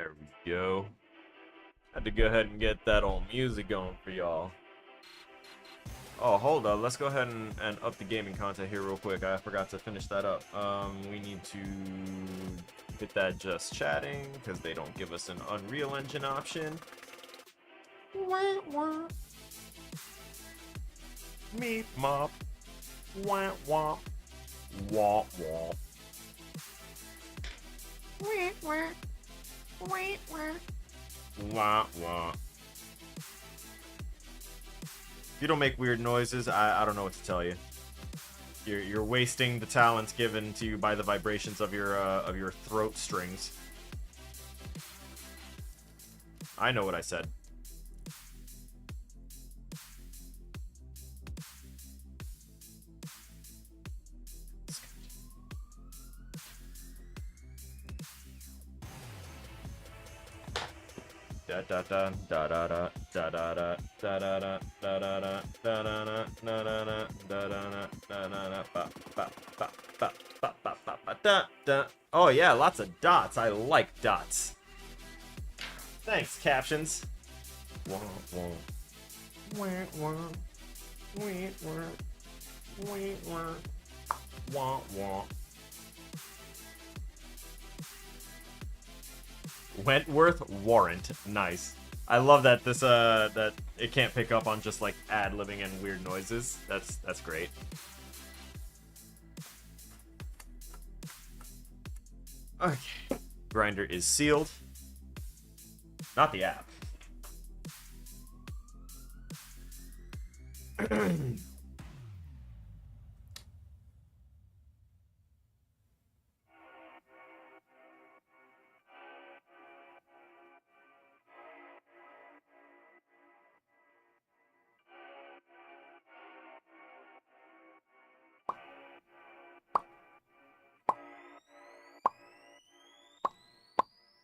There we go. Had to go ahead and get that old music going for y'all. Oh, hold up. Let's go ahead and up the gaming content here real quick. I forgot to finish that up. We need to hit that just chatting because they don't give us an Unreal Engine option. Wah, wah. Meep mop. Wah, wah. Wah, wah. Wah, wah. Wah, wah. Wah, wah. If you don't make weird noises, I don't know what to tell you. You're wasting the talents given to you by the vibrations of your throat strings. I know what I said. Da da da da da da da da da da da da da da da da da da. Oh yeah, lots of dots. I like dots. Thanks, captions. Wah wah. Wah wah. Wah wah. Wah wah. Wah wah. Wentworth Warrant. Nice. I love that this that it can't pick up on just like ad-libbing and weird noises. That's great. Okay. Grinder is sealed. Not the app.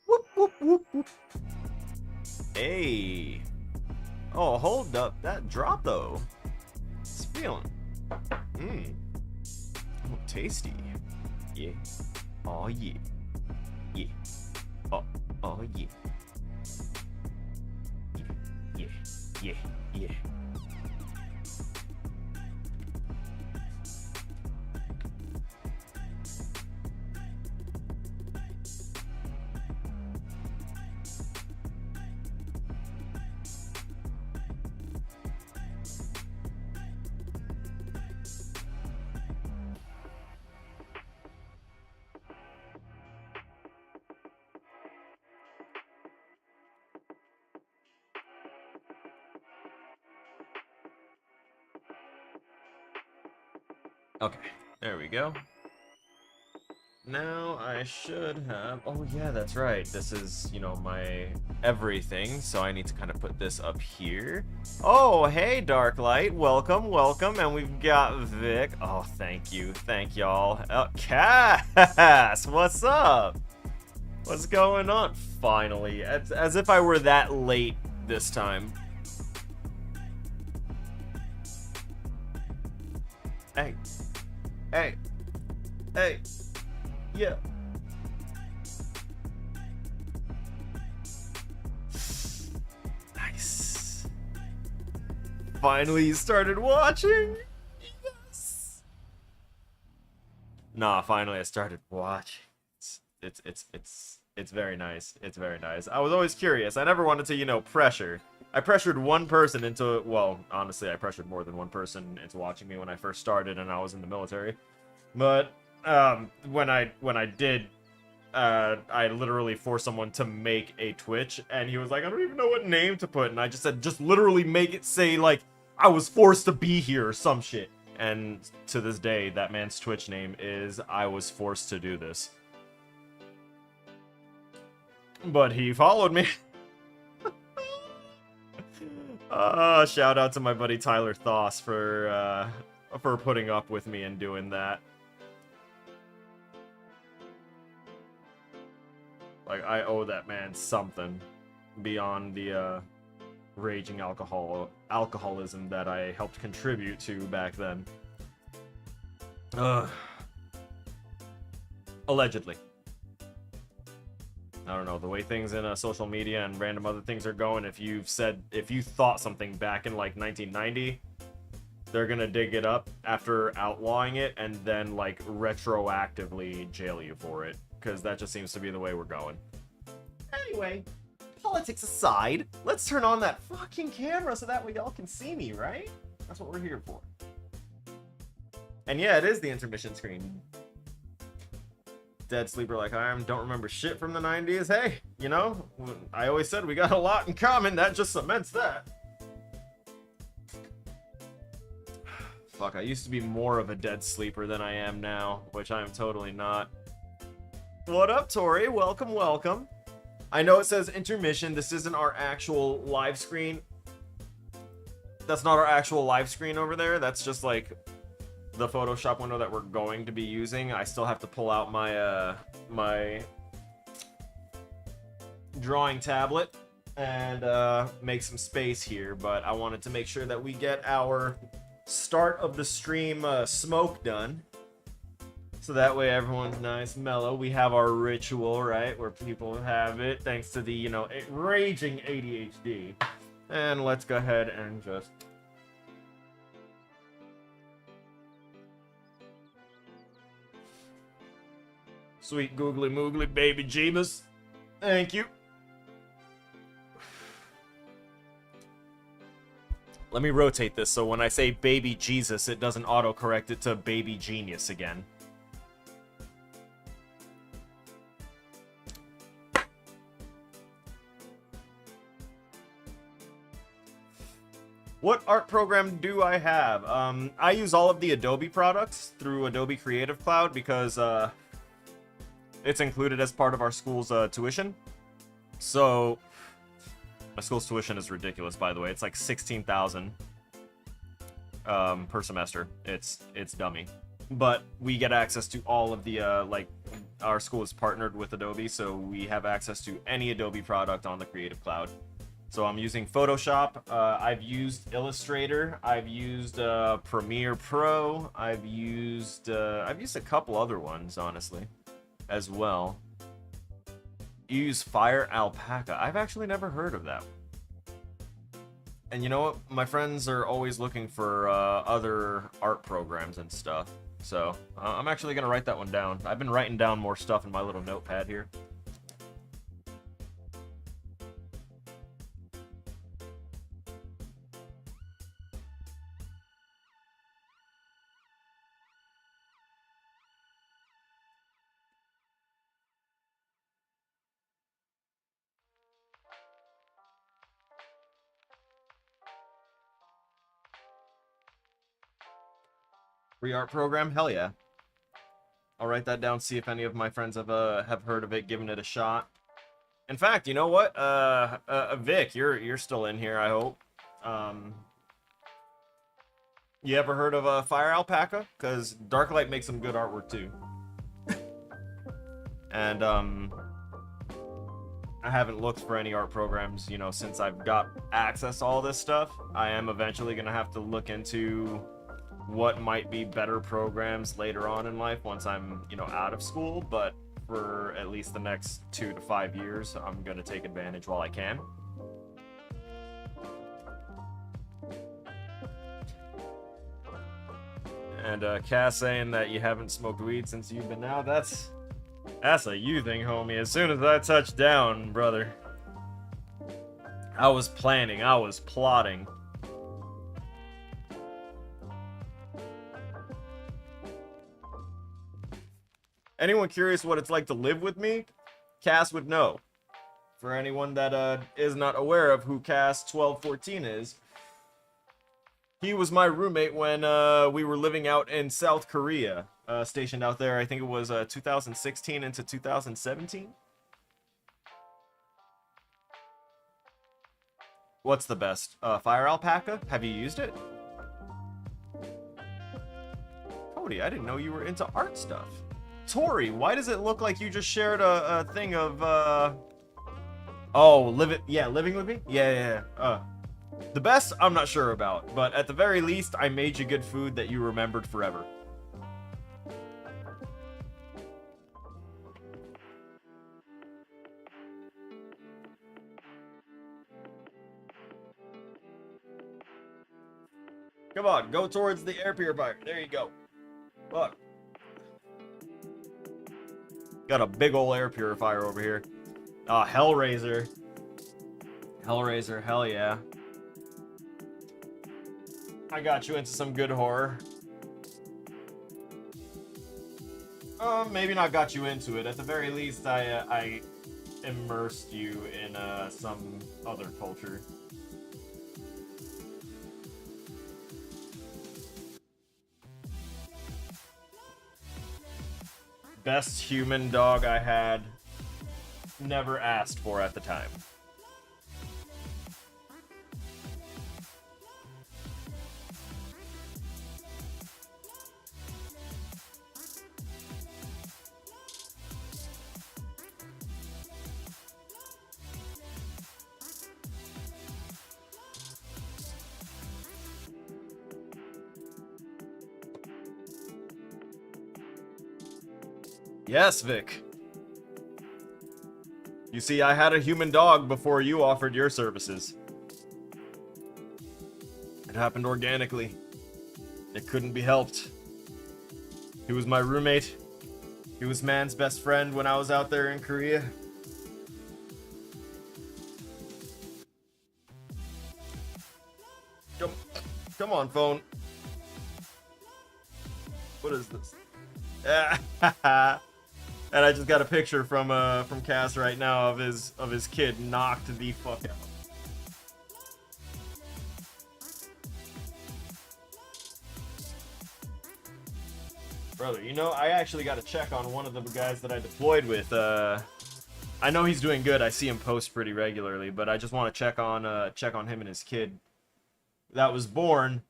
Whoop, whoop, whoop, whoop. Hey. Oh, hold up. That drop, though. It's feeling. Mmm. Oh, tasty. Yeah. Oh, yeah. Yeah. Oh, oh, yeah. Yeah. Yeah. Yeah. Yeah. Okay, there we go. Now I should have... Oh yeah, that's right. This is, you know, my everything, so I need to kind of put this up here. Oh, hey, Darklight. Welcome, welcome. And we've got Vic. Oh, thank you. Thank y'all. Cass, what's up? What's going on? Finally. As if I were that late this time. Hey. Hey. Hey. Yeah. Nice. Finally you started watching. Yes. Nah, finally I started watching. It's very nice. It's very nice. I was always curious. I never wanted to, you know, pressure. I pressured one person into, well, honestly, I pressured more than one person into watching me when I first started and I was in the military. But when I did, I literally forced someone to make a Twitch, and he was like, I don't even know what name to put, and I just said, just literally make it say, like, I was forced to be here or some shit. And to this day, that man's Twitch name is I was forced to do this. But he followed me. Shout out to my buddy Tyler Thoss for putting up with me and doing that. Like, I owe that man something beyond the raging alcoholism that I helped contribute to back then. Allegedly. I don't know, the way things in social media and random other things are going, if you thought something back in like 1990, they're gonna dig it up after outlawing it and then like retroactively jail you for it, because that just seems to be the way we're going. Anyway, politics aside, let's turn on that fucking camera so that way y'all can see me, right? That's what we're here for. And yeah, it is the intermission screen. Dead Sleeper like I am, don't remember shit from the 90s. Hey, you know, I always said we got a lot in common. That just cements that. Fuck, I used to be more of a dead sleeper than I am now, which I am totally not. What up, Tori? Welcome, welcome. I know it says intermission. This isn't our actual live screen. That's not our actual live screen over there. That's just like the Photoshop window that we're going to be using. I still have to pull out my my drawing tablet and make some space here, but I wanted to make sure that we get our start of the stream smoke done, so that way everyone's nice mellow. We have our ritual, right, where people have it thanks to the, you know, raging ADHD. And let's go ahead and just sweet googly moogly baby Jeebus. Thank you. Let me rotate this so when I say baby Jesus, it doesn't autocorrect it to baby genius again. What art program do I have? I use all of the Adobe products through Adobe Creative Cloud because it's included as part of our school's tuition. So my school's tuition is ridiculous, by the way. It's like $16,000 per semester. It's dummy. But we get access to all of the like, our school is partnered with Adobe, so we have access to any Adobe product on the Creative Cloud. So I'm using Photoshop, I've used Illustrator, I've used Premiere Pro, I've used a couple other ones, honestly, as well. You use Fire Alpaca. I've actually never heard of that. And you know what? My friends are always looking for other art programs and stuff. So I'm actually going to write that one down. I've been writing down more stuff in my little notepad here. Free art program? Hell yeah. I'll write that down, see if any of my friends have heard of it, given it a shot. In fact, you know what? Vic, you're still in here, I hope. You ever heard of Fire Alpaca? Because Darklight makes some good artwork too. And I haven't looked for any art programs, you know, since I've got access to all this stuff. I am eventually gonna have to look into what might be better programs later on in life once I'm, you know, out of school, but for at least the next 2 to 5 years, I'm gonna take advantage while I can. And Cass saying that you haven't smoked weed since you've been out, that's a you thing, homie. As soon as I touched down, brother, I was planning, I was plotting. Anyone curious what it's like to live with me? Cass would know. For anyone that is not aware of who Cass 1214 is, he was my roommate when we were living out in South Korea, stationed out there. I think it was 2016 into 2017. What's the best? Fire Alpaca? Have you used it? Cody, I didn't know you were into art stuff. Tori, why does it look like you just shared a thing of, oh, living with me? Yeah. The best, I'm not sure about, but at the very least, I made you good food that you remembered forever. Come on, go towards the air purifier. There you go. Look. Got a big ol' air purifier over here. Hellraiser. Hellraiser, hell yeah. I got you into some good horror. Maybe not got you into it. At the very least, I immersed you in some other culture. Best human dog I had. Never asked for at the time. Yes, Vic. You see, I had a human dog before you offered your services. It happened organically. It couldn't be helped. He was my roommate. He was man's best friend when I was out there in Korea. Come on, phone. What is this? And I just got a picture from Cass right now of his kid knocked the fuck out. Brother, you know, I actually got to check on one of the guys that I deployed with. I know he's doing good. I see him post pretty regularly, but I just want to check on him and his kid that was born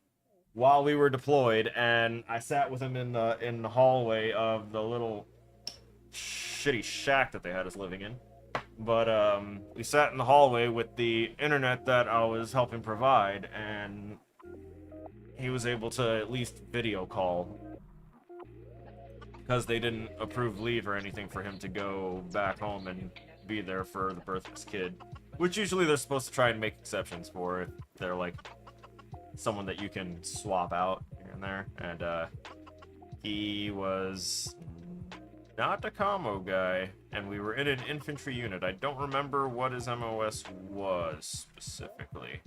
while we were deployed, and I sat with him in the hallway of the little shitty shack that they had us living in. But we sat in the hallway with the internet that I was helping provide, and he was able to at least video call because they didn't approve leave or anything for him to go back home and be there for the birth of his kid, which usually they're supposed to try and make exceptions for if they're like someone that you can swap out here and there. And he was not a commo guy, and we were in an infantry unit. I don't remember what his MOS was specifically.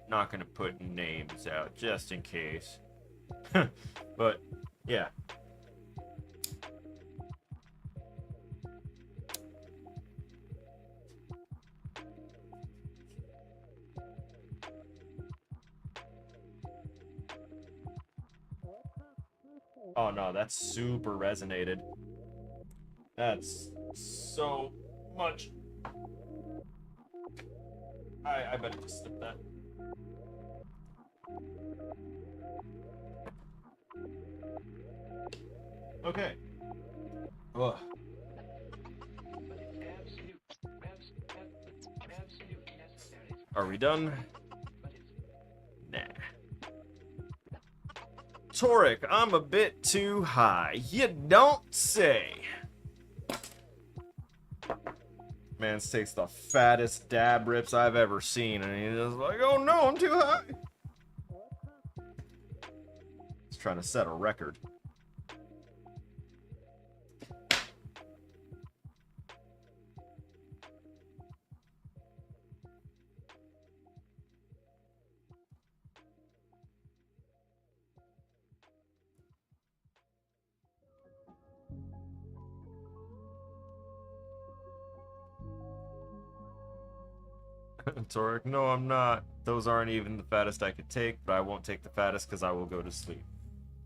Not gonna put names out just in case. But yeah. Oh no, that's super resonated. That's so much. I better just skip that. Okay. Ugh. Are we done? Nah. Torek, I'm a bit too high. You don't say. Man takes the fattest dab rips I've ever seen, and he's just like, oh no, I'm too high. He's trying to set a record. Torek, no, I'm not. Those aren't even the fattest I could take, but I won't take the fattest because I will go to sleep.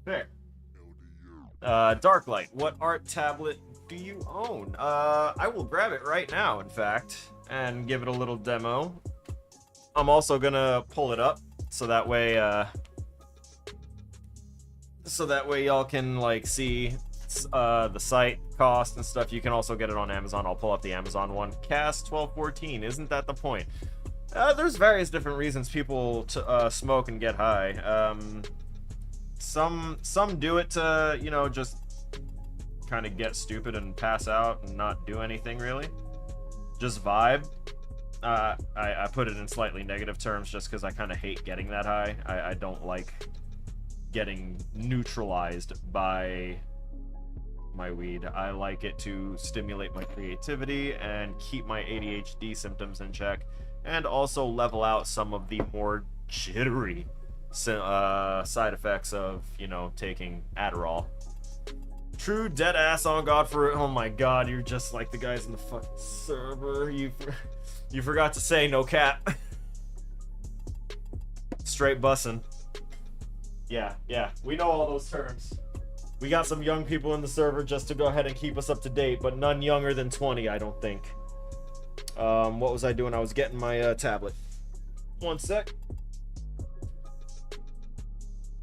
There. Darklight, what art tablet do you own? I will grab it right now, in fact, and give it a little demo. I'm also gonna pull it up so that way y'all can like see the site cost and stuff. You can also get it on Amazon. I'll pull up the Amazon one. Cass 1214, isn't that the point? There's various different reasons people smoke and get high. Some do it to, you know, just kind of get stupid and pass out and not do anything really. Just vibe. I put it in slightly negative terms just because I kind of hate getting that high. I don't like getting neutralized by my weed. I like it to stimulate my creativity and keep my ADHD symptoms in check, and also level out some of the more jittery side effects of, you know, taking Adderall. True dead ass on God for it. Oh my God, you're just like the guys in the fucking server. You forgot to say no cap. Straight bussin'. Yeah, we know all those terms. We got some young people in the server just to go ahead and keep us up to date, but none younger than 20, I don't think. What was I doing? I was getting my tablet. One sec.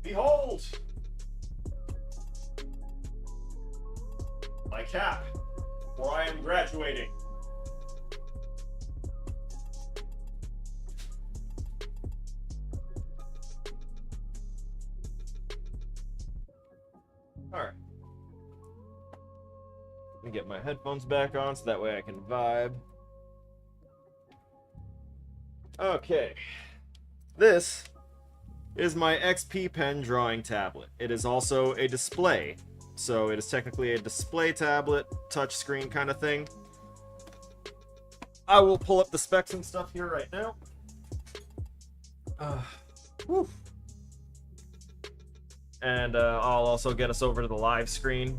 Behold! My cap, for I am graduating. Alright. Let me get my headphones back on so that way I can vibe. Okay. This is my XP Pen drawing tablet. It is also a display. So it is technically a display tablet, touchscreen kind of thing. I will pull up the specs and stuff here right now. Whew. And I'll also get us over to the live screen.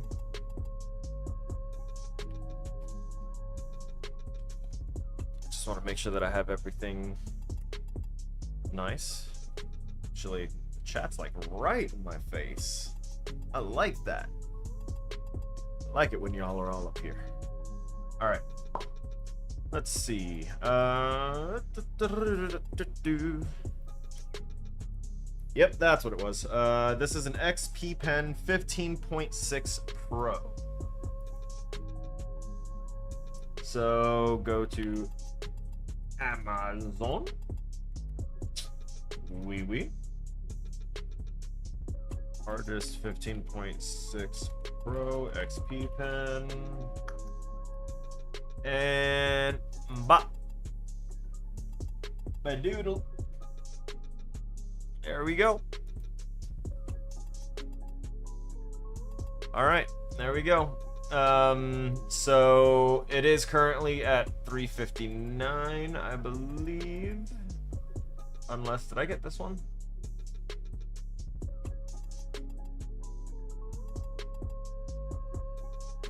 Just want to make sure that I have everything nice. Actually, the chat's like right in my face. I like that. I like it when y'all are all up here. Alright. Let's see. Yep, that's what it was. This is an XP Pen 15.6 Pro. So go to Amazon. Oui. Artist 15.6 Pro XP Pen. And bop. Badoodle. There we go. All right, there we go. So it is currently at 359, I believe. Unless, did I get this one?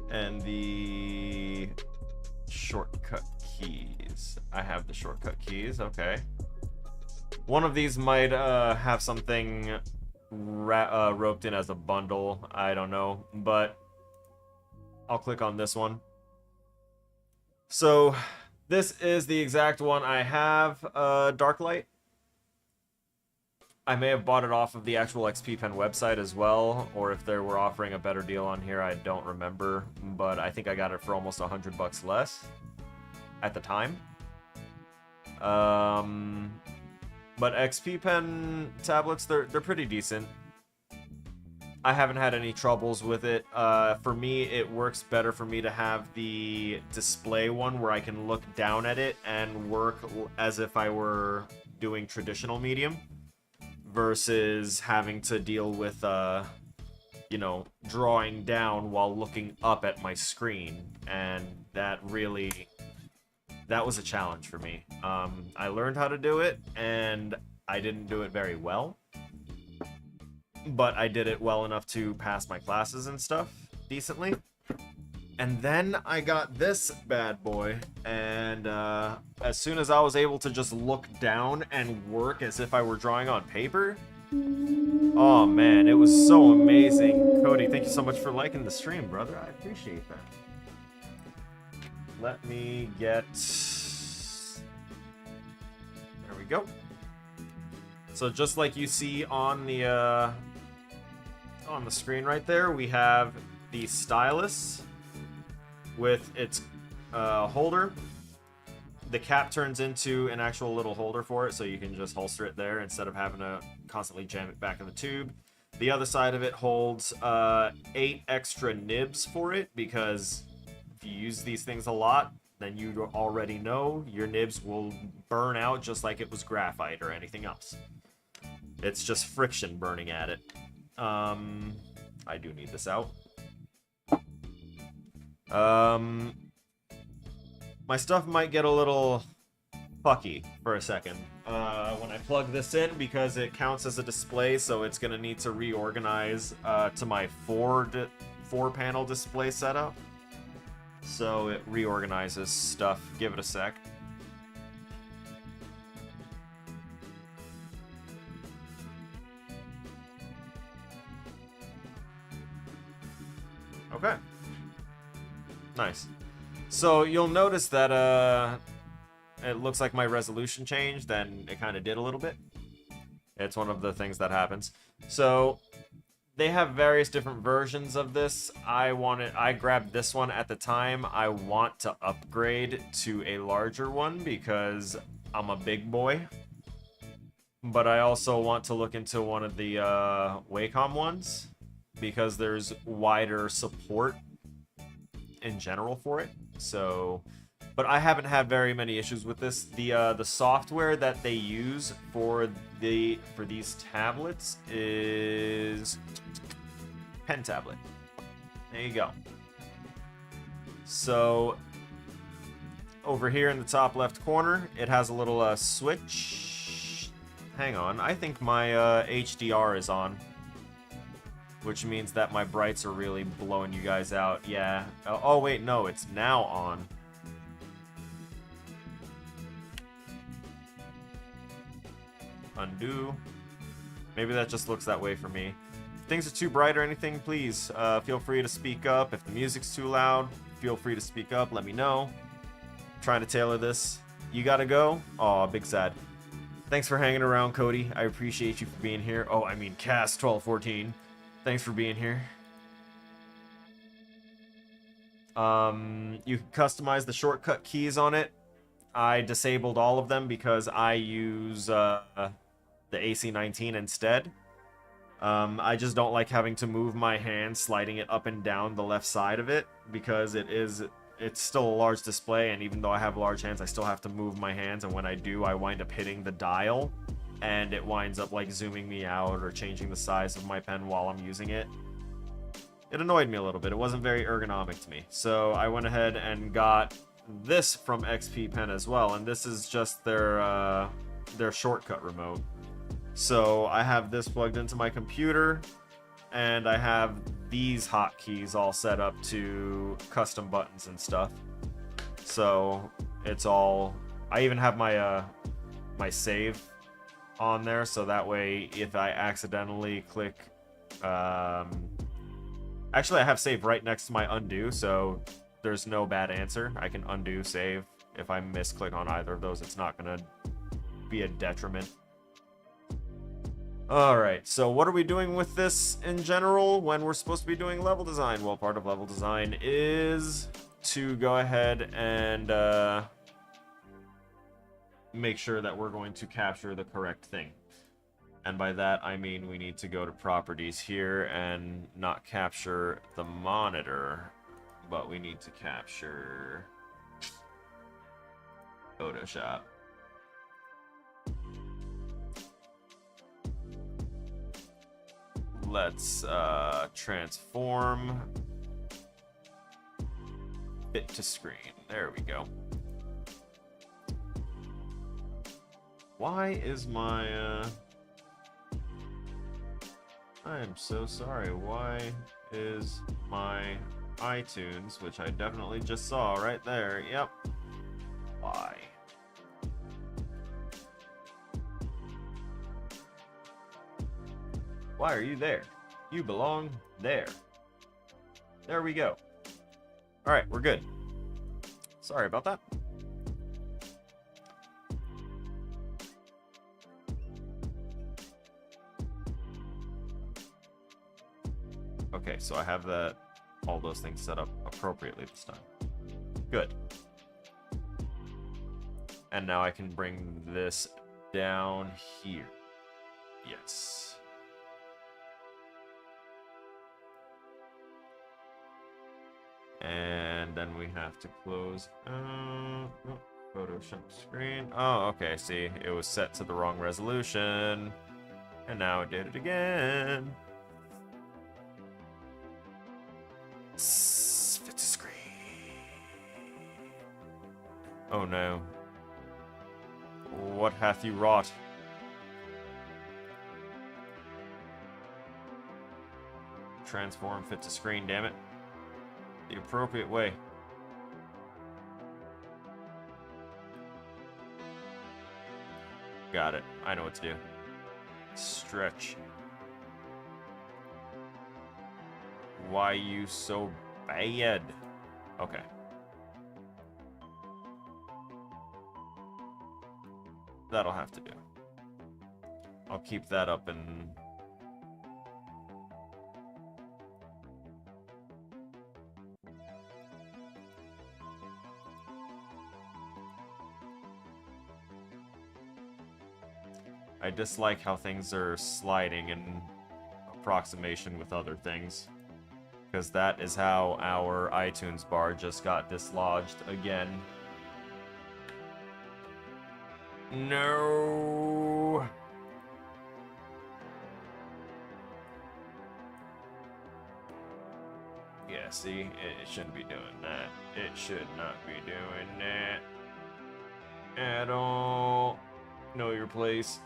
And the shortcut keys. I have the shortcut keys, okay. One of these might have something roped in as a bundle. I don't know, but I'll click on this one. So this is the exact one I have, Darklight. I may have bought it off of the actual XP Pen website as well, or if they were offering a better deal on here, I don't remember, but I think I got it for almost $100 less at the time. But XP Pen tablets, they're pretty decent. I haven't had any troubles with it. For me, it works better for me to have the display one where I can look down at it and work as if I were doing traditional medium, versus having to deal with, you know, drawing down while looking up at my screen. And that was a challenge for me. I learned how to do it, and I didn't do it very well. But I did it well enough to pass my classes and stuff decently. And then I got this bad boy, and as soon as I was able to just look down and work as if I were drawing on paper, oh man, it was so amazing. Cody, thank you so much for liking the stream, brother. I appreciate that. Let me get... There we go. So just like you see on the screen right there, we have the stylus with its holder. The cap turns into an actual little holder for it, so you can just holster it there instead of having to constantly jam it back in the tube. The other side of it holds 8 extra nibs for it, because if you use these things a lot, then you already know your nibs will burn out just like it was graphite or anything else. It's just friction burning at it. I do need this out. My stuff might get a little fucky for a second when I plug this in, because it counts as a display, so it's gonna need to reorganize to my four panel display setup. So it reorganizes stuff. Give it a sec. Okay. Nice. So you'll notice that it looks like my resolution changed, and it kind of did a little bit. It's one of the things that happens. So they have various different versions of this. I grabbed this one at the time. I want to upgrade to a larger one because I'm a big boy. But I also want to look into one of the Wacom ones because there's wider support in general for it. So, but I haven't had very many issues with this. The software that they use for these tablets is Pen Tablet. There you go. So over here in the top left corner, it has a little switch. Hang on, I think my HDR is on, which means that my brights are really blowing you guys out. Yeah. Oh wait, no, it's now on. Undo. Maybe that just looks that way for me. If things are too bright or anything, please feel free to speak up. If the music's too loud, feel free to speak up. Let me know. I'm trying to tailor this. You gotta go? Aw, big sad. Thanks for hanging around, Cody. I appreciate you for being here. Oh, I mean, Cast1214. Thanks for being here. You can customize the shortcut keys on it. I disabled all of them because I use the AC-19 instead. I just don't like having to move my hand sliding it up and down the left side of it because it's still a large display, and even though I have large hands, I still have to move my hands, and when I do, I wind up hitting the dial, and it winds up like zooming me out or changing the size of my pen while I'm using it. It annoyed me a little bit. It wasn't very ergonomic to me. So I went ahead and got this from XP Pen as well, and this is just their shortcut remote. So I have this plugged into my computer, and I have these hotkeys all set up to custom buttons and stuff. So it's all... I even have my my save on there, so that way if I accidentally click... Actually, I have save right next to my undo, so there's no bad answer. I can undo save. If I misclick on either of those, it's not going to be a detriment. Alright, so what are we doing with this in general when we're supposed to be doing level design? Well, part of level design is to go ahead and make sure that we're going to capture the correct thing. And by that, I mean we need to go to properties here and not capture the monitor, but we need to capture Photoshop. Let's transform fit to screen. There we go. Why is my I am so sorry. Why is my iTunes, which I definitely just saw right there. Yep. Why? Why are you there? You belong there. There we go. Alright, we're good. Sorry about that. Okay, so I have all those things set up appropriately this time. Good. And now I can bring this down here. Yes. And And then we have to close Photoshop screen. Oh, okay, see, it was set to the wrong resolution. And now it did it again. Fit to screen. Oh no. What hath you wrought? Transform fit to screen, damn it. The appropriate way. Got it. I know what to do. Stretch. Why you so bad? Okay. That'll have to do. I'll keep that up and... I dislike how things are sliding in approximation with other things. Because that is how our iTunes bar just got dislodged again. No. Yeah, see, it shouldn't be doing that. It should not be doing that at all. Know your place.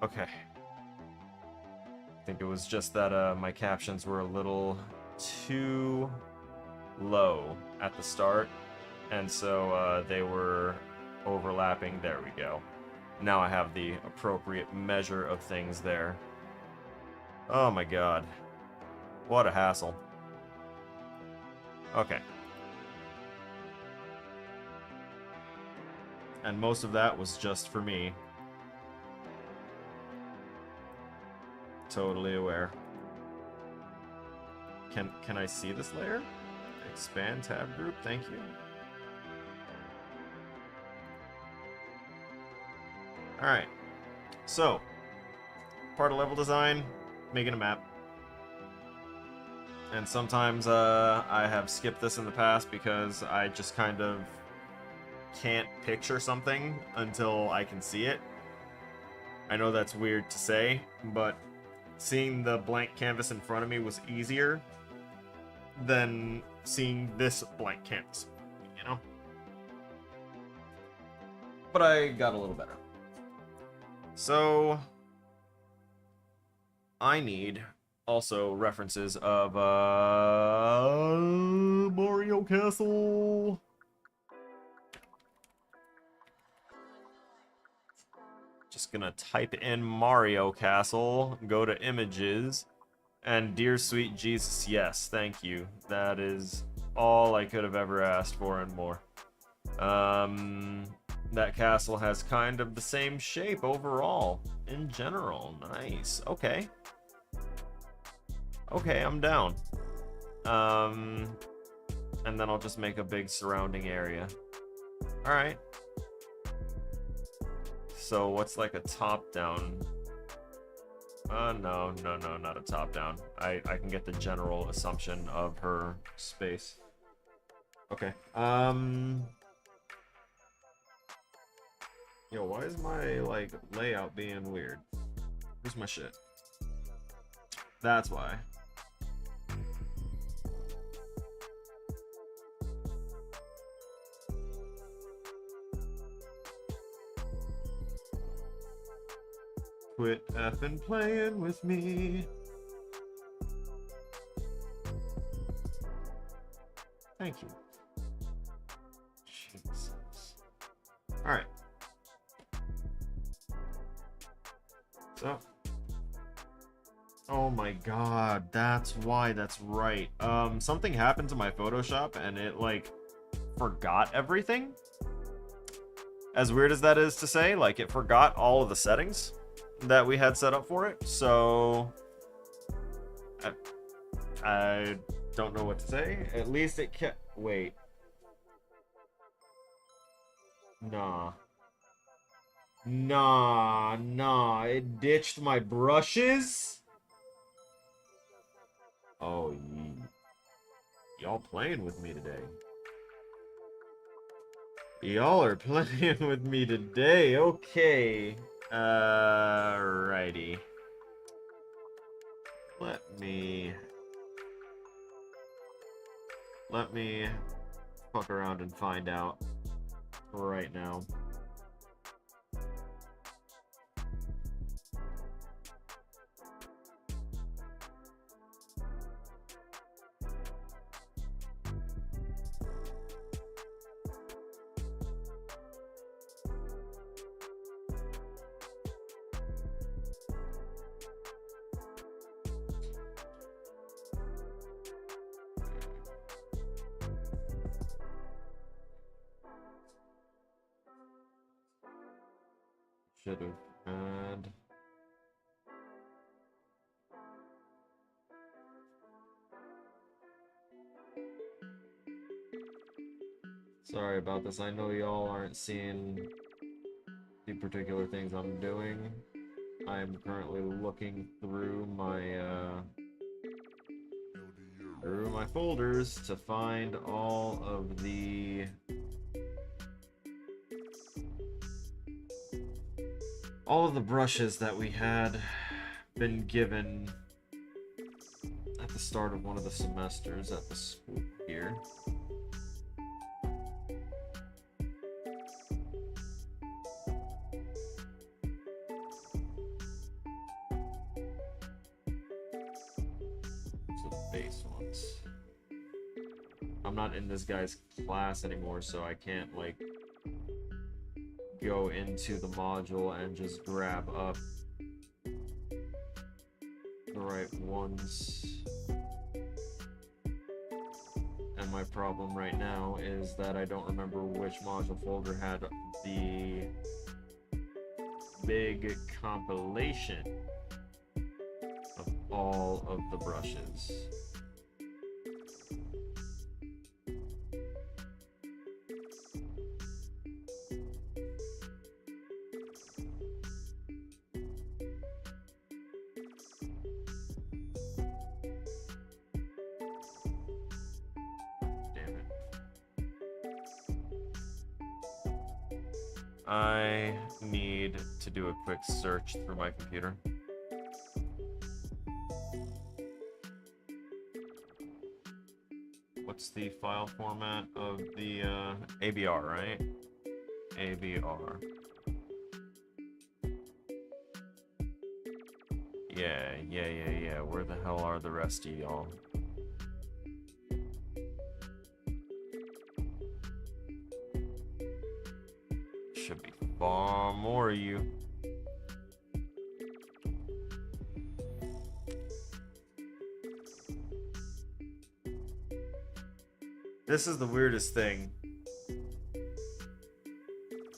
Okay. I think it was just that my captions were a little too low at the start, and so they were overlapping. There we go. Now I have the appropriate measure of things there. Oh my god. What a hassle. Okay. And most of that was just for me. Totally aware. Can I see this layer? Expand tab group, thank you. Alright. So, part of level design, making a map. And sometimes I have skipped this in the past because I just kind of can't picture something until I can see it. I know that's weird to say, but seeing the blank canvas in front of me was easier than seeing this blank canvas, you know? But I got a little better. So, I need also references of Mario Castle. Just gonna type in Mario Castle, go to images, and dear sweet Jesus, yes, thank you. That is all I could have ever asked for and more. That castle has kind of the same shape overall, in general. Nice, okay. Okay, I'm down. And then I'll just make a big surrounding area. Alright. So what's like a top-down? No, not a top-down. I can get the general assumption of her space. Okay. Yo, why is my, like, layout being weird? Where's my shit? That's why. Quit effing playing with me. Thank you. Jesus. Alright. So. Oh my god, that's why, that's right. Something happened to my Photoshop and it, like, forgot everything. As weird as that is to say, like, it forgot all of the settings that we had set up for it, so I don't know what to say. At least it kept... Wait. Nah. Nah. It ditched my brushes? Oh, y'all playing with me today. Y'all are playing with me today. Okay. Righty. Let me fuck around and find out right now. Should have had... Sorry about this. I know y'all aren't seeing the particular things I'm doing. I'm currently looking through my folders to find all of the brushes that we had been given at the start of one of the semesters at the school here. Base ones. I'm not in this guy's class anymore, so I can't, like, go into the module and just grab up the right ones. And my problem right now is that I don't remember which module folder had the big compilation of all of the brushes. I need to do a quick search through my computer. What's the file format of the ABR, right? ABR. Yeah. Where the hell are the rest of y'all? Should be far more of you. This is the weirdest thing.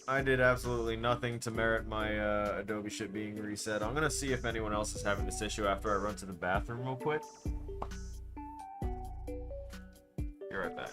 I did absolutely nothing to merit my Adobe shit being reset. I'm gonna see if anyone else is having this issue after I run to the bathroom real quick. Be right back.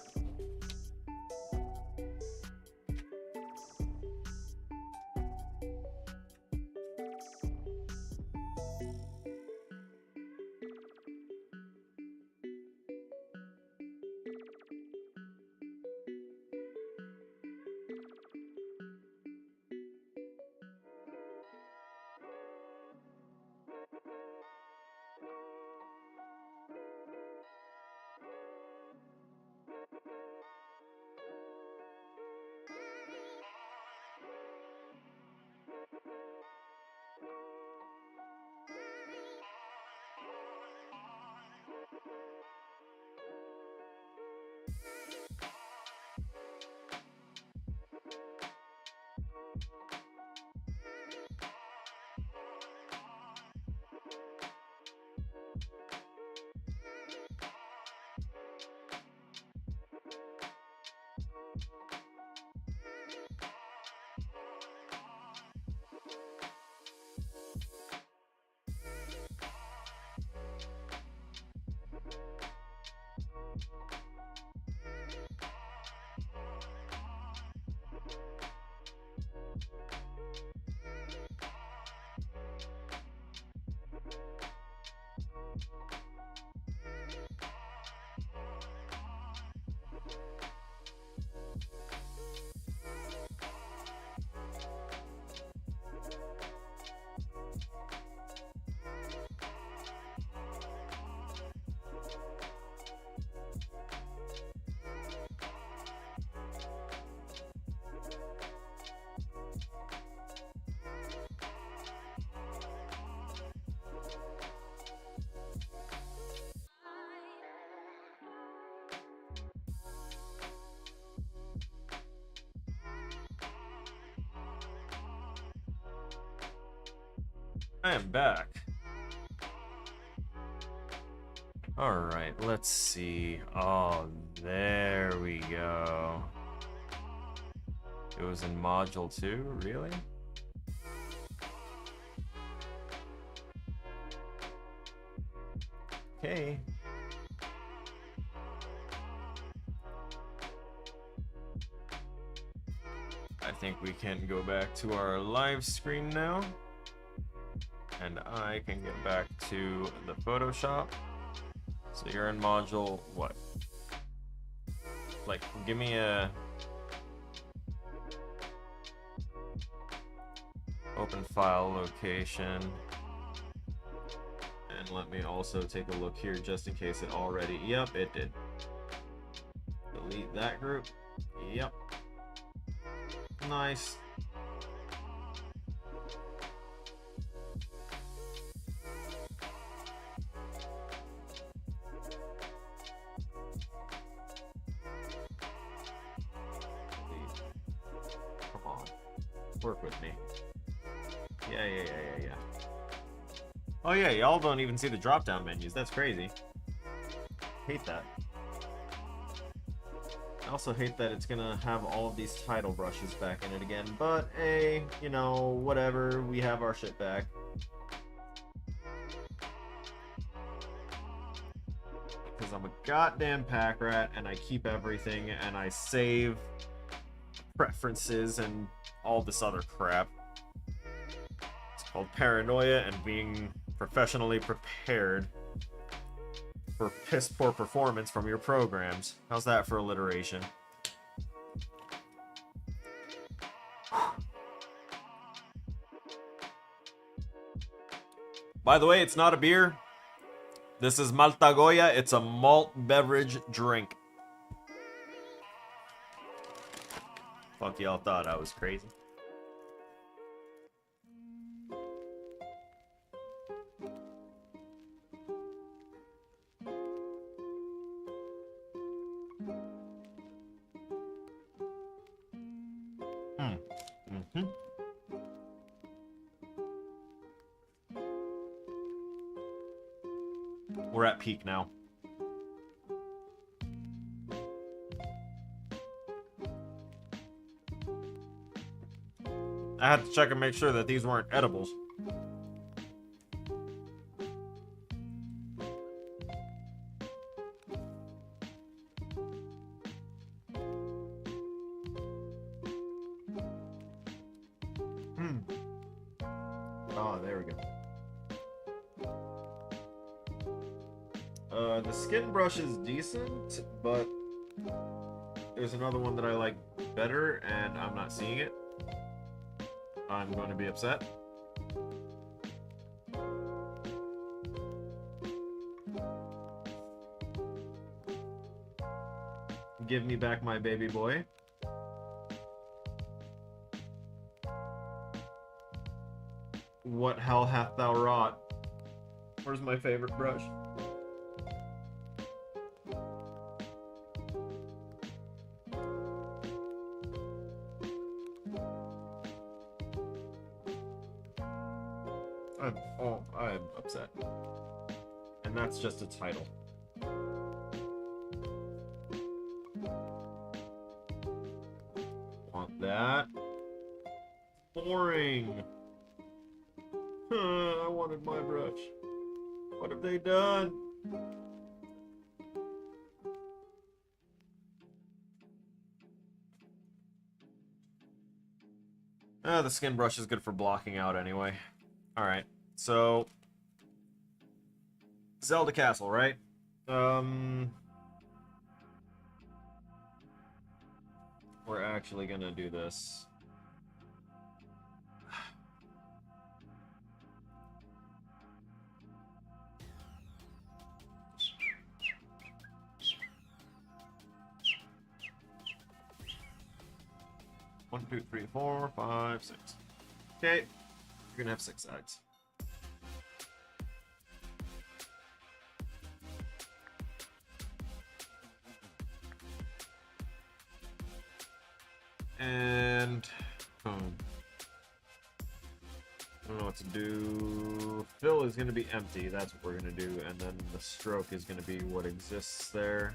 I am back. Alright, let's see. Oh, there we go. It was in Module 2? Really? Okay. I think we can go back to our live screen now. And I can get back to the Photoshop. So you're in module what? Like, give me a open file location. And let me also take a look here just in case it already, yep, it did. Delete that group. Yep. Nice. Come on. Work with me. Yeah. Oh yeah, y'all don't even see the drop-down menus. That's crazy. Hate that. I also hate that it's gonna have all of these title brushes back in it again, but hey, you know, whatever, we have our shit back. Because I'm a goddamn pack rat, and I keep everything, and I save preferences and all this other crap. It's called paranoia and being professionally prepared for piss poor performance from your programs. How's that for alliteration? By the way, it's not a beer. This is Malta Goya. It's a malt beverage drink. Fuck, y'all thought I was crazy. We're at peak now. I had to check and make sure that these weren't edibles. Oh, there we go. The skin brush is decent, but there's another one that I like better, and I'm not seeing it. I'm going to be upset. Give me back my baby boy. What hell hath thou wrought? Where's my favorite brush? I'm upset. And that's just a title. Want that? Boring. I wanted my brush. What have they done? The skin brush is good for blocking out anyway. Alright, so Zelda Castle, right? We're actually gonna do this. One, two, three, 4, 5, 6. Okay, you're gonna have 6 sides. And boom. I don't know want to do... Fill is going to be empty, that's what we're going to do, and then the stroke is going to be what exists there.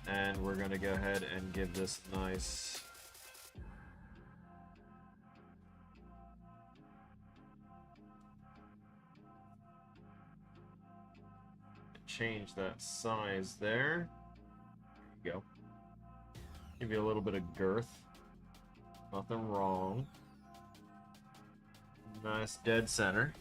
And we're going to go ahead and give this nice... Change that size there. There you go. Give you a little bit of girth. Nothing wrong. Nice dead center.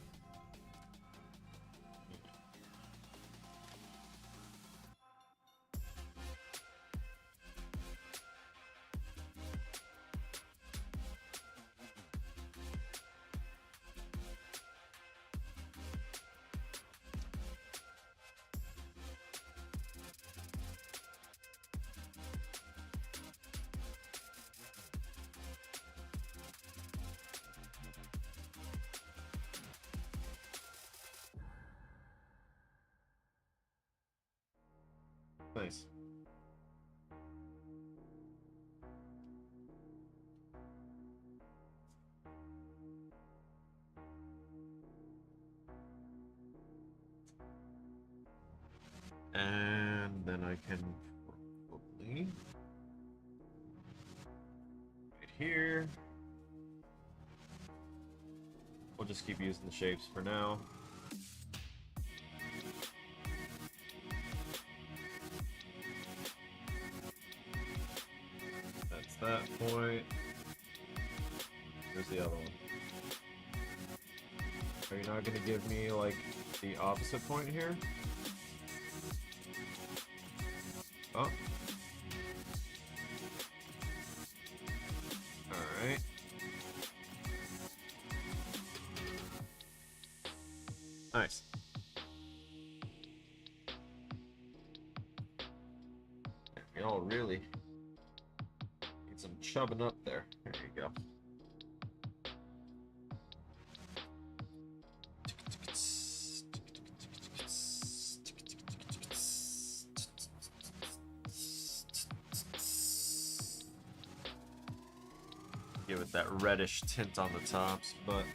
Nice. And then I can probably right here. We'll just keep using the shapes for now. That's that point. Here's the other one. Are you not going to give me, like, the opposite point here? Oh. Alright. Nice. We all really need some chubbing up there. There you go. Give it that reddish tint on the tops, but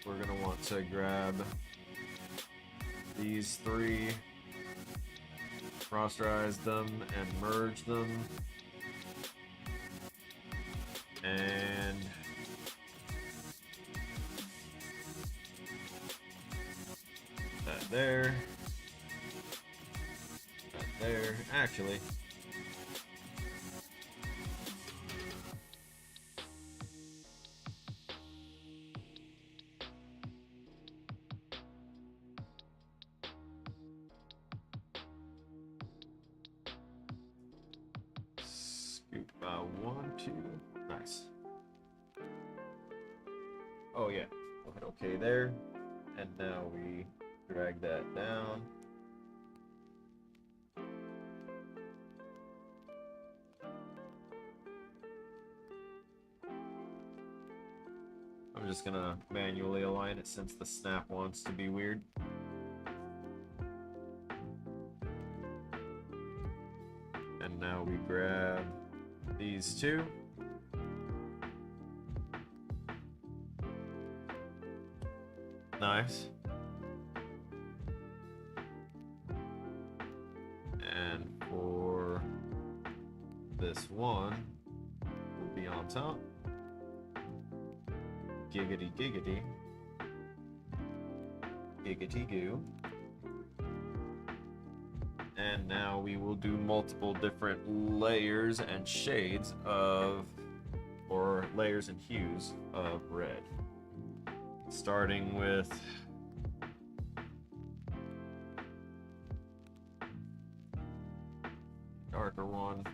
we're gonna want to grab these three, rasterize them, and merge them, and that there, that there. Actually, scoop one, two, nice. Oh yeah, we'll hit OK there, and now we drag that down. I'm just gonna manually align it since the snap wants to be weird. And now we grab these two. Nice. And for this one, will be on top. Giggity giggity. Giggity goo. And now we will do multiple different layers and shades of, or layers and hues of red. Starting with darker one.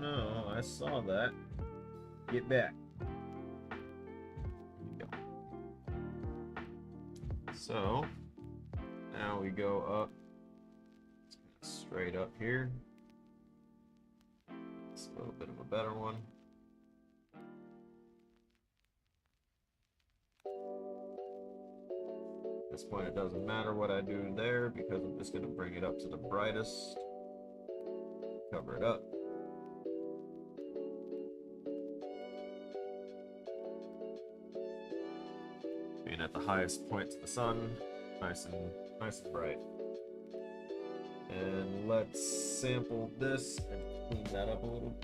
No. I saw that. Get back. There you go. So, now we go up. Straight up here. It's a little bit of a better one. At this point, it doesn't matter what I do there because I'm just going to bring it up to the brightest. Cover it up. Being at the highest point to the sun, nice and bright. And let's sample this and clean that up a little.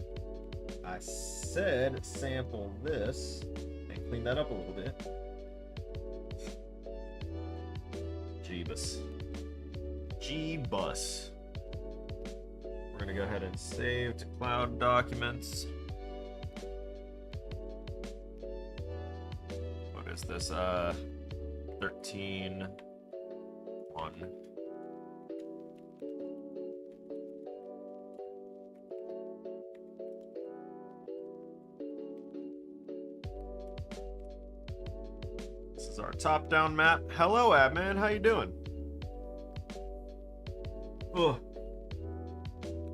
I said sample this and clean that up a little bit. Jeebus. G-bus. We're gonna go ahead and save to cloud documents. What is this? 13.1. This is our top-down map. Hello, Abman. How you doing? Ugh.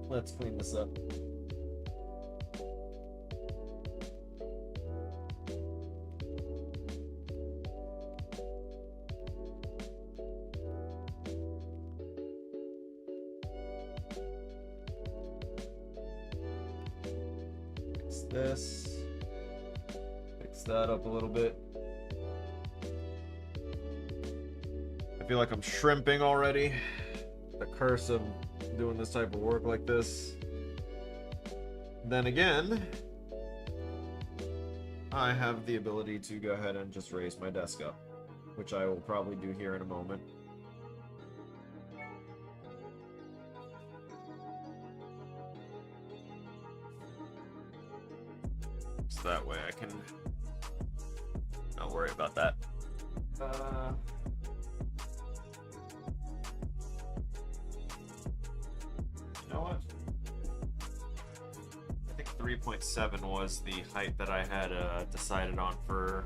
Let's clean this up. Fix this. Fix that up a little bit. I feel like I'm shrimping already. The curse of doing this type of work like this. Then again, I have the ability to go ahead and just raise my desk up, which I will probably do here in a moment. So that way I can not worry about that. You know what? I think 3.7 was the height that I had decided on for...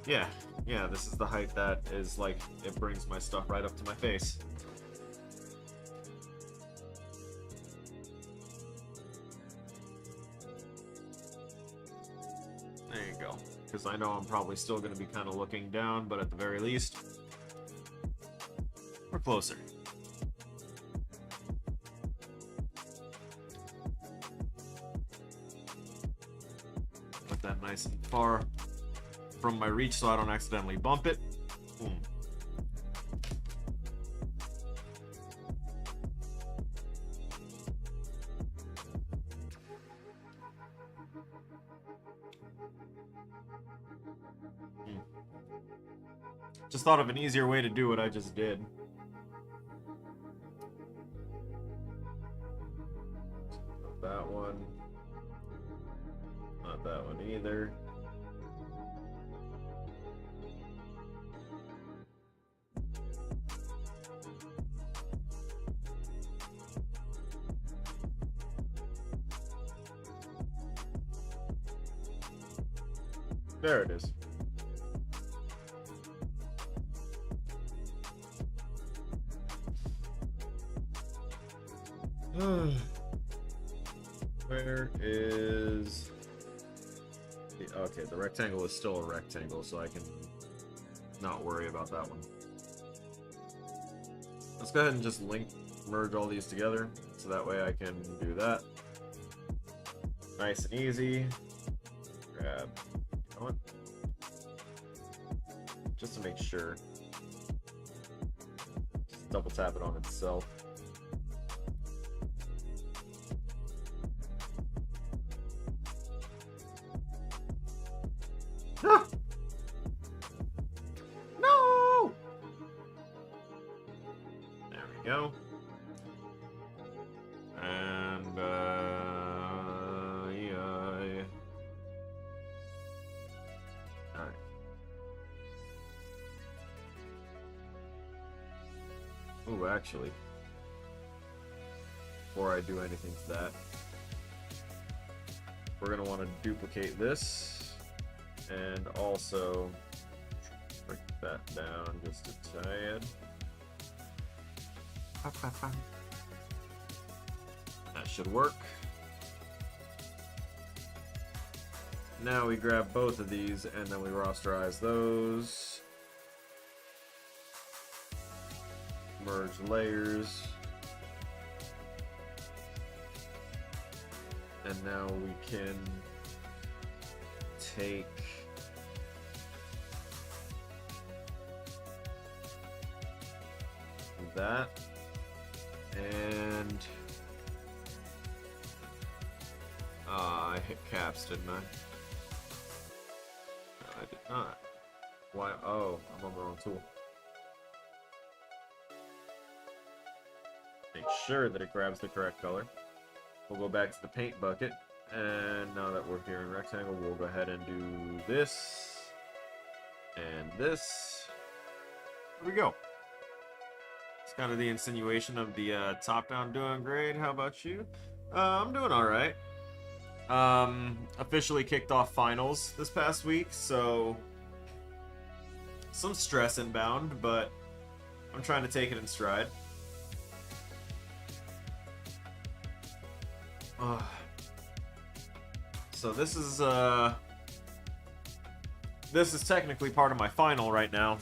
Yeah, this is the height that is like, it brings my stuff right up to my face. There you go. Because I know I'm probably still going to be kind of looking down, but at the very least, we're closer. Put that nice and far from my reach so I don't accidentally bump it. Boom. Just thought of an easier way to do what I just did. Not that one. Not that one either. There it is. Where is the... Okay, the rectangle is still a rectangle, so I can not worry about that one. Let's go ahead and just merge all these together, so that way I can do that. Nice and easy. Grab... You know what? Just to make sure. Just double tap it on itself. Ah! No! There we go. And, yeah. Alright. Ooh, actually. Before I do anything to that, we're going to want to duplicate this. And also break that down just a tad. That should work. Now we grab both of these and then we rasterize those. merge layers. And now we can take that and I hit caps, didn't I? No, I did not. Why? Oh, I'm on the wrong tool. Make sure that it grabs the correct color. We'll go back to the paint bucket, and now that we're here in rectangle, we'll go ahead and do this and this. There we go. It's kind of the insinuation of the top-down doing great. How about you? I'm doing all right. Officially kicked off finals this past week, so some stress inbound, but I'm trying to take it in stride. So this is technically part of my final right now,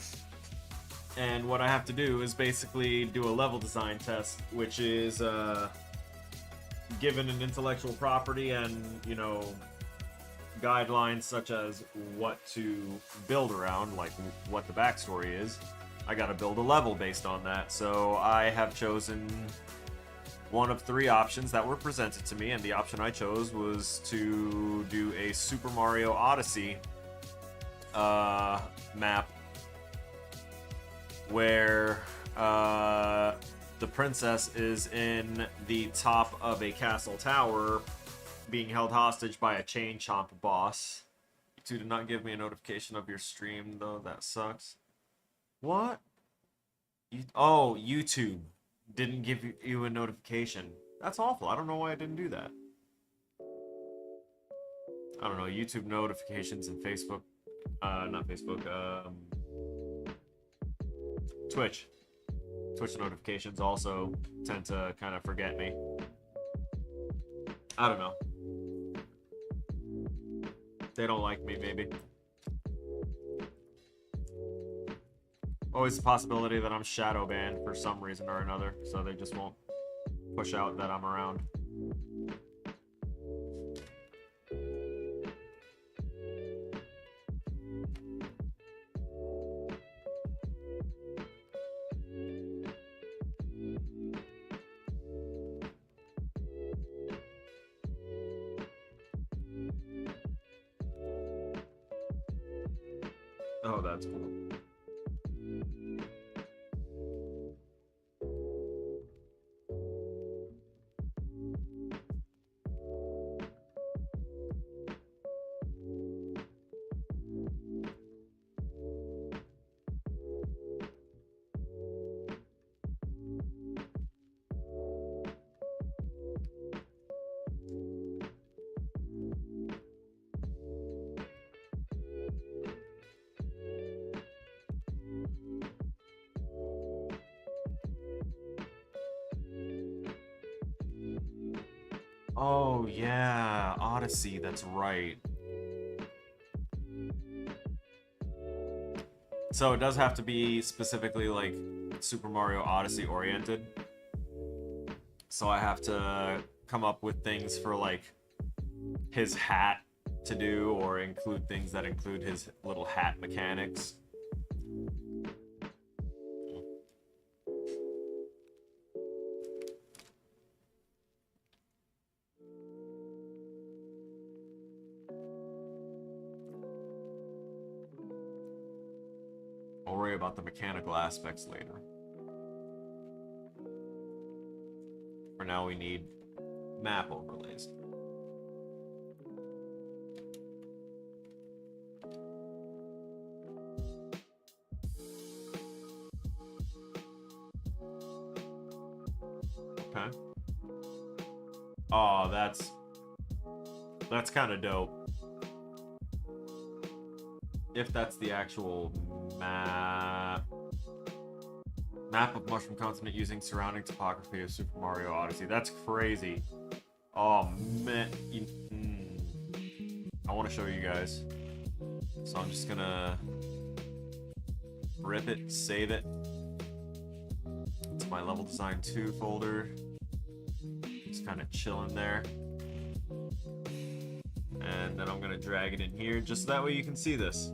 and what I have to do is basically do a level design test, which is given an intellectual property and, you know, guidelines such as what to build around, like what the backstory is. I gotta build a level based on that, so I have chosen one of 3 options that were presented to me, and the option I chose was to do a Super Mario Odyssey map where the princess is in the top of a castle tower being held hostage by a chain chomp boss. You 2 did not give me a notification of your stream, though. That sucks. What? Oh, YouTube didn't give you a notification. That's awful. I don't know why I didn't do that. I don't know, YouTube notifications and Facebook, not Facebook, Twitch notifications also tend to kind of forget me. I don't know. They don't like me, maybe. Always a possibility that I'm shadow banned for some reason or another, so they just won't push out that I'm around. Oh, that's cool. Oh, yeah, Odyssey, that's right. So it does have to be specifically, like, Super Mario Odyssey oriented. So I have to come up with things for, like, his hat to do, or include things that include his little hat mechanics. I'll worry about the mechanical aspects later. For now, we need map overlays. Okay. Oh, that's kind of dope. If that's the actual map of Mushroom Continent using surrounding topography of Super Mario Odyssey. That's crazy. Oh man, I want to show you guys. So I'm just gonna rip it, save it, my level design 2 folder. Just kind of chilling there. And then I'm gonna drag it in here, just so that way you can see this.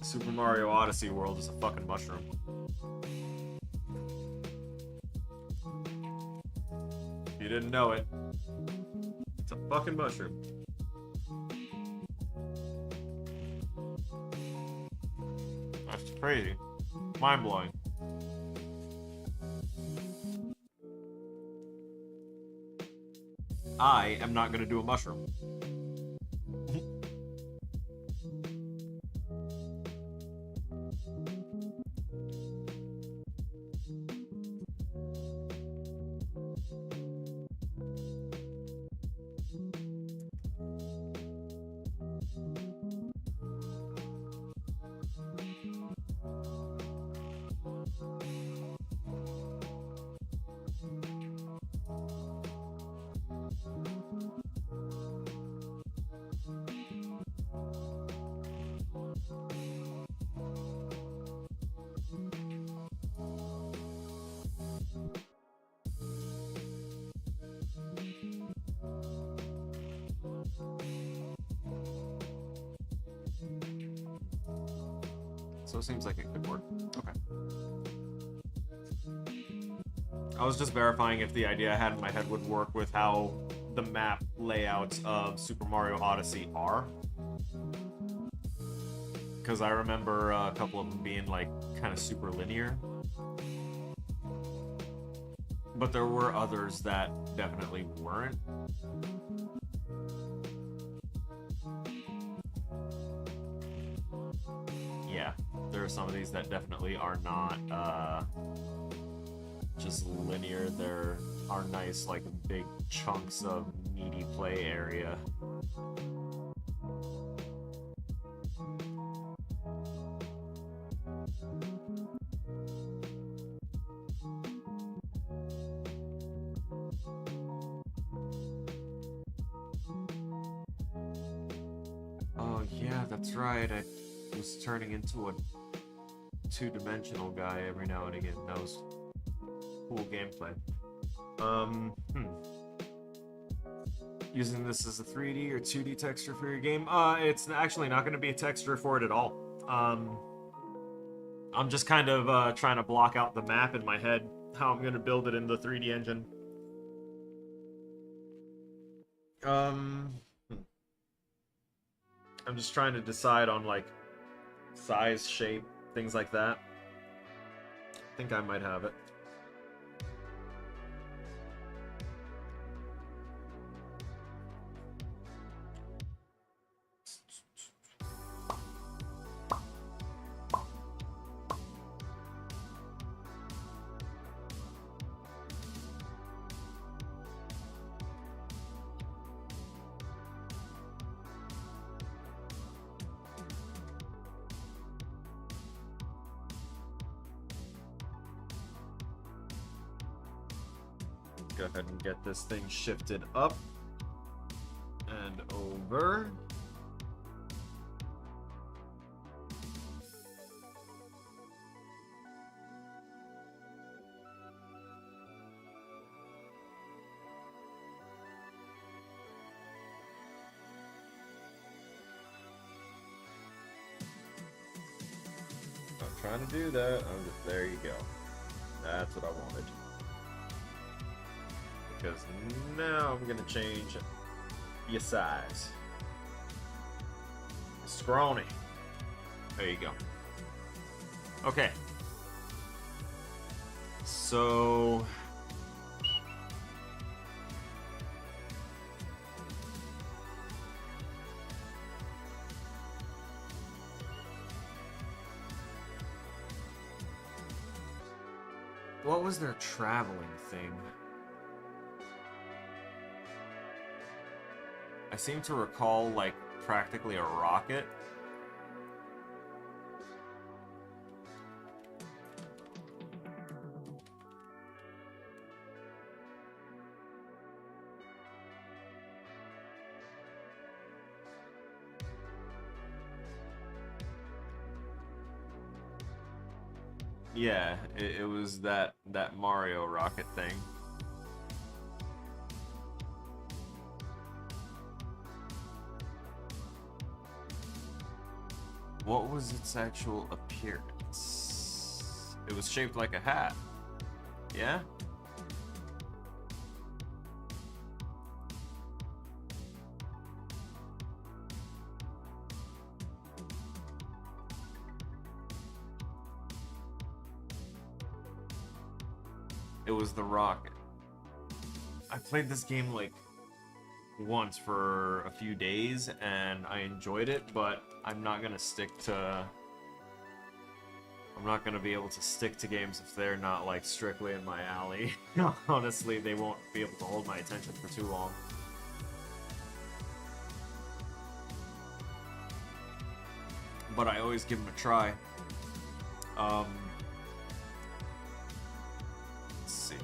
Super Mario Odyssey world is a fucking mushroom. If you didn't know it, it's a fucking mushroom. That's crazy. Mind-blowing. I am not gonna do a mushroom. So it seems like it could work. Okay. I was just verifying if the idea I had in my head would work with how the map layouts of Super Mario Odyssey are. Because I remember a couple of them being like kind of super linear. But there were others that definitely weren't. Yeah, there are some of these that definitely are not just linear. There are nice, like, big chunks of meaty play area. Oh yeah, that's right. I was turning into a two-dimensional guy every now and again. That was cool gameplay. Using this as a 3D or 2D texture for your game? It's actually not going to be a texture for it at all. I'm just kind of trying to block out the map in my head, how I'm going to build it in the 3D engine. I'm just trying to decide on, like, size, shape, things like that. I think I might have it. Go ahead and get this thing shifted up and over. I'm trying to do that. There you go. That's what I wanted. Because now I'm gonna change your size. Scrawny. There you go. Okay. So what was their traveling thing? I seem to recall, like, practically a rocket. Yeah, it was that Mario rocket thing. What was its actual appearance? It was shaped like a hat. Yeah? It was the rocket. I played this game like once for a few days and I enjoyed it, but I'm not gonna stick to. I'm not gonna be able to stick to games if they're not like strictly in my alley. Honestly, they won't be able to hold my attention for too long. But I always give them a try. Let's see.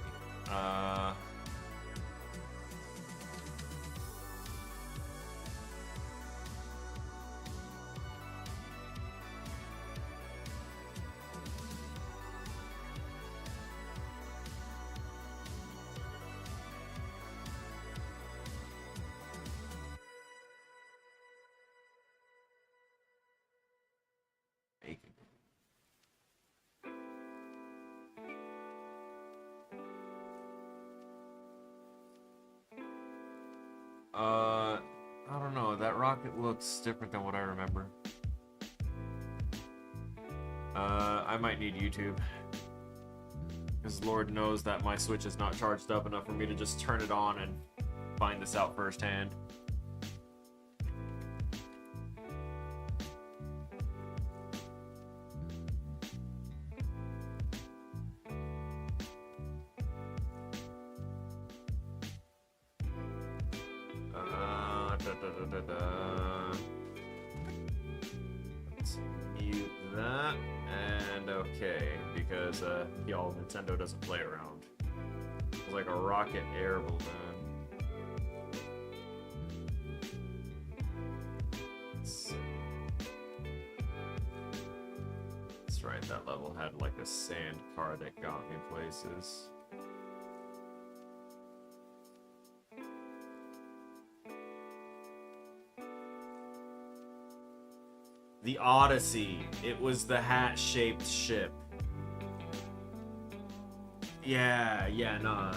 I don't know. That rocket looks different than what I remember. I might need YouTube. Because Lord knows that my Switch is not charged up enough for me to just turn it on and find this out firsthand. Let's mute that. And okay, because y'all, Nintendo doesn't play around. It's like a rocket air balloon. That's right, that level had like a sand car that got me places. The Odyssey. It was the hat-shaped ship. Yeah, no,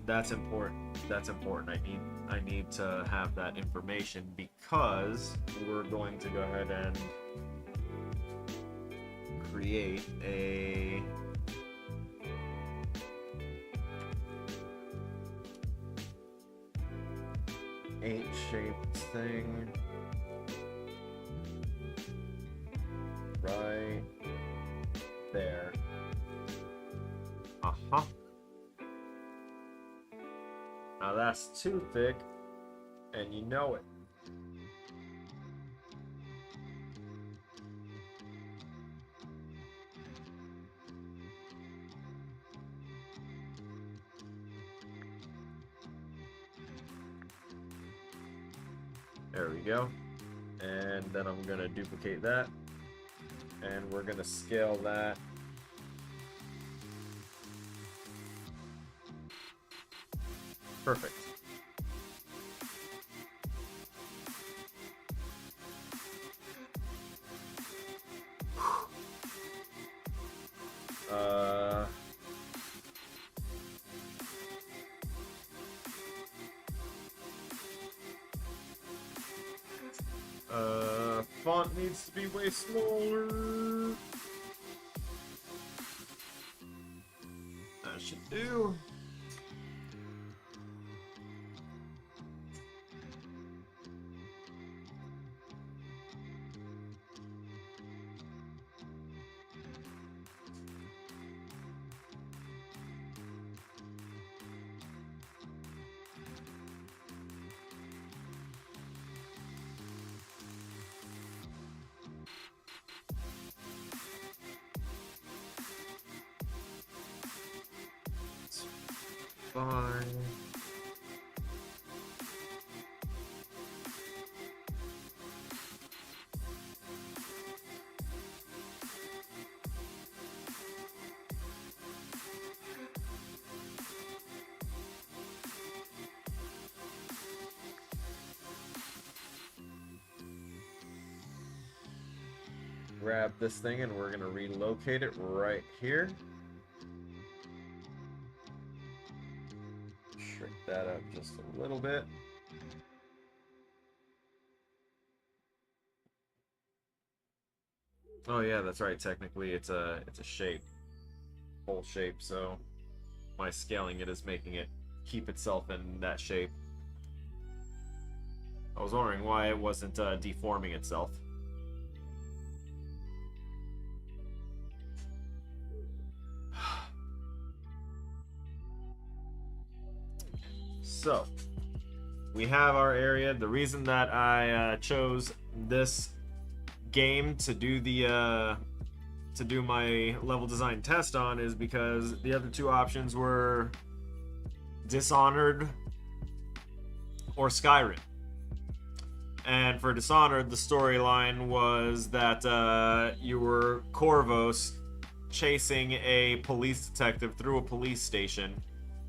that's important. That's important. I need to have that information because we're going to go ahead and create a H-shaped thing. Right there. Uh-huh. Now that's too thick, and you know it. There we go. And then I'm gonna duplicate that. And we're gonna scale that. Perfect. Font needs to be way smaller. That should do. Fine. grab this thing and we're gonna relocate it right here. Shrink that up just a little bit. Oh yeah, that's right. Technically, it's a shape, whole shape. So my scaling it is making it keep itself in that shape. I was wondering why it wasn't deforming itself. So we have our area. The reason that I chose this game to do my level design test on is because the other two options were Dishonored or Skyrim. And for Dishonored, the storyline was that you were Corvus chasing a police detective through a police station,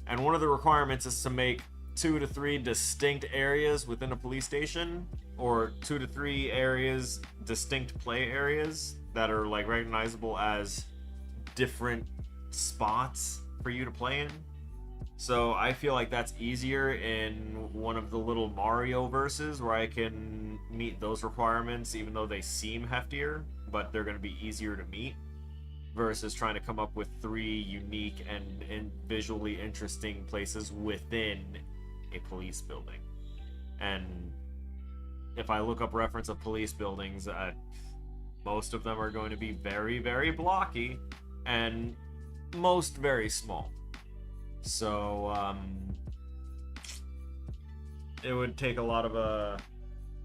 and one of the requirements is to make 2 to 3 distinct areas within a police station, or 2 to 3 areas, distinct play areas that are like recognizable as different spots for you to play in. So I feel like that's easier in one of the little Mario verses where I can meet those requirements, even though they seem heftier, but they're going to be easier to meet, versus trying to come up with 3 unique and visually interesting places within a police building. And if I look up reference of police buildings, most of them are going to be very, very blocky, and most very small. So it would take a lot of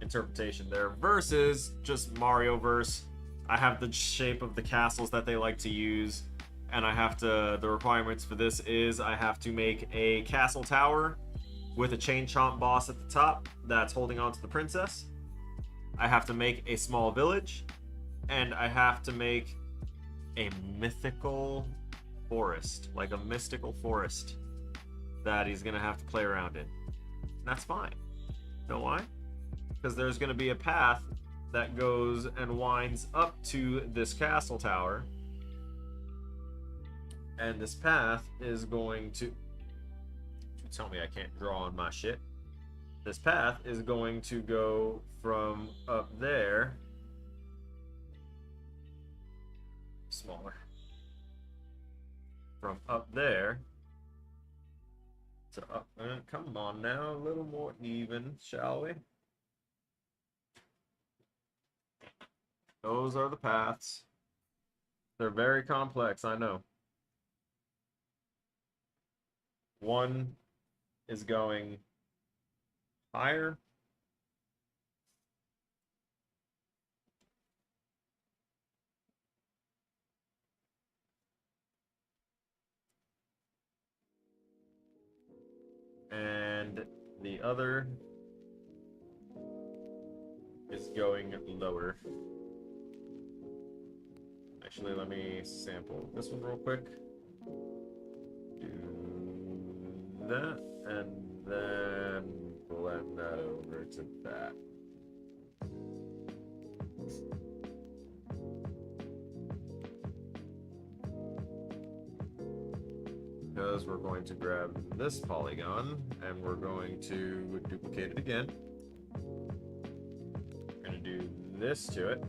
interpretation there, versus just Mario verse. I have the shape of the castles that they like to use, and I have to, the requirements for this is I have to make a castle tower with a chain chomp boss at the top that's holding on to the princess. I have to make a small village, and I have to make a mythical forest, like a mystical forest that he's gonna have to play around in. And that's fine. You know why? Because there's gonna be a path that goes and winds up to this castle tower, and this path is going to tell me I can't draw on my shit. This path is going to go from up there, smaller, from up there to up. Come on now, a little more even, shall we? Those are the paths. They're very complex, I know. One is going higher. And the other is going lower. Actually, let me sample this one real quick. Do that, and then blend that over to that. Because we're going to grab this polygon and we're going to duplicate it again. We're going to do this to it.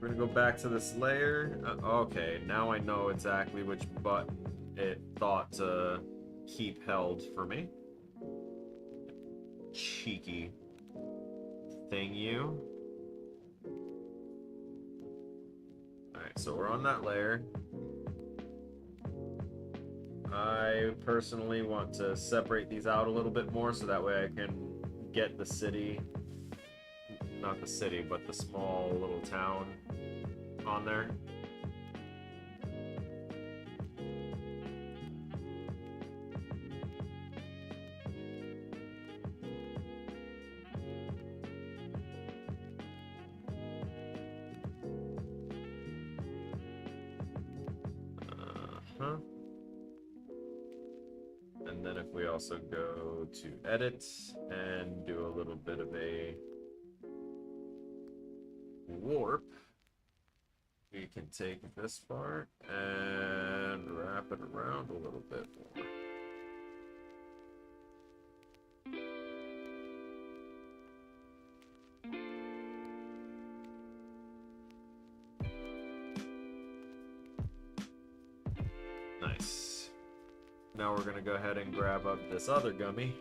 We're gonna go back to this layer. Okay, now I know exactly which button it thought to keep held for me. Cheeky thing, you. Alright, so we're on that layer. I personally want to separate these out a little bit more so that way I can get the city, not the city, but the small little town on there. we also go to edit and do a little bit of a warp, we can take this part and wrap it around a little bit more. Nice. Now we're gonna go ahead and grab up this other gummy.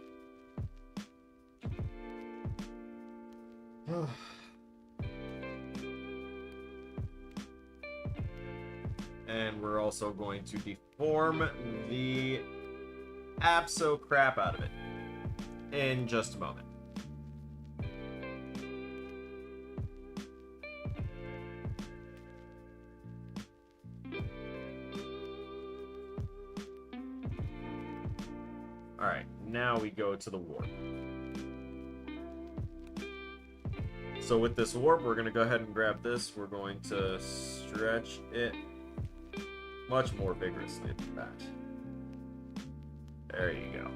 And we're also going to deform the abso crap out of it in just a moment. Alright, now we go to the warp. So with this warp, we're going to go ahead and grab this. We're going to stretch it much more vigorously than that. There you go.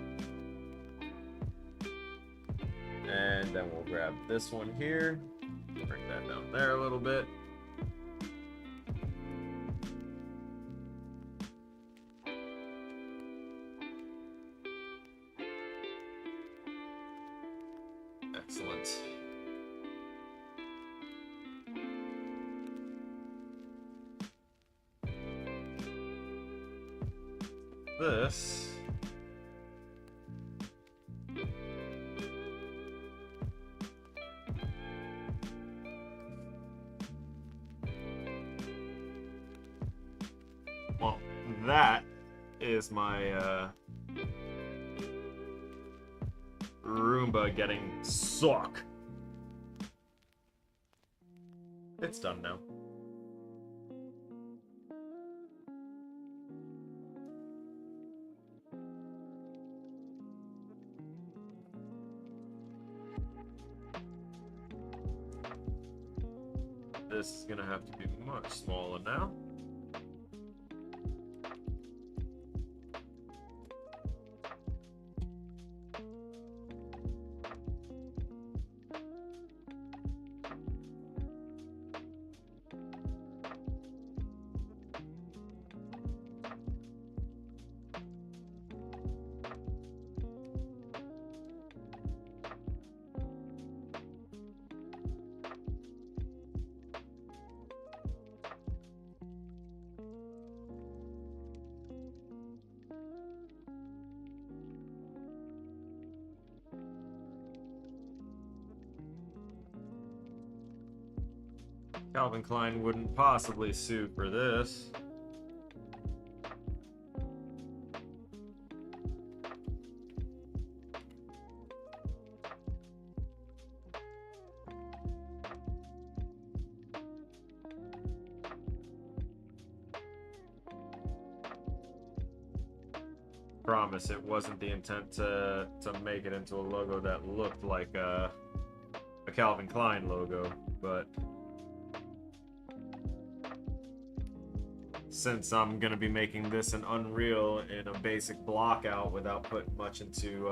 And then we'll grab this one here. Bring that down there a little bit. Excellent. This well, that is my Roomba getting suck. It's done now. This is gonna have to be much smaller now. Calvin Klein wouldn't possibly sue for this. Promise, it wasn't the intent to make it into a logo that looked like a Calvin Klein logo, but since I'm gonna be making this an Unreal in a basic block out without putting much into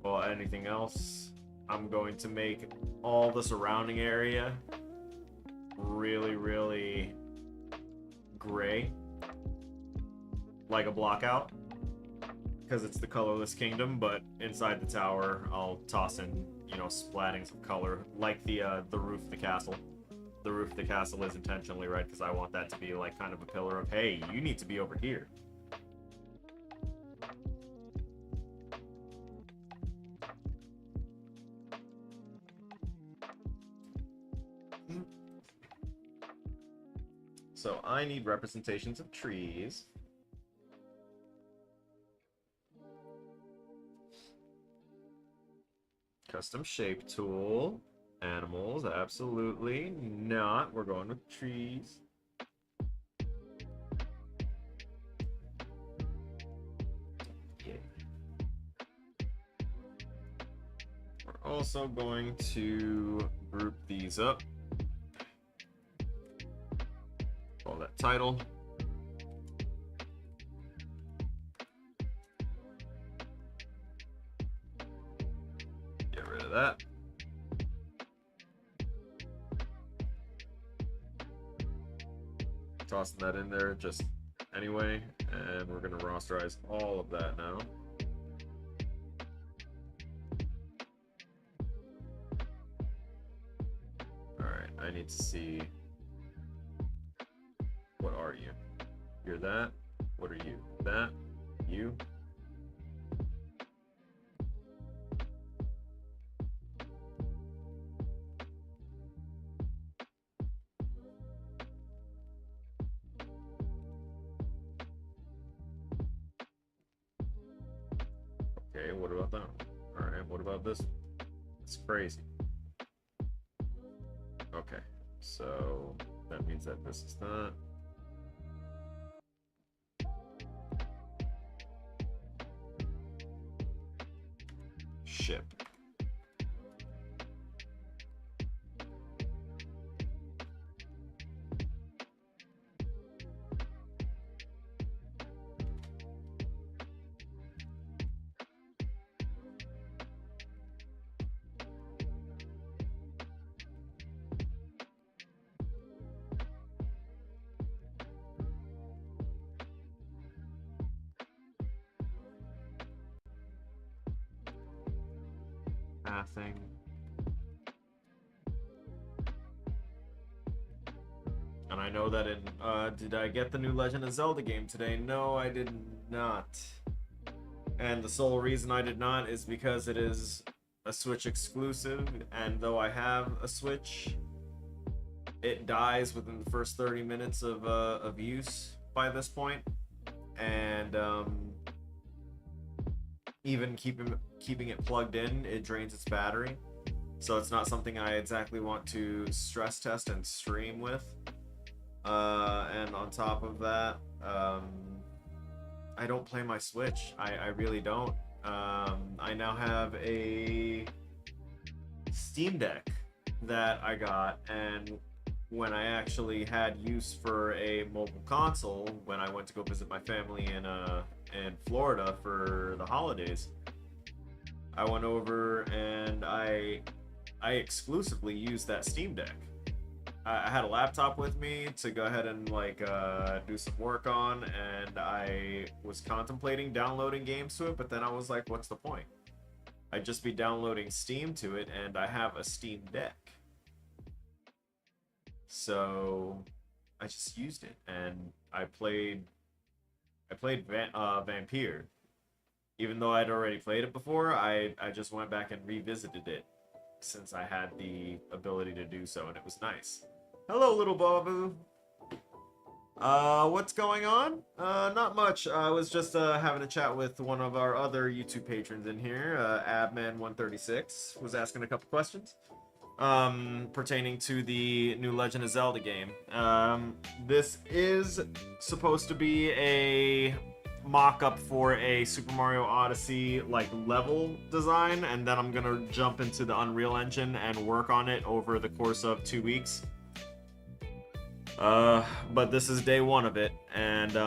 well, anything else, I'm going to make all the surrounding area really, really gray, like a block out, because it's the colorless kingdom. But inside the tower, I'll toss in, you know, splattings of color, like the roof of the castle. The roof of the castle is intentionally red because I want that to be like kind of a pillar of, hey, you need to be over here. So I need representations of trees. Custom shape tool. Animals, absolutely not. We're going with trees. Yeah. We're also going to group these up. Call that title. that. Tossing that in there just anyway, and we're gonna rasterize all of that now. Alright, I need to see, what are you? You're that. What are you? That. You. Okay, what about that? Alright, what about this? It's crazy. Okay, so that means that this is that. Ship. Passing. And I know that in, did I get the new Legend of Zelda game today? No, I did not. And the sole reason I did not is because it is a Switch exclusive, and though I have a Switch, it dies within the first 30 minutes of use by this point. And, even keeping it plugged in, it drains its battery. So it's not something I exactly want to stress test and stream with. And on top of that, I don't play my Switch. I really don't. I now have a Steam Deck that I got, and when I actually had use for a mobile console, when I went to go visit my family in Florida for the holidays, I went over and I exclusively used that Steam Deck. I had a laptop with me to go ahead and do some work on, and I was contemplating downloading games to it, but then I was like, what's the point? I'd just be downloading Steam to it, and I have a Steam Deck. So I just used it, and I played Vampire. Even though I'd already played it before, I just went back and revisited it since I had the ability to do so, and it was nice. Hello, little Babu. What's going on? Not much. I was just having a chat with one of our other YouTube patrons in here, Abman136, was asking a couple questions pertaining to the new Legend of Zelda game. This is supposed to be a mock-up for a Super Mario Odyssey level design, and then I'm gonna jump into the Unreal Engine and work on it over the course of 2 weeks. But this is day one of it, and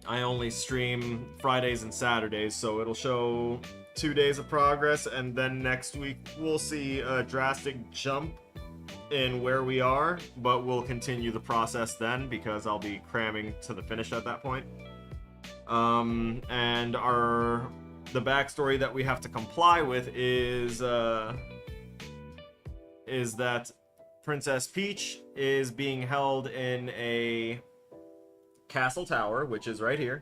I only stream Fridays and Saturdays, so it'll show 2 days of progress, and then next week we'll see a drastic jump in where we are, but we'll continue the process then because I'll be cramming to the finish at that point. And the backstory that we have to comply with is that Princess Peach is being held in a castle tower, which is right here,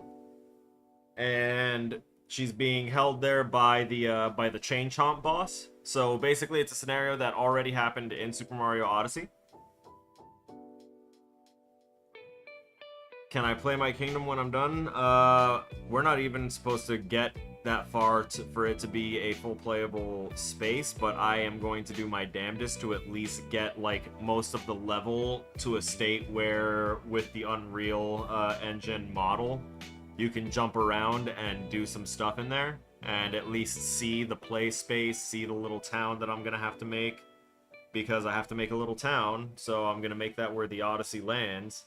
and she's being held there by the Chain Chomp boss. So basically, it's a scenario that already happened in Super Mario Odyssey. Can I play my kingdom when I'm done? We're not even supposed to get that far for it to be a full playable space, but I am going to do my damnedest to at least get most of the level to a state where, with the Unreal Engine model, you can jump around and do some stuff in there, and at least see the play space, see the little town that I'm gonna have to make, because I have to make a little town, so I'm gonna make that where the Odyssey lands.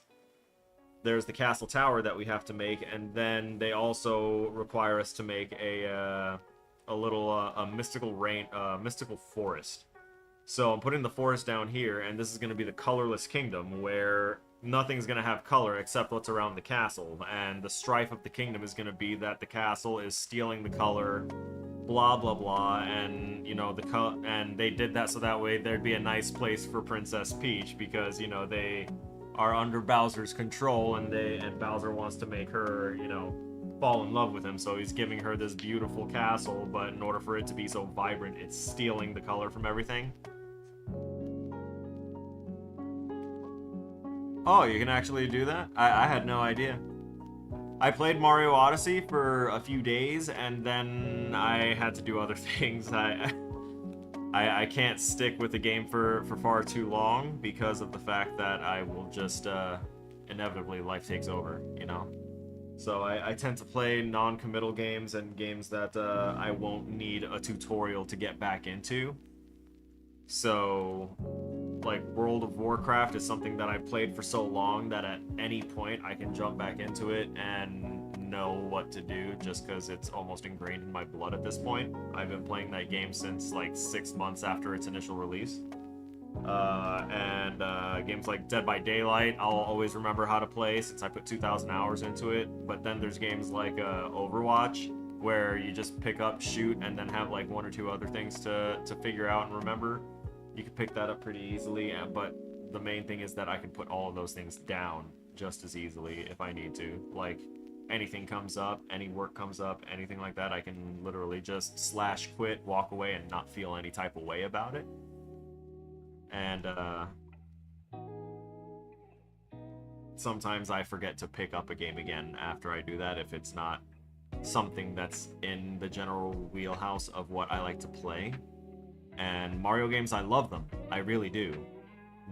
There's the castle tower that we have to make, and then they also require us to make a a little a mystical rain, mystical forest. So I'm putting the forest down here, and this is going to be the colorless kingdom, where nothing's going to have color except what's around the castle. And the strife of the kingdom is going to be that the castle is stealing the color, blah blah blah, and you know and they did that so that way there'd be a nice place for Princess Peach, because you know they are under Bowser's control, and Bowser wants to make her, you know, fall in love with him, so he's giving her this beautiful castle, but in order for it to be so vibrant, it's stealing the color from everything. Oh, you can actually do that? I had no idea. I played Mario Odyssey for a few days, and then I had to do other things. I can't stick with the game for far too long because of the fact that I will just, inevitably life takes over, you know? So I tend to play non-committal games and games that I won't need a tutorial to get back into. So, like, World of Warcraft is something that I played for so long that at any point I can jump back into it and know what to do, just because it's almost ingrained in my blood at this point. I've been playing that game since like 6 months after its initial release. Games like Dead by Daylight, I'll always remember how to play since I put 2,000 hours into it. But then there's games like Overwatch, where you just pick up, shoot, and then have like one or two other things to figure out and remember. You can pick that up pretty easily, but the main thing is that I can put all of those things down just as easily if I need to. Like, anything comes up, any work comes up, anything like that, I can literally just slash quit, walk away, and not feel any type of way about it. And sometimes I forget to pick up a game again after I do that if it's not something that's in the general wheelhouse of what I like to play. And Mario games, I love them. I really do.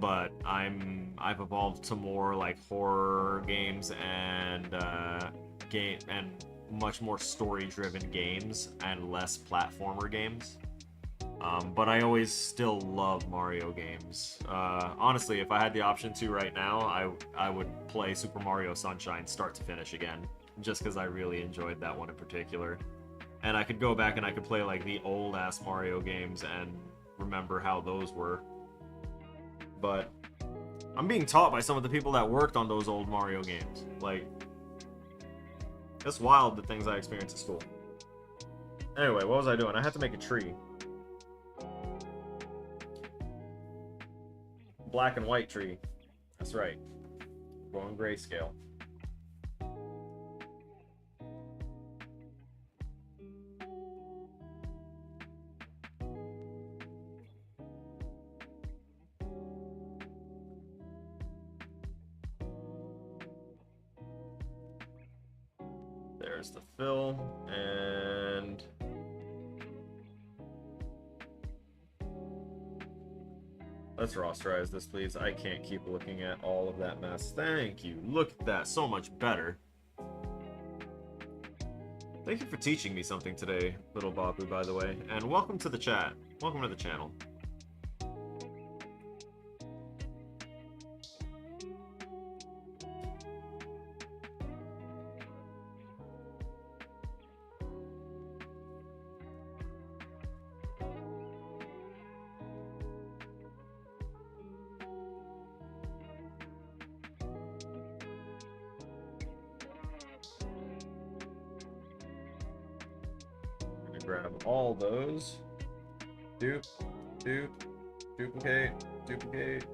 But I've evolved to more like horror games and much more story-driven games and less platformer games. But I always still love Mario games. Honestly, if I had the option to right now, I would play Super Mario Sunshine start to finish again, just because I really enjoyed that one in particular. And I could go back and I could play like the old ass Mario games and remember how those were. But I'm being taught by some of the people that worked on those old Mario games. Like, it's wild the things I experienced at school. Anyway, what was I doing? I had to make a tree. Black and white tree. That's right. Going grayscale. There's the fill, and let's rasterize this, please. I can't keep looking at all of that mess. Thank you. Look at that. So much better. Thank you for teaching me something today, little Babu, by the way. And welcome to the chat. Welcome to the channel. Grab all those. Duplicate, duplicate, duplicate,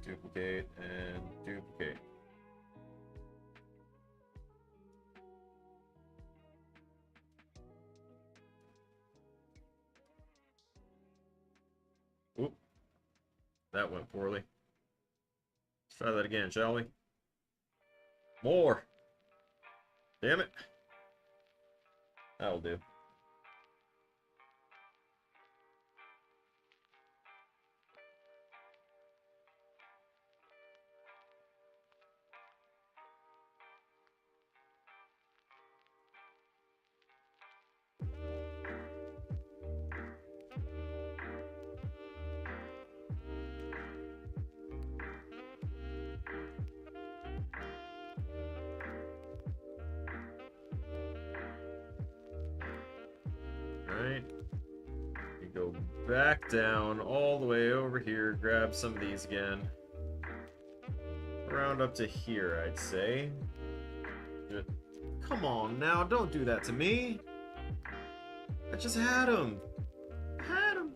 duplicate, and duplicate. Oop. That went poorly. Let's try that again, shall we? More! Damn it. That'll do. go back down all the way over here, grab some of these again. Around up to here, I'd say. Come on now, don't do that to me. I just had him. Had him.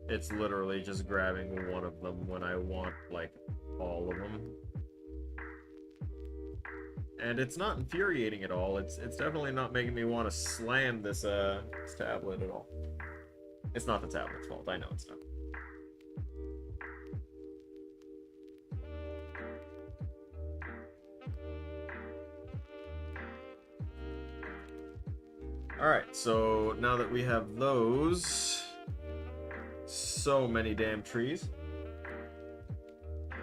It's literally just grabbing one of them when I want, like, all of them. And it's not infuriating at all. It's definitely not making me want to slam this tablet at all. It's not the tablet's fault. I know it's not. Alright, so now that we have those, so many damn trees,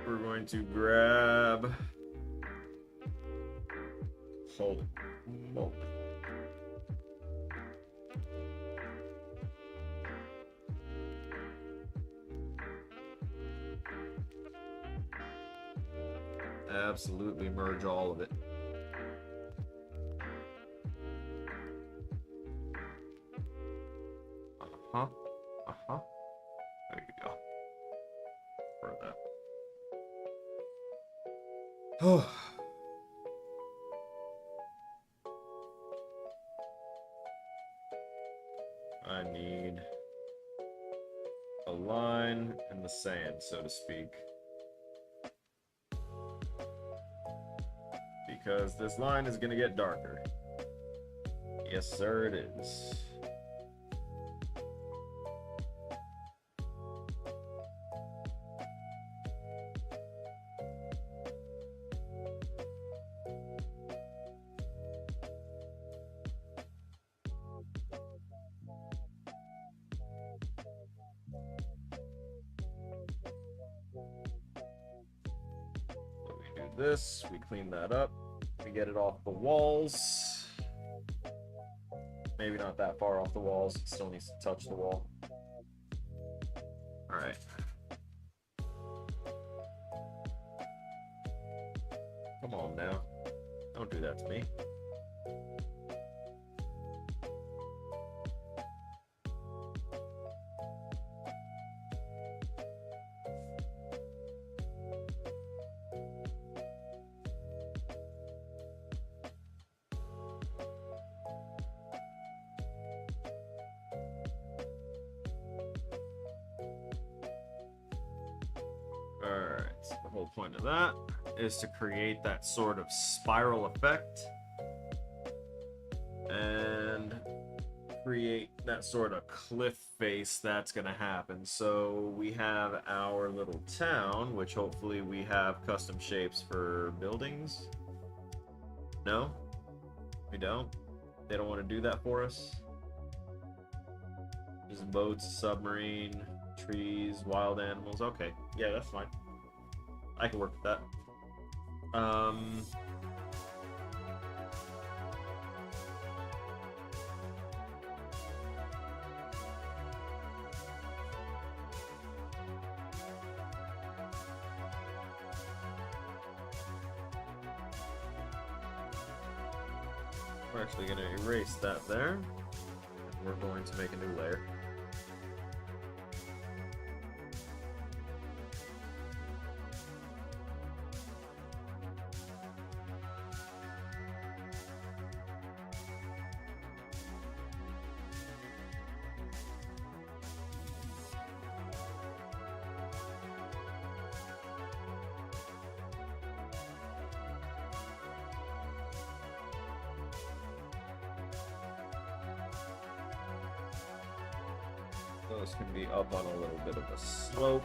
we're going to grab... Holy moly. Absolutely merge all of it. Uh-huh. Uh-huh. There you go. For that. Oh. I need a line in the sand, so to speak. Because this line is going to get darker. Yes, sir, it is. This, we clean that up, we get it off the walls. Maybe not that far off the walls, it still needs to touch the wall. Alright. Come on now. Don't do that to me. The whole point of that is to create that sort of spiral effect and create that sort of cliff face that's going to happen. So we have our little town, which hopefully we have custom shapes for buildings. No? We don't? They don't want to do that for us? Just boats, submarine, trees, wild animals. Okay, yeah, that's fine. I can work with that. We're actually going to erase that there. We're going to make a new layer. Those can be up on a little bit of a slope.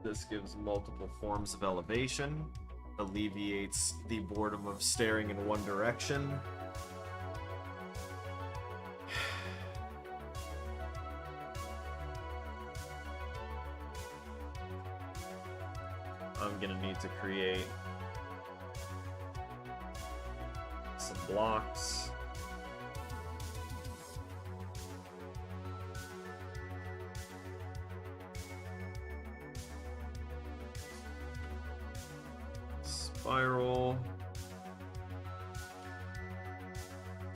This gives multiple forms of elevation, alleviates the boredom of staring in one direction. I'm gonna need to create some blocks. Spiral.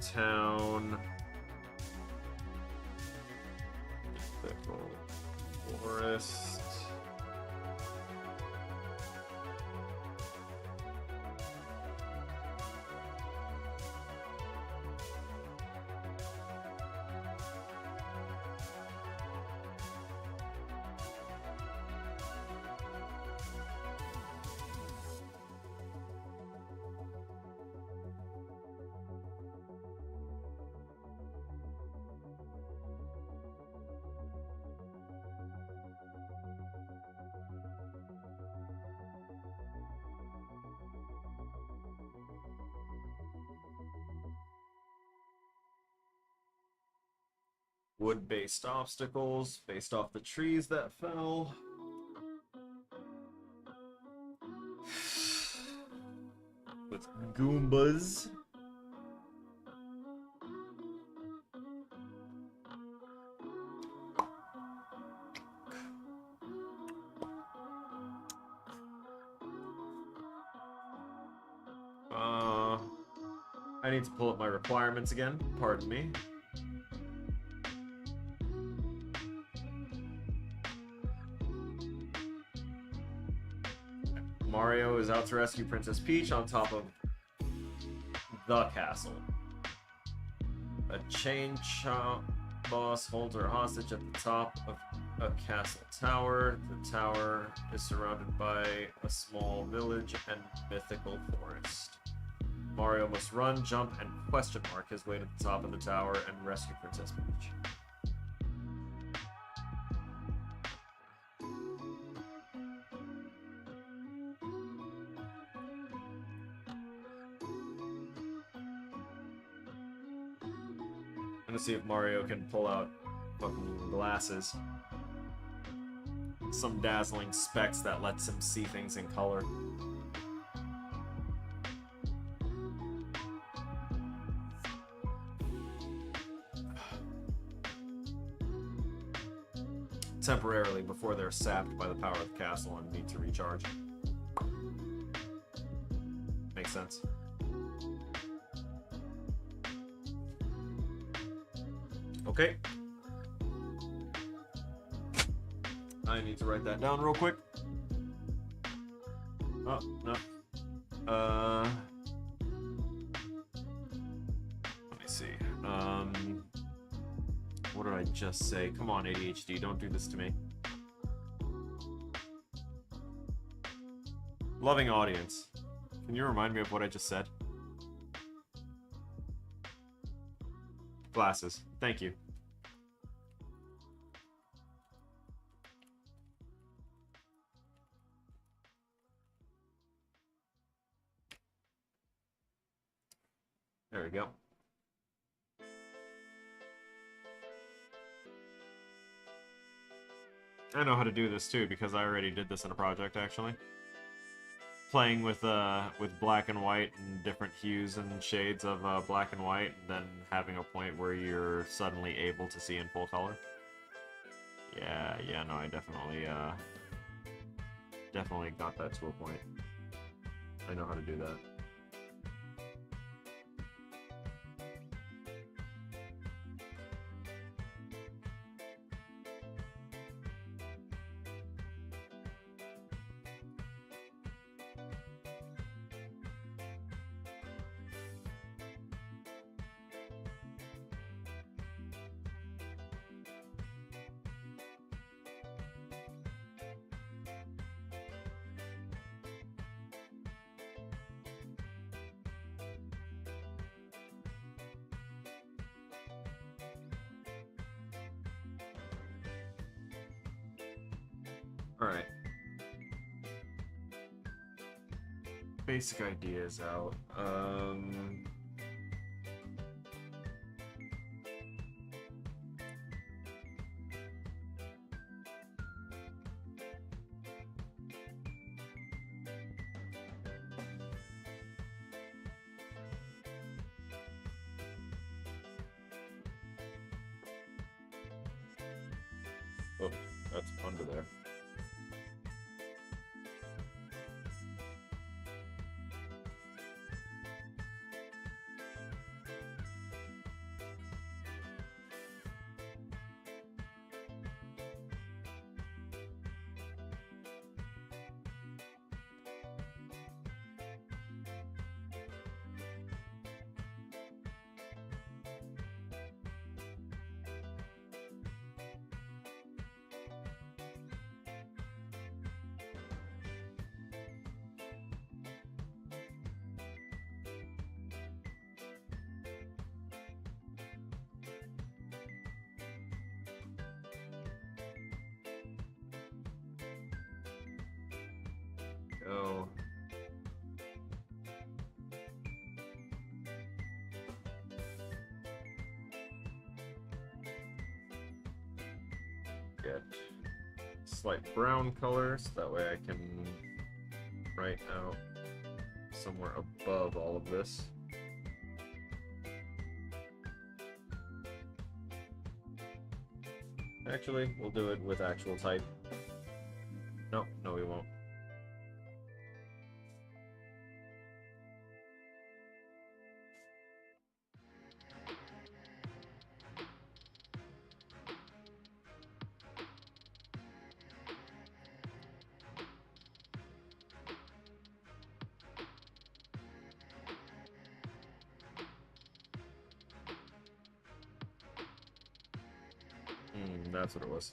Town. Fickle. Forest. Wood-based obstacles based off the trees that fell. With Goombas. I need to pull up my requirements again. Pardon me. Mario is out to rescue Princess Peach on top of the castle. A chain chomp boss holds her hostage at the top of a castle tower. The tower is surrounded by a small village and mythical forest. Mario must run, jump, and question mark his way to the top of the tower and rescue Princess Peach. I'm gonna see if Mario can pull out fucking glasses. Some dazzling specs that lets him see things in color. Temporarily before they're sapped by the power of the castle and need to recharge. Makes sense. Okay. I need to write that down real quick. Oh, no. Let me see. What did I just say? Come on, ADHD, don't do this to me. Loving audience. Can you remind me of what I just said? Glasses. Thank you. There we go. I know how to do this too because I already did this in a project actually. Playing with black and white and different hues and shades of black and white, and then having a point where you're suddenly able to see in full color. Yeah, no, I definitely got that to a point. I know how to do that. Alright. basic ideas out. Oh, that's under there. Go. Get slight brown color so that way I can write out somewhere above all of this. Actually, we'll do it with actual type. No, we won't. That's what it was.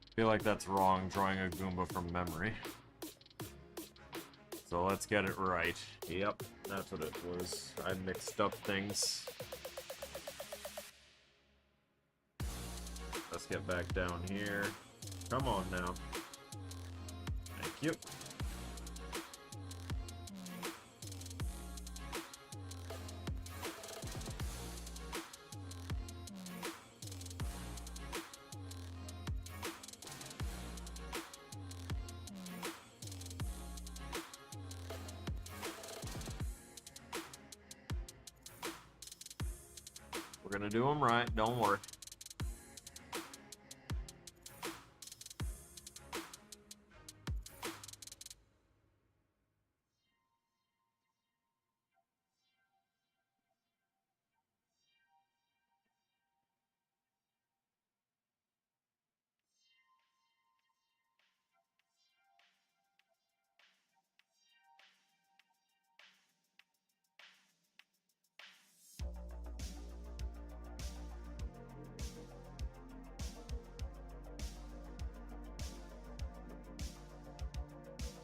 I feel like that's wrong, drawing a Goomba from memory. So let's get it right. Yep, that's what it was. I mixed up things. Let's get back down here. Come on now. Thank you. We're gonna do them right, don't worry.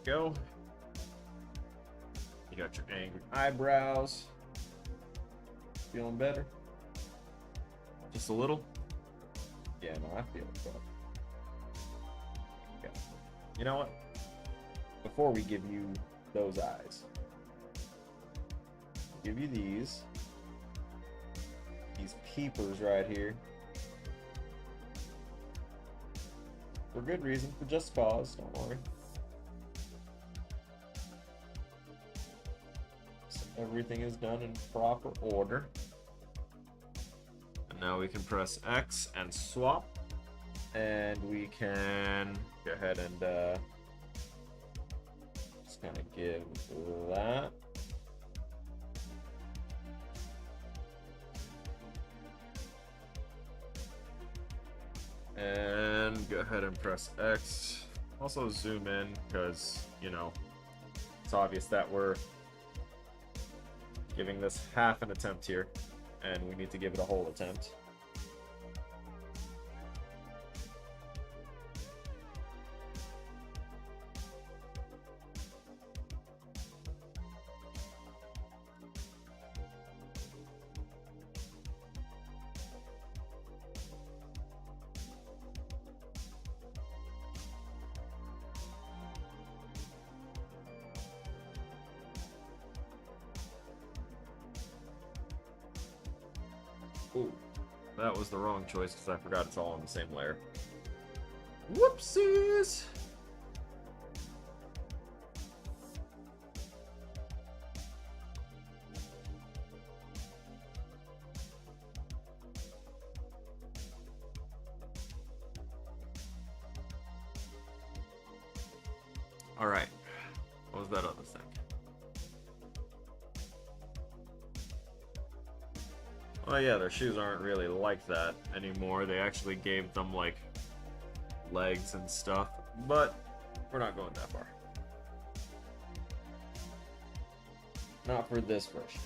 Go. You got your angry eyebrows. Feeling better? Just a little? Yeah, no, I feel it. Okay. You know what? Before we give you those eyes, I'll give you these peepers right here. For good reason, for just cause, don't worry. Everything is done in proper order. And now we can press X and swap. And we can go ahead and just kind of give that. And go ahead and press X. Also zoom in because, you know, it's obvious that we're giving this half an attempt here, and we need to give it a whole attempt. Ooh, that was the wrong choice because I forgot it's all on the same layer. Whoopsies! Alright. What was that other thing? Oh yeah, their shoes aren't really like that anymore. They actually gave them, like, legs and stuff. But we're not going that far. Not for this version.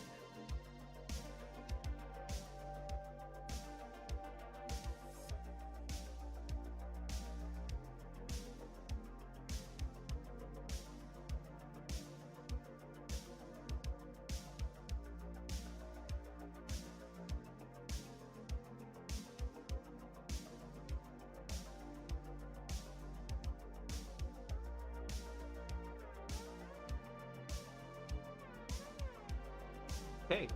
Hey.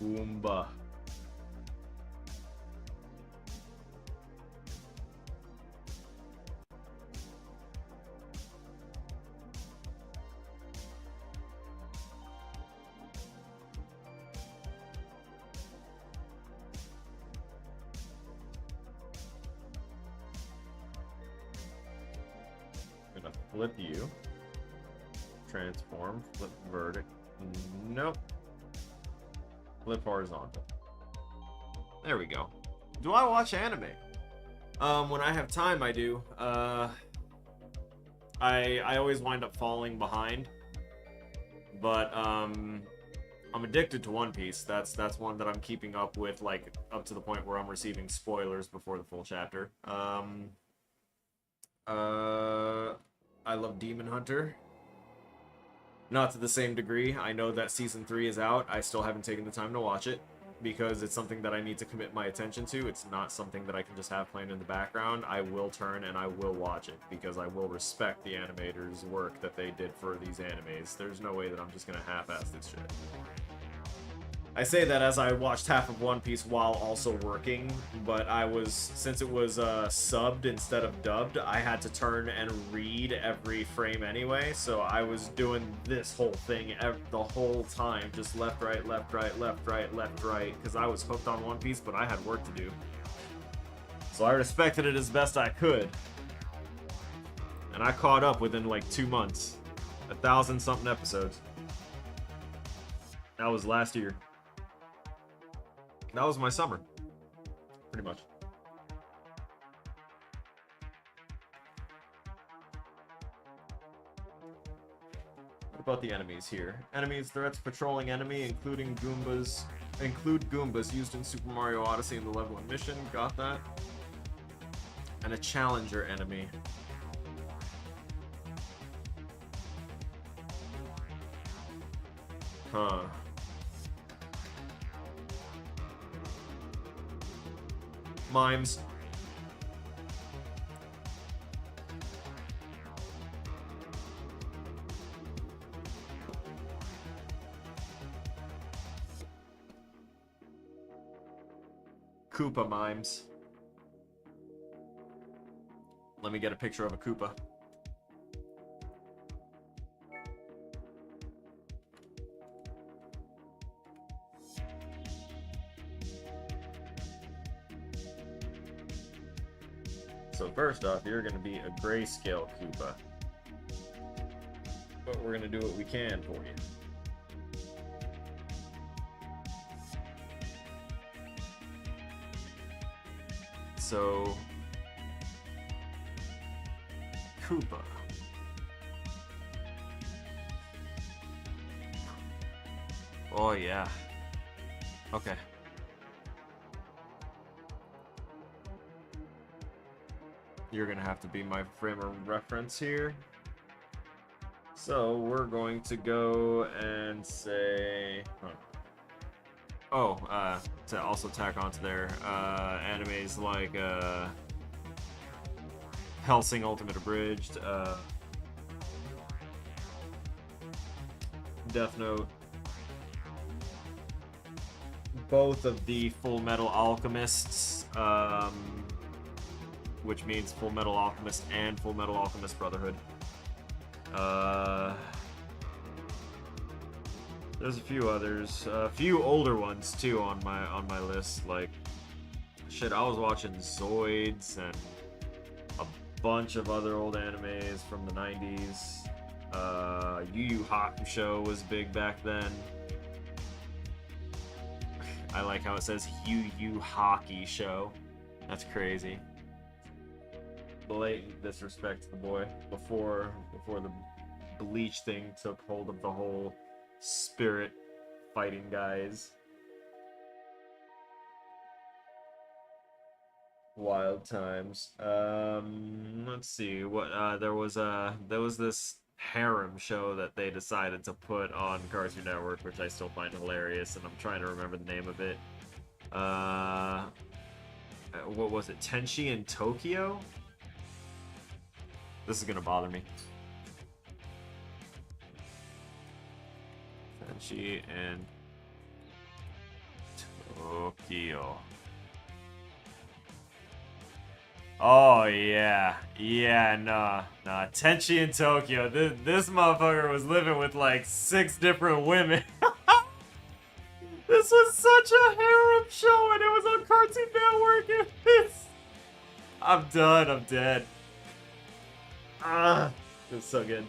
Goomba. I'm gonna flip you. Transform, flip vertical. Nope. Flip horizontal. There we go. Do I watch anime? When I have time, I do. I always wind up falling behind. But I'm addicted to One Piece. That's one that I'm keeping up with, like up to the point where I'm receiving spoilers before the full chapter. I love Demon Hunter. Not to the same degree. I know that Season 3 is out. I still haven't taken the time to watch it because it's something that I need to commit my attention to. It's not something that I can just have playing in the background. I will turn and I will watch it because I will respect the animators' work that they did for these animes. There's no way that I'm just gonna half-ass this shit. I say that as I watched half of One Piece while also working, but since it was subbed instead of dubbed, I had to turn and read every frame anyway, so I was doing this whole thing the whole time, just left, right, left, right, left, right, left, right, because I was hooked on One Piece, but I had work to do. So I respected it as best I could. And I caught up within like 2 months. 1,000-something episodes. That was last year. That was my summer. Pretty much. What about the enemies here? Enemies, threats, patrolling enemy, include Goombas used in Super Mario Odyssey in the level and mission. Got that. And a challenger enemy. Huh. Mimes. Koopa mimes. Let me get a picture of a Koopa. So first off, you're gonna be a grayscale Koopa. But we're gonna do what we can for you. So, Koopa. Oh yeah. Okay. You're gonna have to be my frame of reference here. So we're going to go and say, to also tack onto there, animes like Hellsing Ultimate Abridged, Death Note, both of the Full Metal Alchemists, which means Full Metal Alchemist and Full Metal Alchemist Brotherhood. There's a few others, a few older ones too on my list. Like, shit, I was watching Zoids and a bunch of other old animes from the 90s. Yu Yu Hakusho was big back then. I like how it says Yu Yu Hockey Show. That's crazy. Blatant disrespect to the boy before the Bleach thing took hold of the whole spirit fighting guys. Wild times. Let's see what there was this harem show that they decided to put on Cartoon Network, which I still find hilarious, and I'm trying to remember the name of it. What was it? Tenchi in Tokyo? This is gonna bother me. Tenchi in Tokyo. Oh yeah, nah. Tenchi in Tokyo. This motherfucker was living with like 6 different women. This was such a harem show, and it was on Cartoon Network. I'm done. I'm dead. It was so good.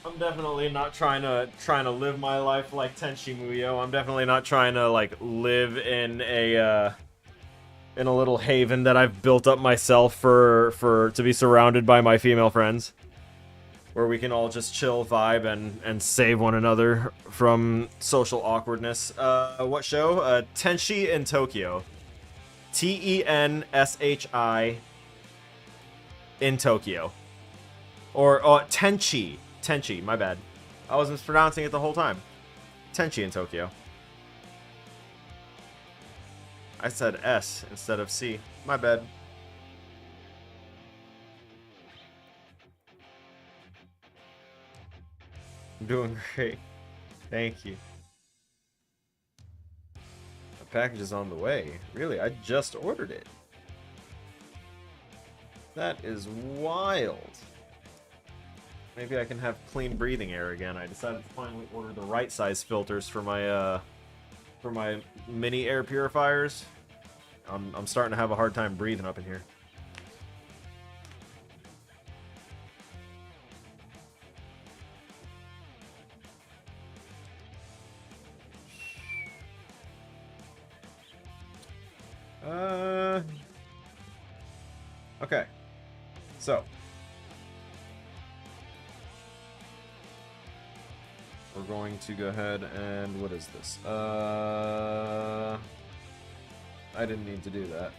I'm definitely not trying to live my life like Tenchi Muyo. I'm definitely not trying to like live in a little haven that I've built up myself for to be surrounded by my female friends, where we can all just chill, vibe, and save one another from social awkwardness. What show? Tenchi in Tokyo. Tenshi in Tokyo. Or Tenchi. Tenchi, my bad. I was mispronouncing it the whole time. Tenchi in Tokyo. I said S instead of C. My bad. I'm doing great. Thank you. The package is on the way. Really, I just ordered it. That is wild. Maybe I can have clean breathing air again. I decided to finally order the right size filters for my mini air purifiers. I'm starting to have a hard time breathing up in here. Okay. So. We're going to go ahead and... What is this? I didn't need to do that.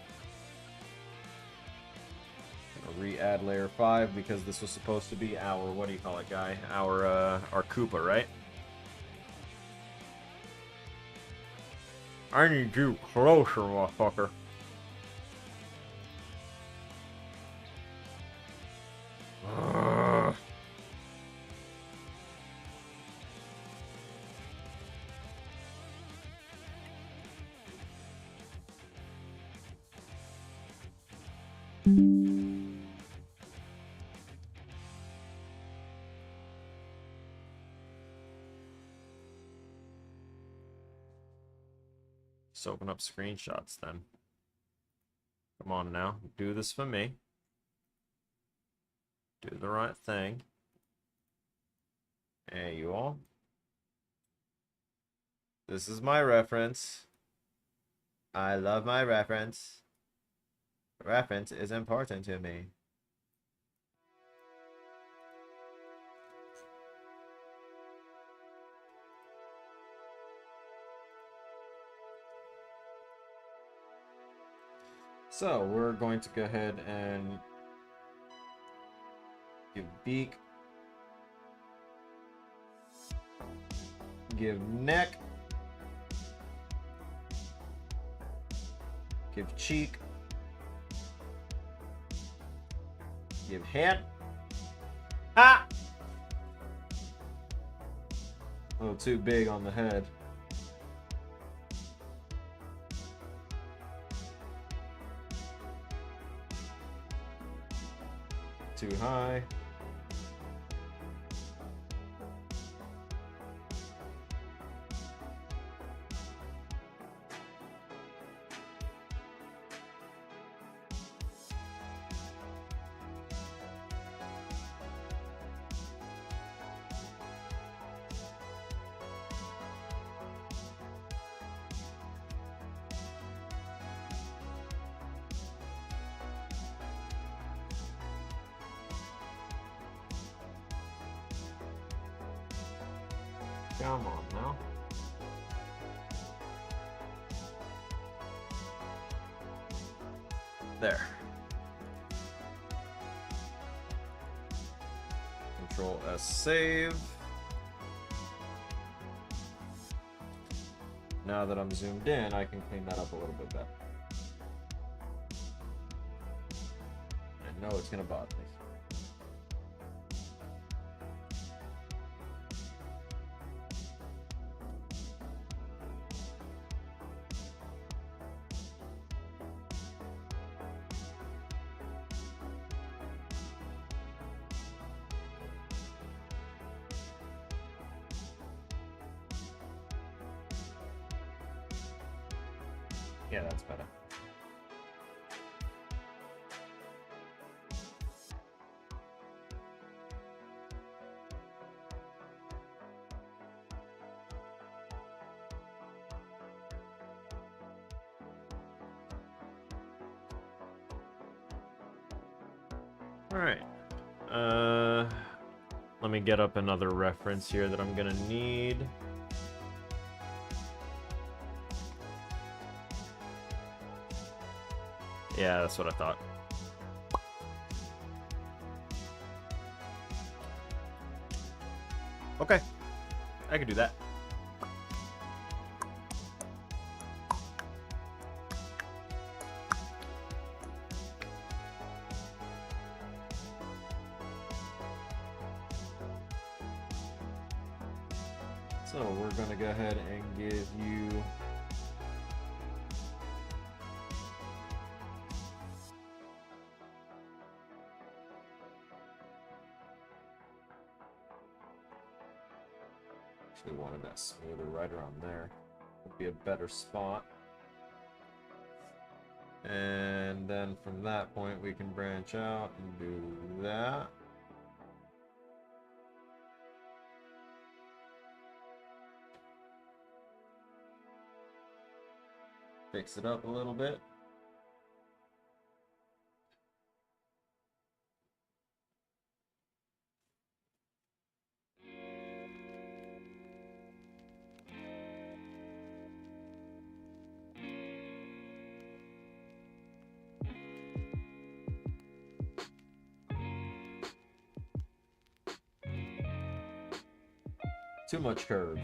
I'm gonna re-add layer 5 because this was supposed to be our... What do you call it, guy? Our Koopa, right? I need you closer, motherfucker. Just open up screenshots then. Come on now. Do this for me. Do the right thing. Hey, you all. This is my reference. I love my reference. Reference is important to me. So, we're going to go ahead and give beak, give neck, give cheek, give head. Ah! A little too big on the head. Too high. Come on now. There. Control S save. Now that I'm zoomed in, I can clean that up a little bit better. I know it's gonna bother me. Yeah, that's better. All right. Let me get up another reference here that I'm gonna need. Yeah, that's what I thought. Okay, I can do that. So we're gonna go ahead and give you actually wanted that smoother right around there. Would be a better spot. And then from that point we can branch out and do that. Fix it up a little bit. Too much curve.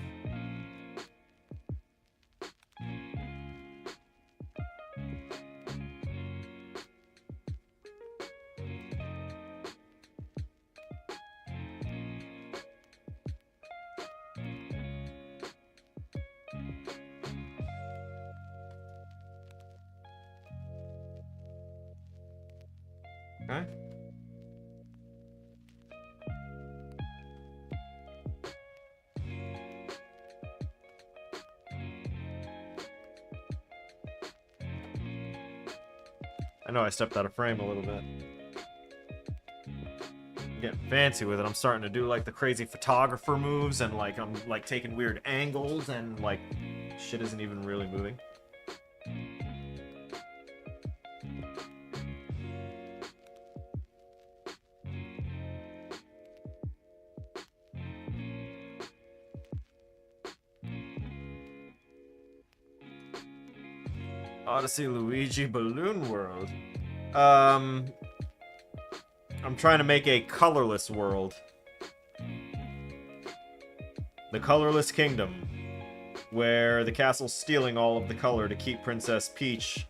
Okay. I know I stepped out of frame a little bit. I'm getting fancy with it. I'm starting to do like the crazy photographer moves, and like I'm like taking weird angles, and like shit isn't even really moving. Odyssey Luigi Balloon World. I'm trying to make a colorless world. The Colorless Kingdom, where the castle's stealing all of the color to keep Princess Peach,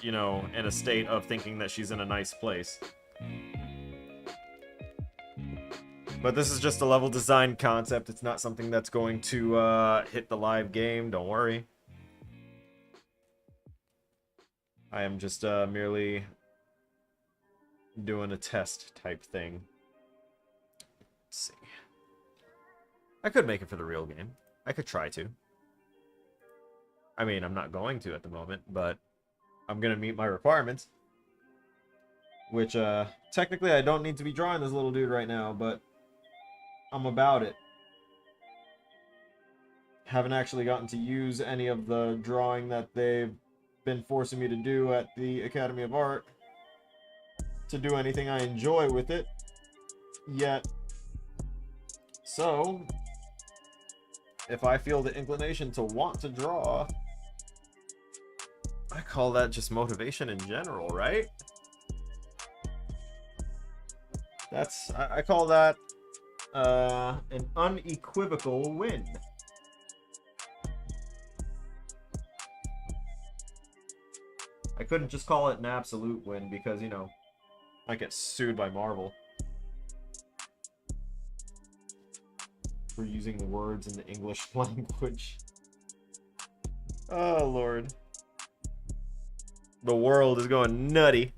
you know, in a state of thinking that she's in a nice place. But this is just a level design concept. It's not something that's going to hit the live game. Don't worry. I am just merely doing a test type thing. Let's see. I could make it for the real game. I could try to. I mean, I'm not going to at the moment, but I'm going to meet my requirements. Which, technically I don't need to be drawing this little dude right now, but I'm about it. Haven't actually gotten to use any of the drawing that they've been forcing me to do at the Academy of Art to do anything I enjoy with it yet. So, if I feel the inclination to want to draw, I call that just motivation in general, right? I call that an unequivocal win. I couldn't just call it an absolute win because, you know, I get sued by Marvel for using words in the English language. Oh, Lord. The world is going nutty.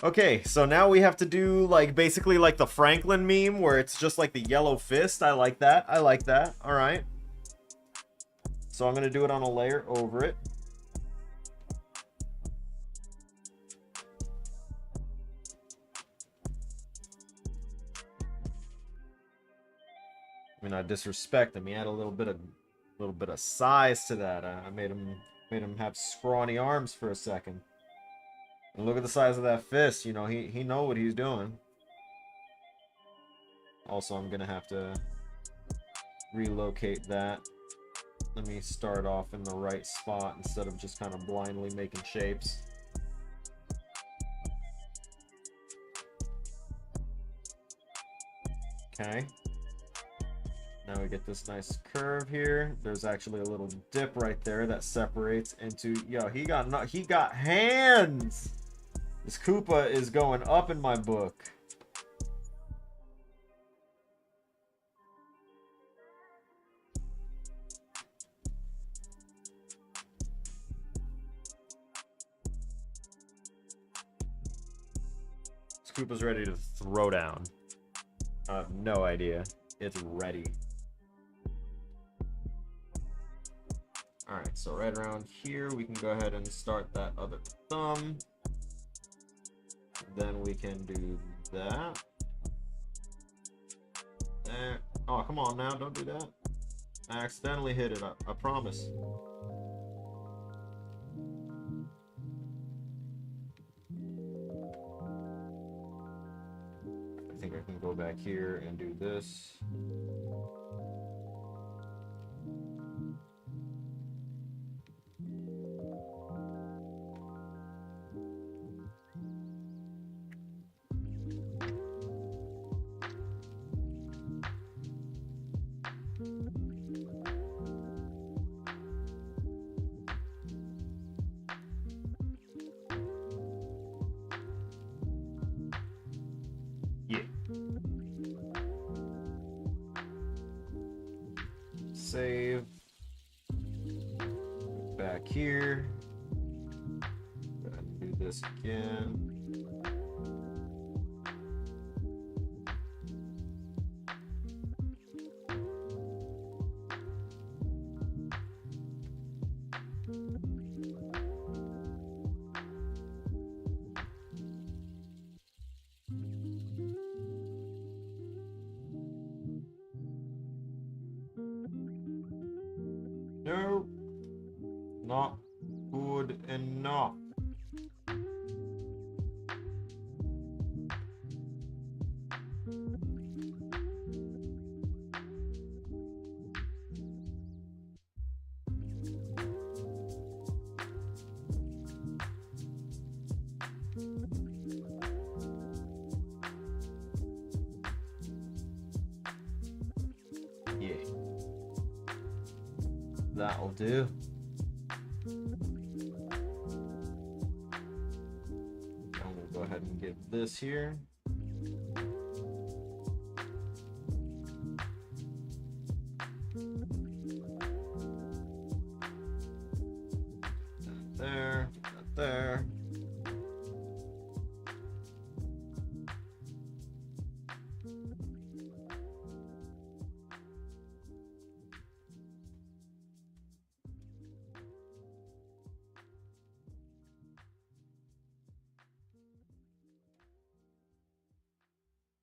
Okay, so now we have to do, like, basically like the Franklin meme where it's just like the yellow fist. I like that. I like that. All right. So I'm going to do it on a layer over it. I mean, not disrespect him. He had a little bit of size to that. I made him have scrawny arms for a second. And look at the size of that fist. You know, he know what he's doing. Also, I'm gonna have to relocate that. Let me start off in the right spot instead of just kind of blindly making shapes. Okay. Now we get this nice curve here. There's actually a little dip right there that separates into, yo, he got hands. This Koopa is going up in my book. This Koopa's ready to throw down. I have no idea. It's ready. Alright, so right around here, we can go ahead and start that other thumb. Then we can do that. There. Oh, come on now, don't do that. I accidentally hit it, I promise. I think I can go back here and do this. Yeah. Save. Back here. Go ahead and do this again. good enough. Yeah. That'll do. I'm gonna go ahead and give this here. There, there.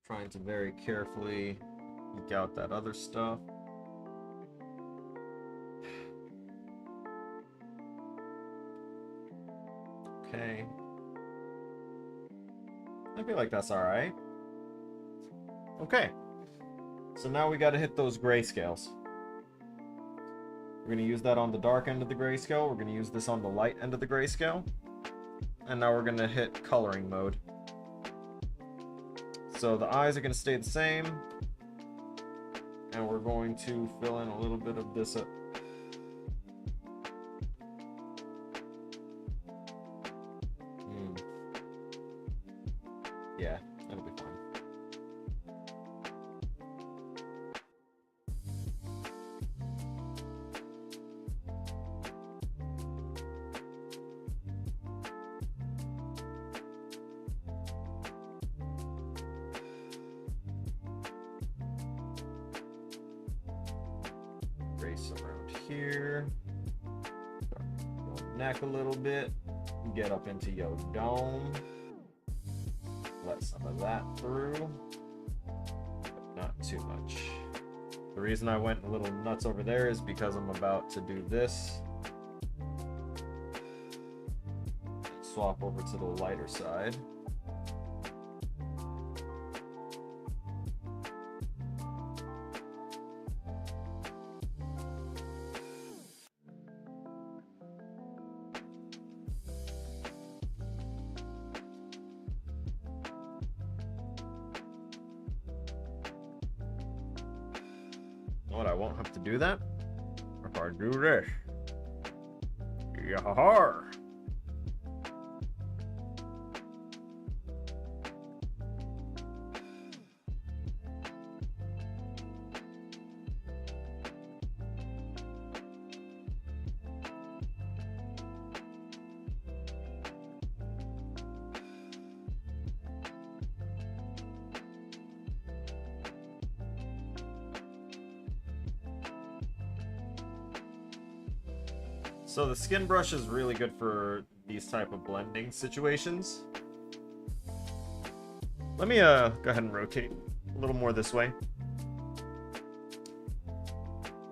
Trying to very carefully eke out that other stuff. Okay. I feel like that's alright. Okay. So now we gotta hit those grayscales. We're gonna use that on the dark end of the grayscale. We're gonna use this on the light end of the grayscale. And now we're gonna hit coloring mode. So the eyes are gonna stay the same. And we're going to fill in a little bit of this up. Yeah, that'll be fine. Trace around here. Your neck a little bit. Get up into your dome. Let some of that through, but not too much. The reason I went a little nuts over there is because I'm about to do this. Swap over to the lighter side. What, I won't have to do that? If I do this. Yahar! So the skin brush is really good for these type of blending situations. Let me go ahead and rotate a little more this way.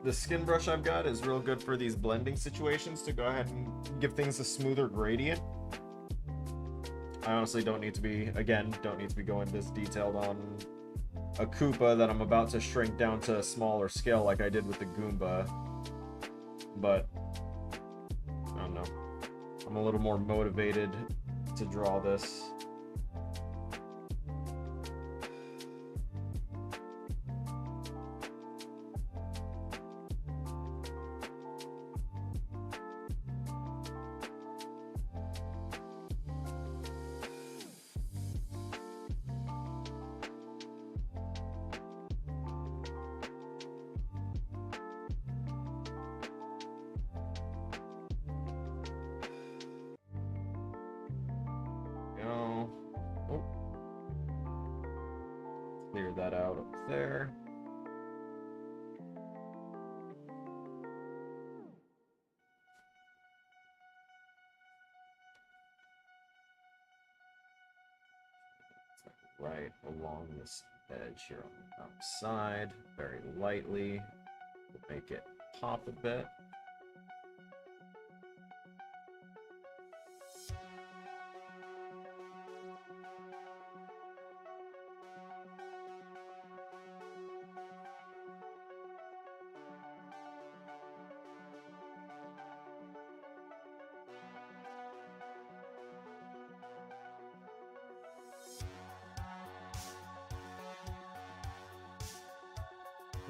The skin brush I've got is real good for these blending situations to go ahead and give things a smoother gradient. I honestly don't need to be going this detailed on a Koopa that I'm about to shrink down to a smaller scale like I did with the Goomba. But I don't know. I'm a little more motivated to draw this. Clear that out up there. Right along this edge here on the outside, very lightly. We'll make it pop a bit.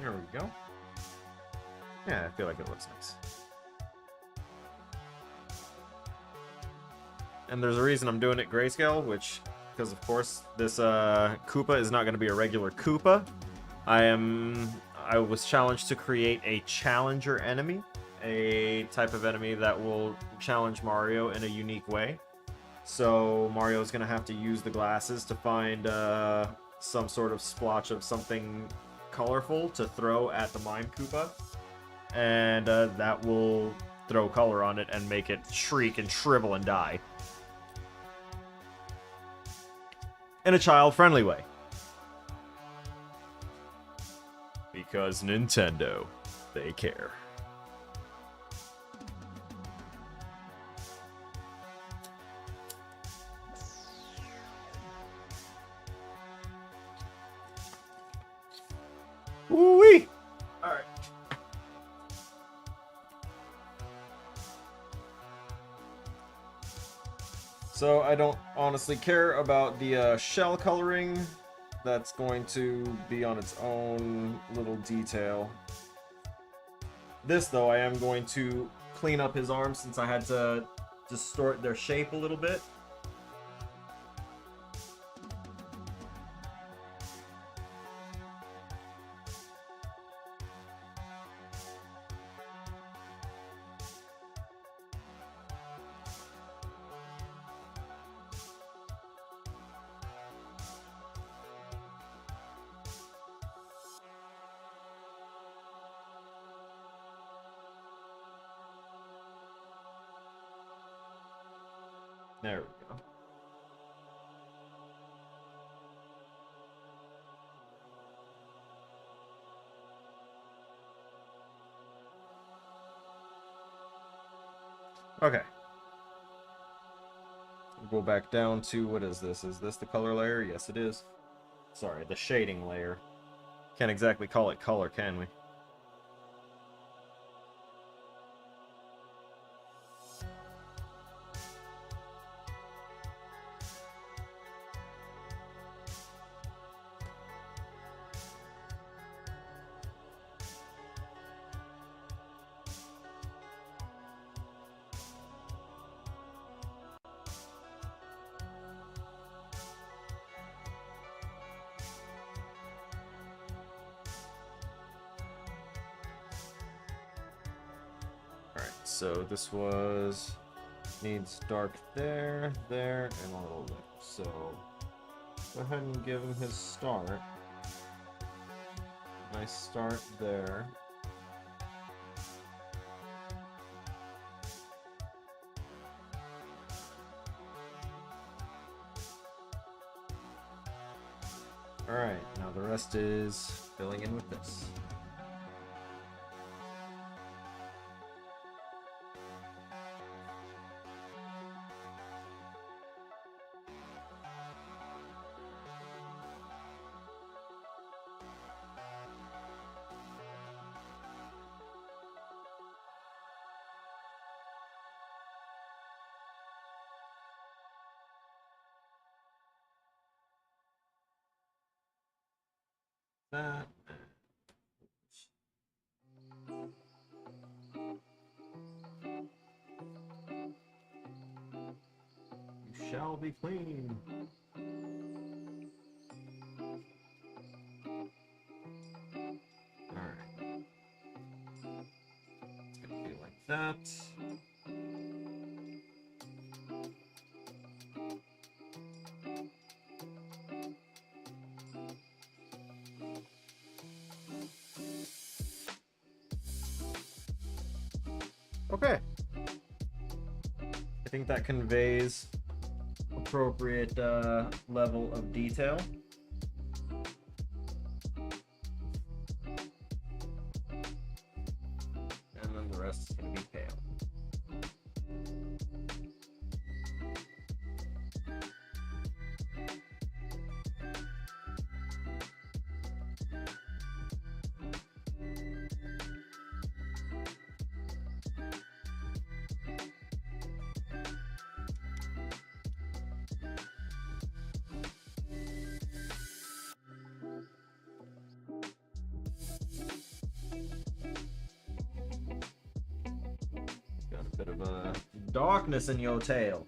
There we go. Yeah, I feel like it looks nice. And there's a reason I'm doing it grayscale, because of course this Koopa is not going to be a regular Koopa. I was challenged to create a challenger enemy, a type of enemy that will challenge Mario in a unique way. So Mario is going to have to use the glasses to find some sort of splotch of something colorful to throw at the Mime Koopa. And that will throw color on it and make it shriek and shrivel and die. In a child-friendly way. Because Nintendo, they care. Woo-wee! Alright. So I don't honestly care about the shell coloring. That's going to be on its own little detail. This, though, I am going to clean up his arms since I had to distort their shape a little bit. There we go. Okay. We'll go back down to, what is this? Is this the color layer? Yes, it is. Sorry, the shading layer. Can't exactly call it color, can we? So this needs dark there, there, and a little bit. So go ahead and give him his start. Nice start there. Alright, now the rest is filling in with this. That. You shall be clean. Alright. It's gonna be like that. Okay. I think that conveys appropriate level of detail. And then the rest is going to be pale. Darkness in your tail.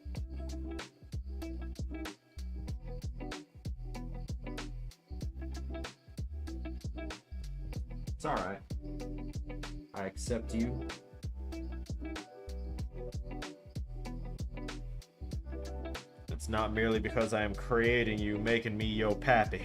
It's alright. I accept you. It's not merely because I am creating you, making me yo pappy.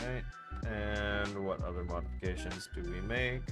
Okay, and what other modifications do we make?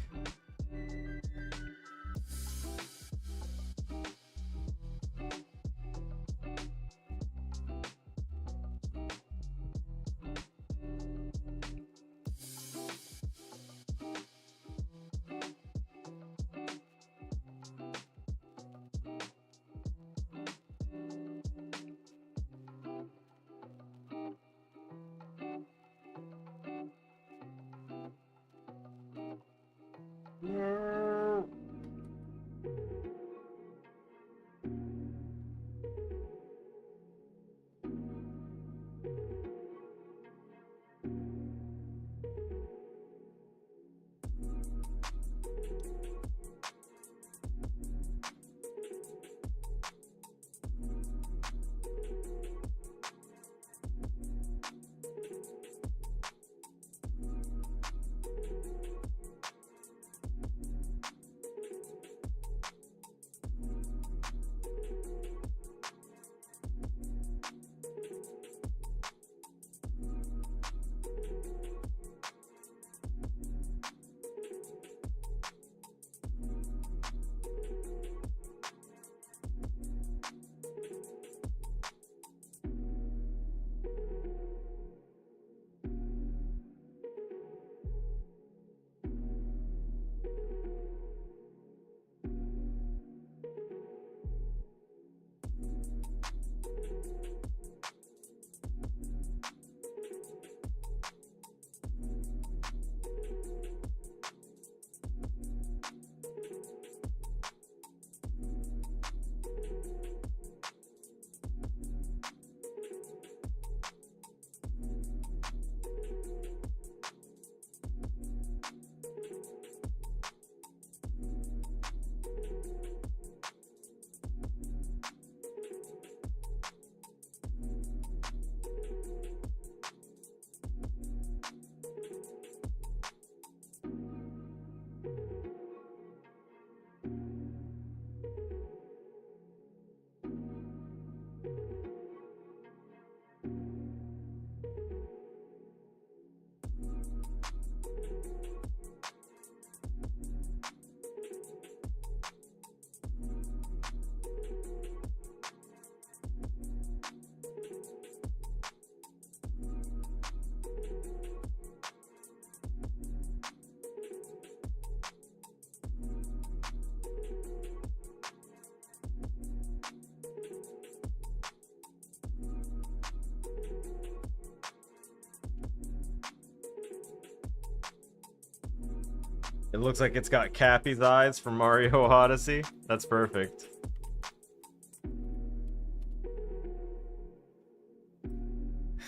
It looks like it's got Cappy's eyes from Mario Odyssey. That's perfect.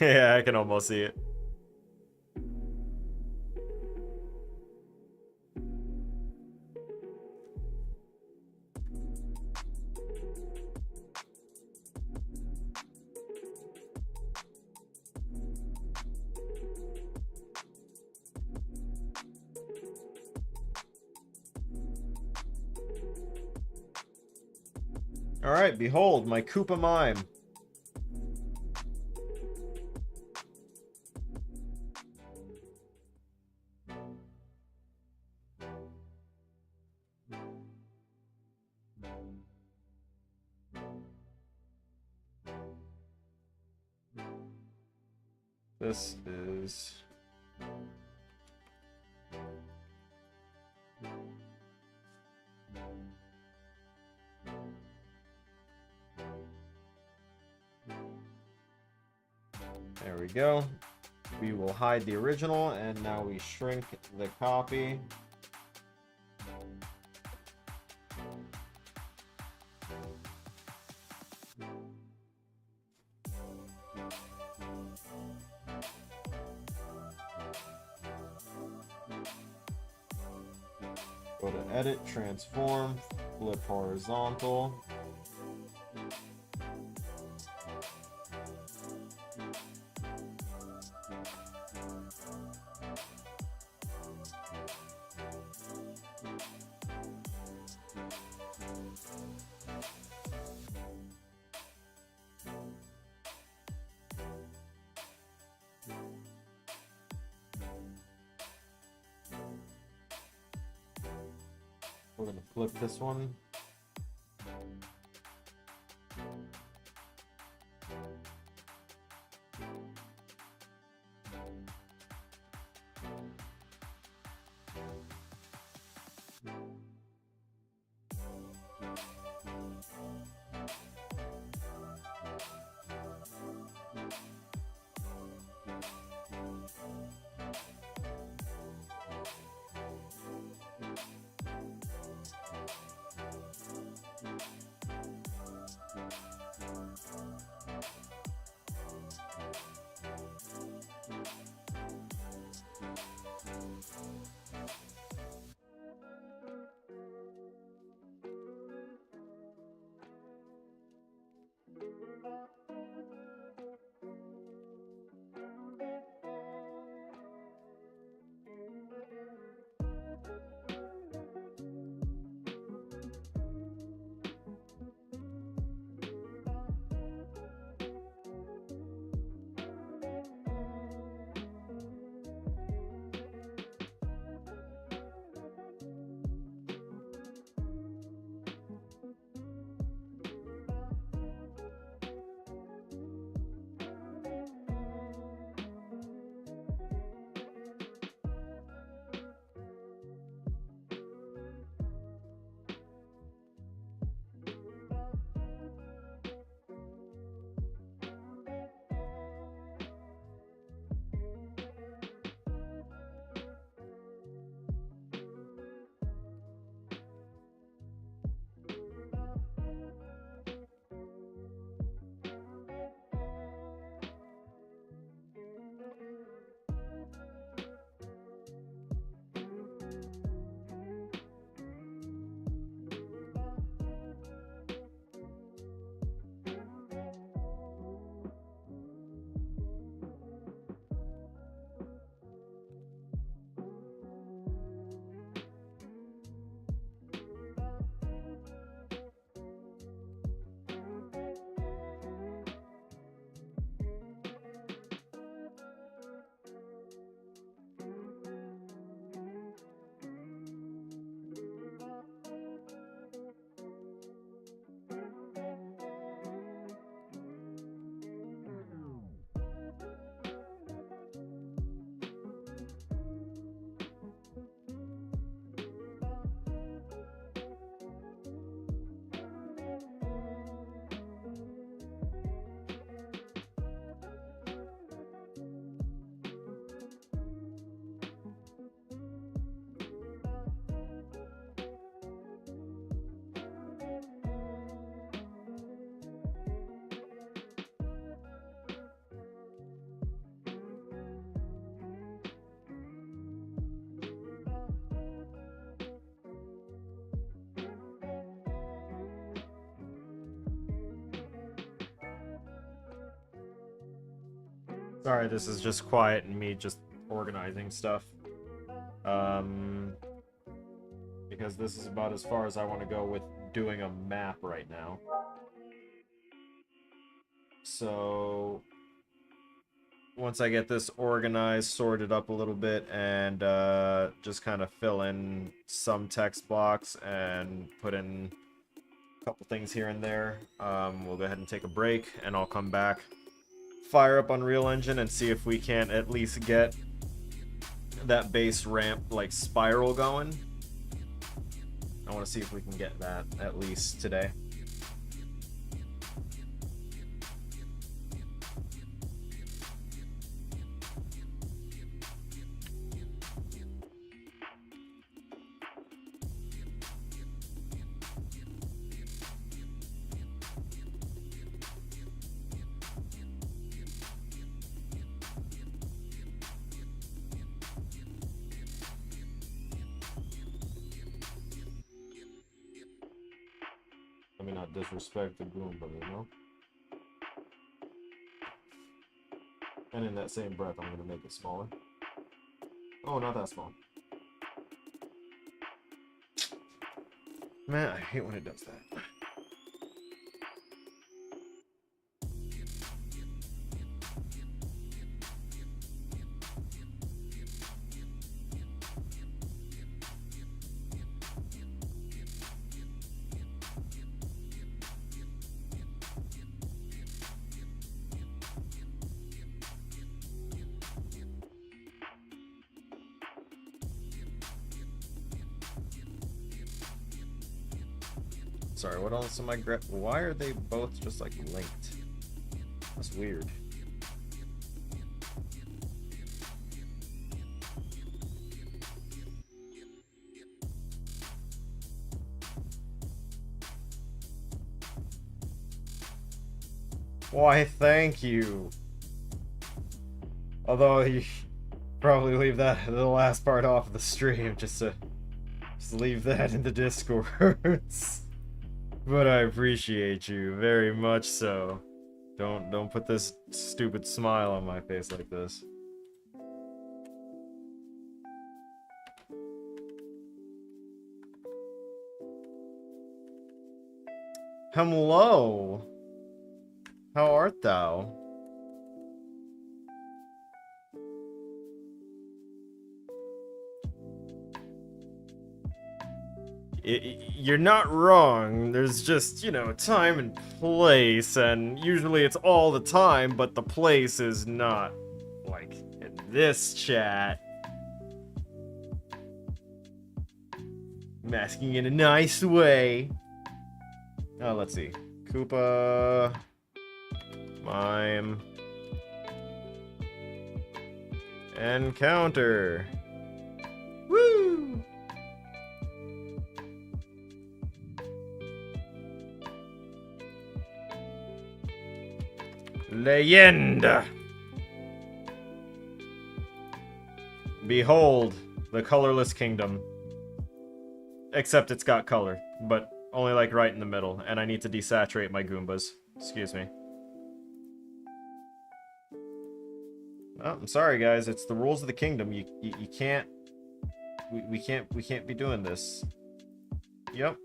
Yeah, I can almost see it. Alright, behold, my Koopa Mime. This is... There we go. We will hide the original, and now we shrink the copy. Go to edit, transform, flip horizontal. We're gonna flip this one. Sorry, this is just quiet and me just organizing stuff. Because this is about as far as I want to go with doing a map right now. So once I get this organized, sorted up a little bit, and just kind of fill in some text blocks and put in a couple things here and there, we'll go ahead and take a break, and I'll come back, fire up Unreal Engine and see if we can at least get that base ramp, like, spiral going. I want to see if we can get that at least today. Let me not disrespect the Goomba, you know? And in that same breath, I'm going to make it smaller. Oh, not that small. Man, I hate when it does that. Sorry, what else am I why are they both just like linked? That's weird. Why, thank you. Although you probably leave that the last part off of the stream just to leave that in the Discords. But I appreciate you very much so. Don't put this stupid smile on my face like this. Hello. How art thou? You're not wrong. There's just, you know, time and place, and usually it's all the time, but the place is not, like, in this chat. I'm asking in a nice way. Oh, let's see. Koopa... Mime... Encounter! Woo! Leyenda! Behold, the colorless kingdom. Except it's got color, but only like right in the middle, and I need to desaturate my Goombas. Excuse me. Oh, I'm sorry guys, it's the rules of the kingdom. You can't... We can't be doing this. Yep.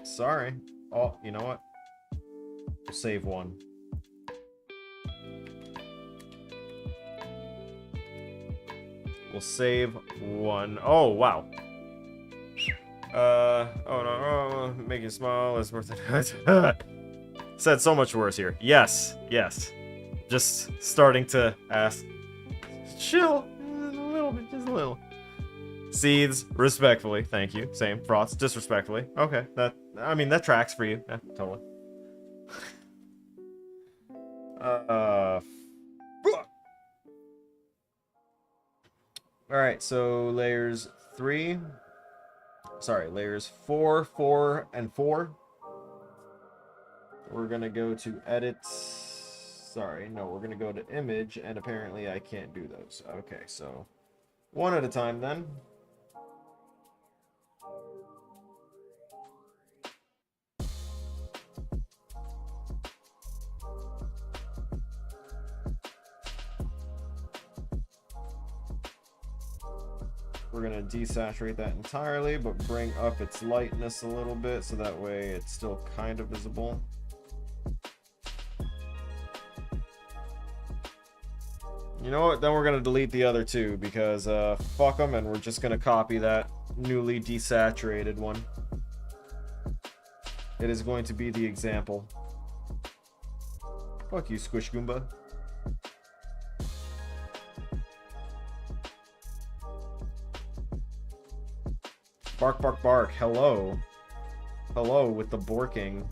Sorry. Oh, you know what? We'll save one. We'll save one. Oh, wow. Oh no, make you smile is worth it. Said so much worse here. Yes, yes. Just starting to ask. Chill. A little bit, just a little. Seeds, respectfully. Thank you. Same. Froths, disrespectfully. Okay, I mean, that tracks for you. Yeah, totally. Alright, so layers 4, 4, and 4. We're gonna go to edit. Sorry, no, we're gonna go to image, and apparently I can't do those. Okay, so one at a time then. We're going to desaturate that entirely, but bring up its lightness a little bit, so that way it's still kind of visible. You know what? Then we're going to delete the other two, because fuck them, and we're just going to copy that newly desaturated one. It is going to be the example. Fuck you, Squish Goomba. Bark, bark, bark. Hello. Hello with the borking.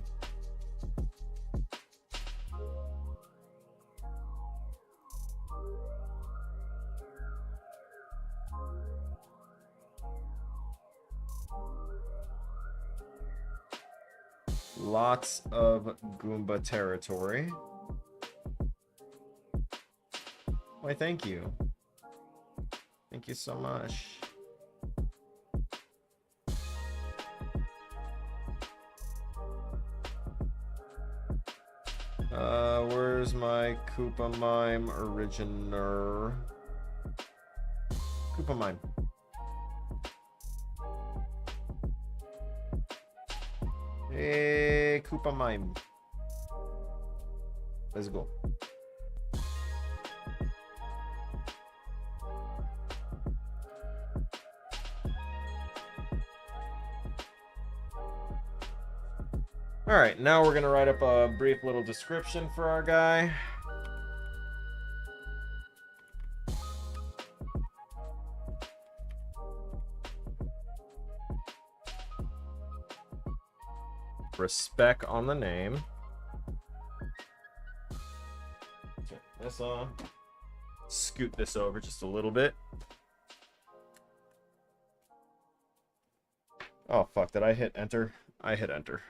Lots of Goomba territory. Why, thank you. Thank you so much. Where's my Koopa Mime originator? Koopa Mime. Hey, Koopa Mime. Let's go. Alright, now we're gonna write up a brief little description for our guy. Respect on the name. Turn this on. Scoot this over just a little bit. Oh fuck, did I hit enter? I hit enter.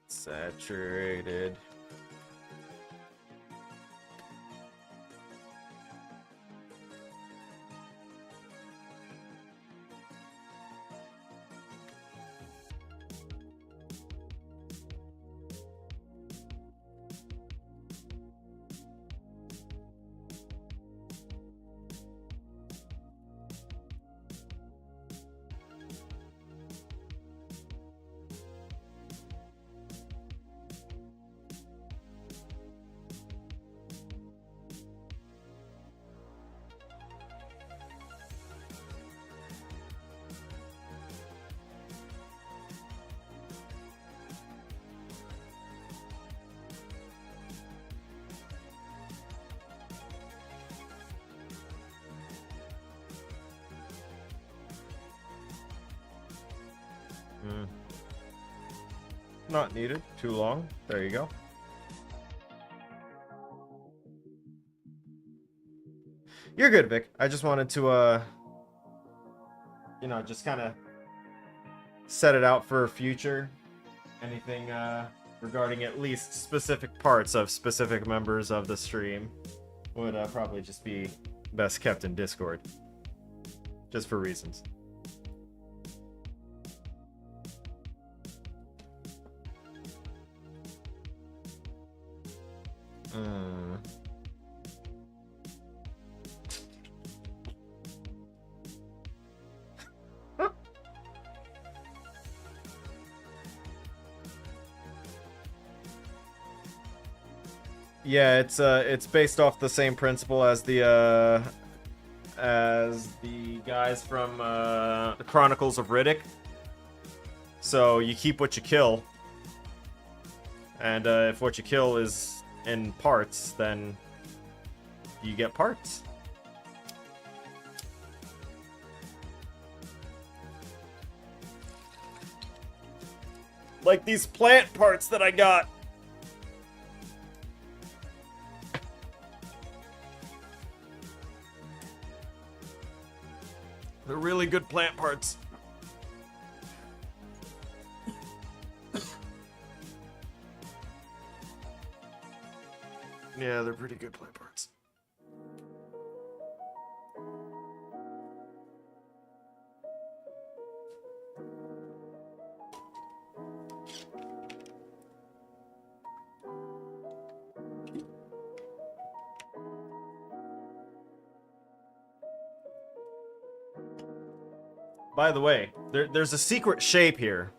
Saturated. Not needed. Too long. There you go. You're good, Vic. I just wanted to, you know, just kind of set it out for future. Anything regarding at least specific parts of specific members of the stream would probably just be best kept in Discord. Just for reasons. Yeah, it's based off the same principle as the guys from the Chronicles of Riddick. So you keep what you kill, and if what you kill is in parts, then you get parts. Like these plant parts that I got. They're really good plant parts. Yeah, they're pretty good plant parts. By the way, there's a secret shape here.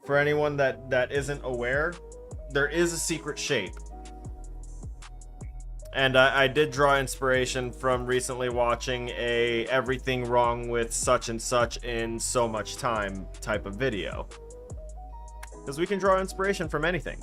For anyone that isn't aware, there is a secret shape. And I did draw inspiration from recently watching a everything wrong with such and such in so much time type of video. Because we can draw inspiration from anything.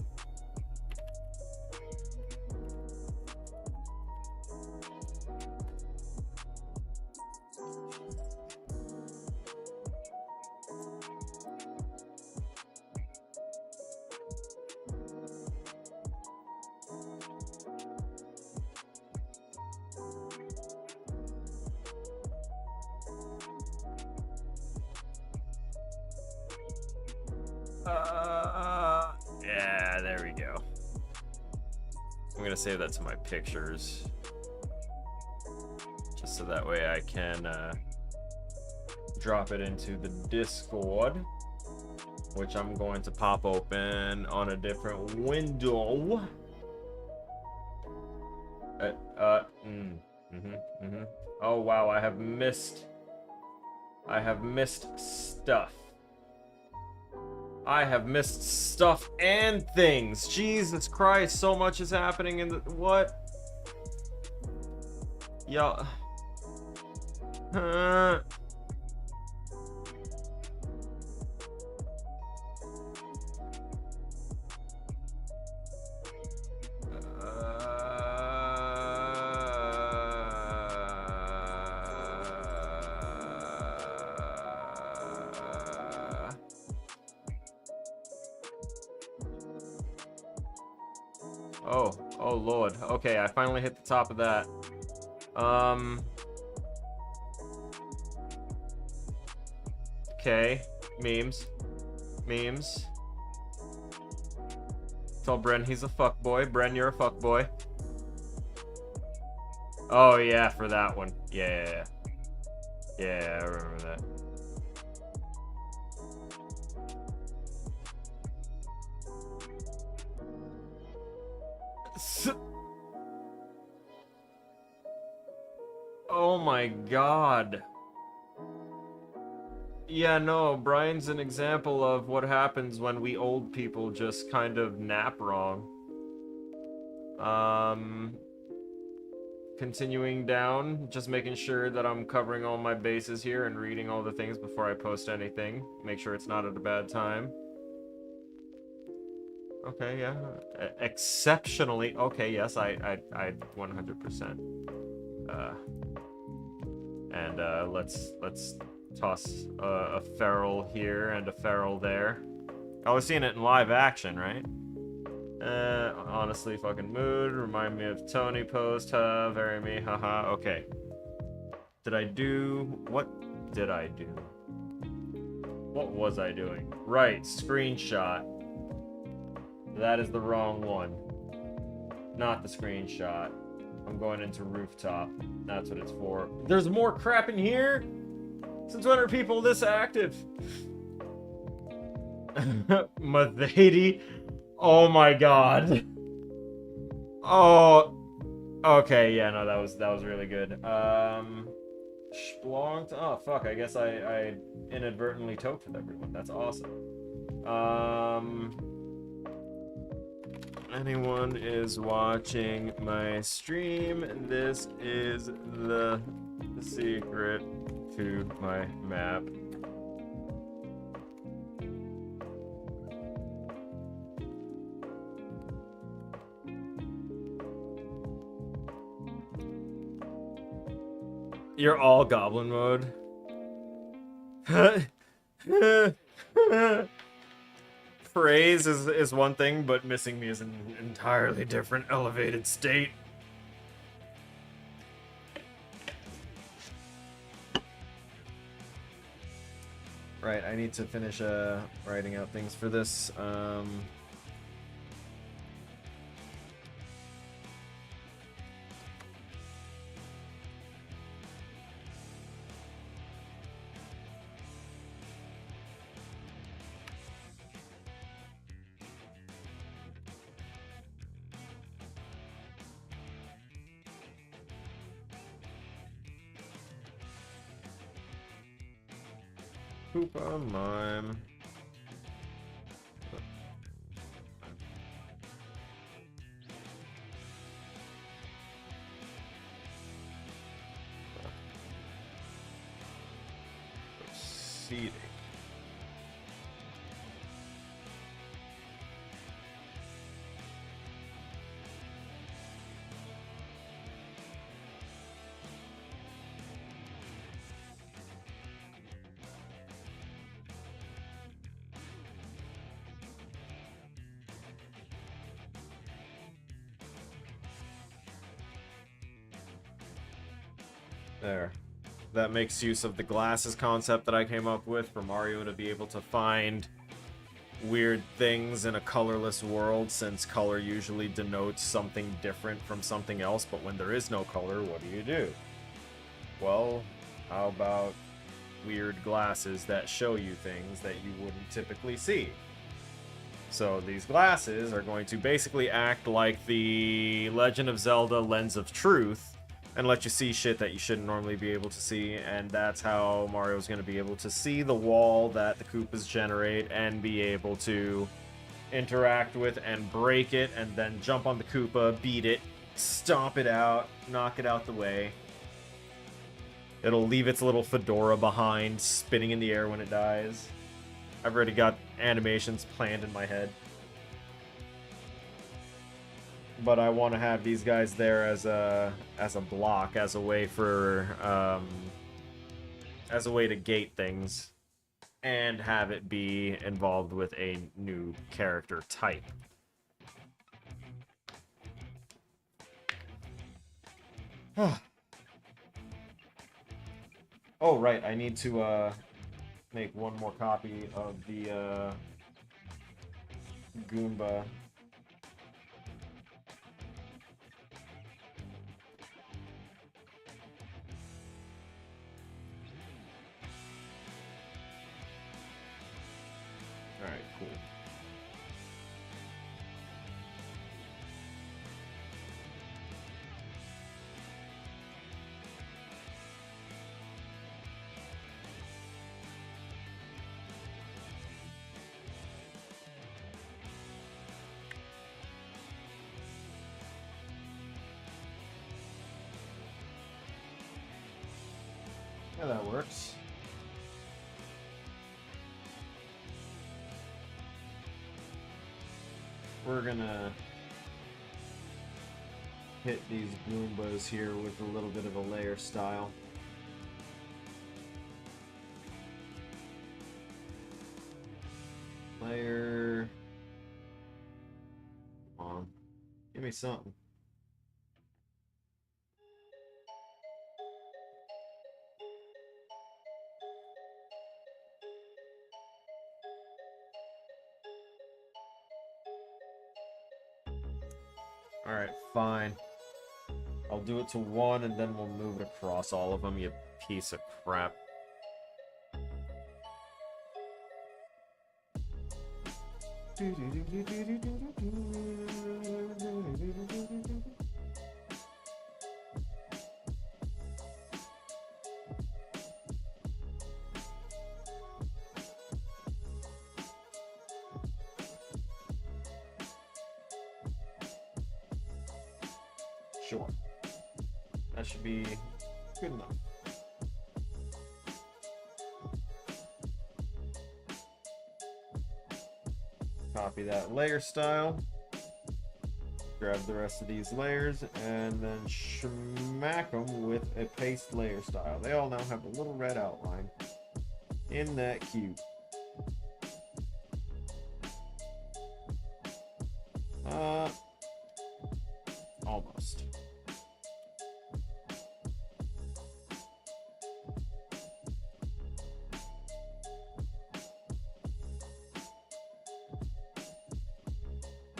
Yeah, there we go. I'm gonna save that to my pictures. Just so that way I can drop it into the Discord, which I'm going to pop open on a different window. Oh wow, I have missed stuff. I have missed stuff and things. Jesus Christ, so much is happening in the... What? Y'all... Oh Lord. Okay, I finally hit the top of that. Okay. Memes. Tell Bren he's a fuckboy. Bren, you're a fuckboy. Oh yeah, for that one. Yeah, I remember that. Oh my god. Yeah, no, Brian's an example of what happens when we old people just kind of nap wrong. Continuing down, just making sure that I'm covering all my bases here and reading all the things before I post anything. Make sure it's not at a bad time. Okay, yeah. Exceptionally. Okay, yes, I 100%. And let's toss a feral here and a feral there. I was seeing it in live action, right? Honestly, fucking mood. Remind me of Tony post. Very me. Haha. Okay. Did I do... What did I do? What was I doing? Right, screenshot. That is the wrong one. Not the screenshot. I'm going into rooftop. That's what it's for. There's more crap in here? Since when are people this active? Mathady. Oh my god. Oh. Okay, yeah, no, that was really good. Splonked. Oh fuck, I guess I inadvertently toked with everyone. That's awesome. Anyone is watching my stream, this is the secret to my map. You're all goblin mode. Praise is one thing, but missing me is an entirely different elevated state. Right, I need to finish writing out things for this. Koopa Mime. proceeding. There. That makes use of the glasses concept that I came up with for Mario to be able to find weird things in a colorless world, since color usually denotes something different from something else, but when there is no color, what do? Well, how about weird glasses that show you things that you wouldn't typically see? So these glasses are going to basically act like the Legend of Zelda Lens of Truth, and let you see shit that you shouldn't normally be able to see, and that's how Mario's going to be able to see the wall that the Koopas generate and be able to interact with and break it, and then jump on the Koopa, beat it, stomp it out, knock it out the way. It'll leave its little fedora behind, spinning in the air when it dies. I've already got animations planned in my head. But I want to have these guys there as a block, as a way for as a way to gate things, and have it be involved with a new character type. Oh right, I need to make one more copy of the Goomba. Alright, cool. Yeah, that works. We're gonna hit these Goombas here with a little bit of a layer style. Layer. Come on. Give me something. Alright, fine. I'll do it to 1 and then we'll move it across all of them, you piece of crap. Sure. That should be good enough. Copy that layer style. Grab the rest of these layers and then smack them with a paste layer style. They all now have a little red outline. Isn't that cute? Almost.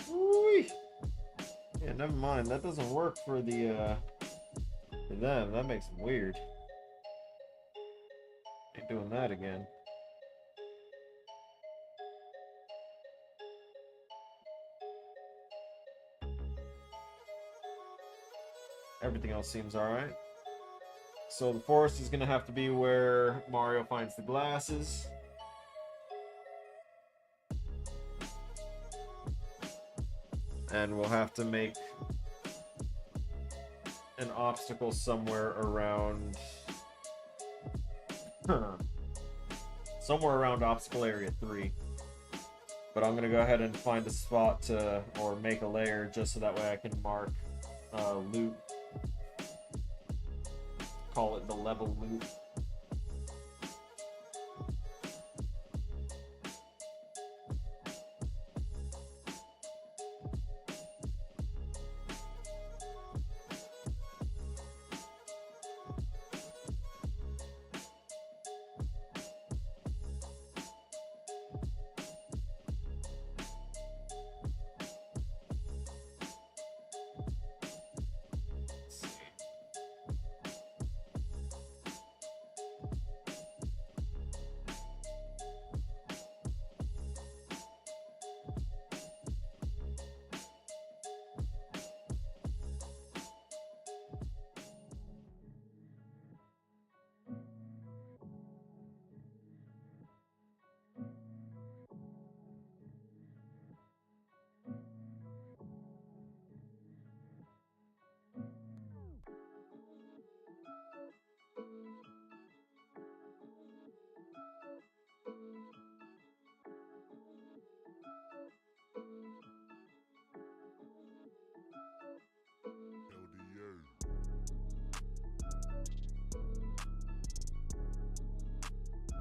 Whee! Yeah, never mind. That doesn't work for the for them. That makes them weird. Ain't doing that again. Everything else seems alright. So the forest is going to have to be where Mario finds the glasses. And we'll have to make an obstacle somewhere around somewhere around obstacle area 3. But I'm gonna go ahead and find a spot to, or make a layer just so that way I can mark loop. Call it the level loop.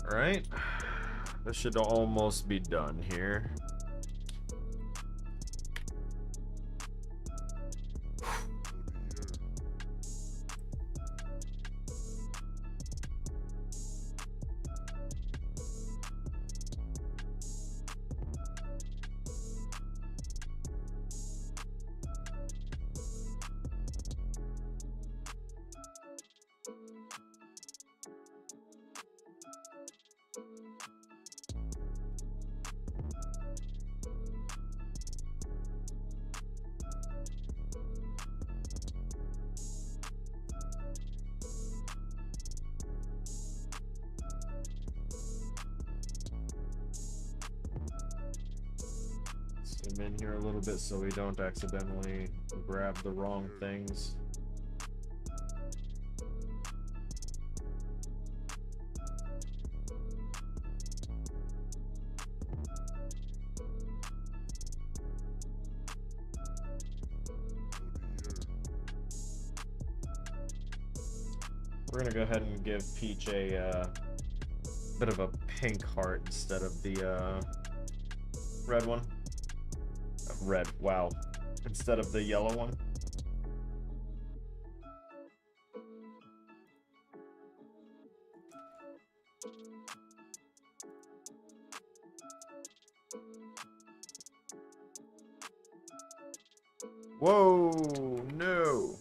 Alright, this should almost be done here. Zoom in here a little bit so we don't accidentally grab the wrong things. We're gonna go ahead and give Peach a bit of a pink heart instead of the red one. Red, wow. Instead of the yellow one. Whoa, no.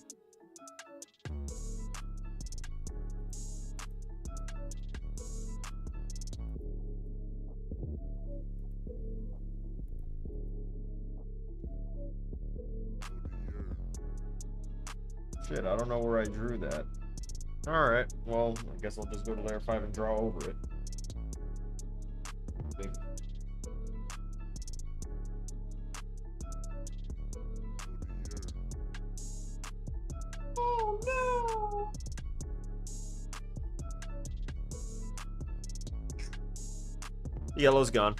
Shit, I don't know where I drew that. Alright, well, I guess I'll just go to layer 5 and draw over it. Oh no! The yellow's gone.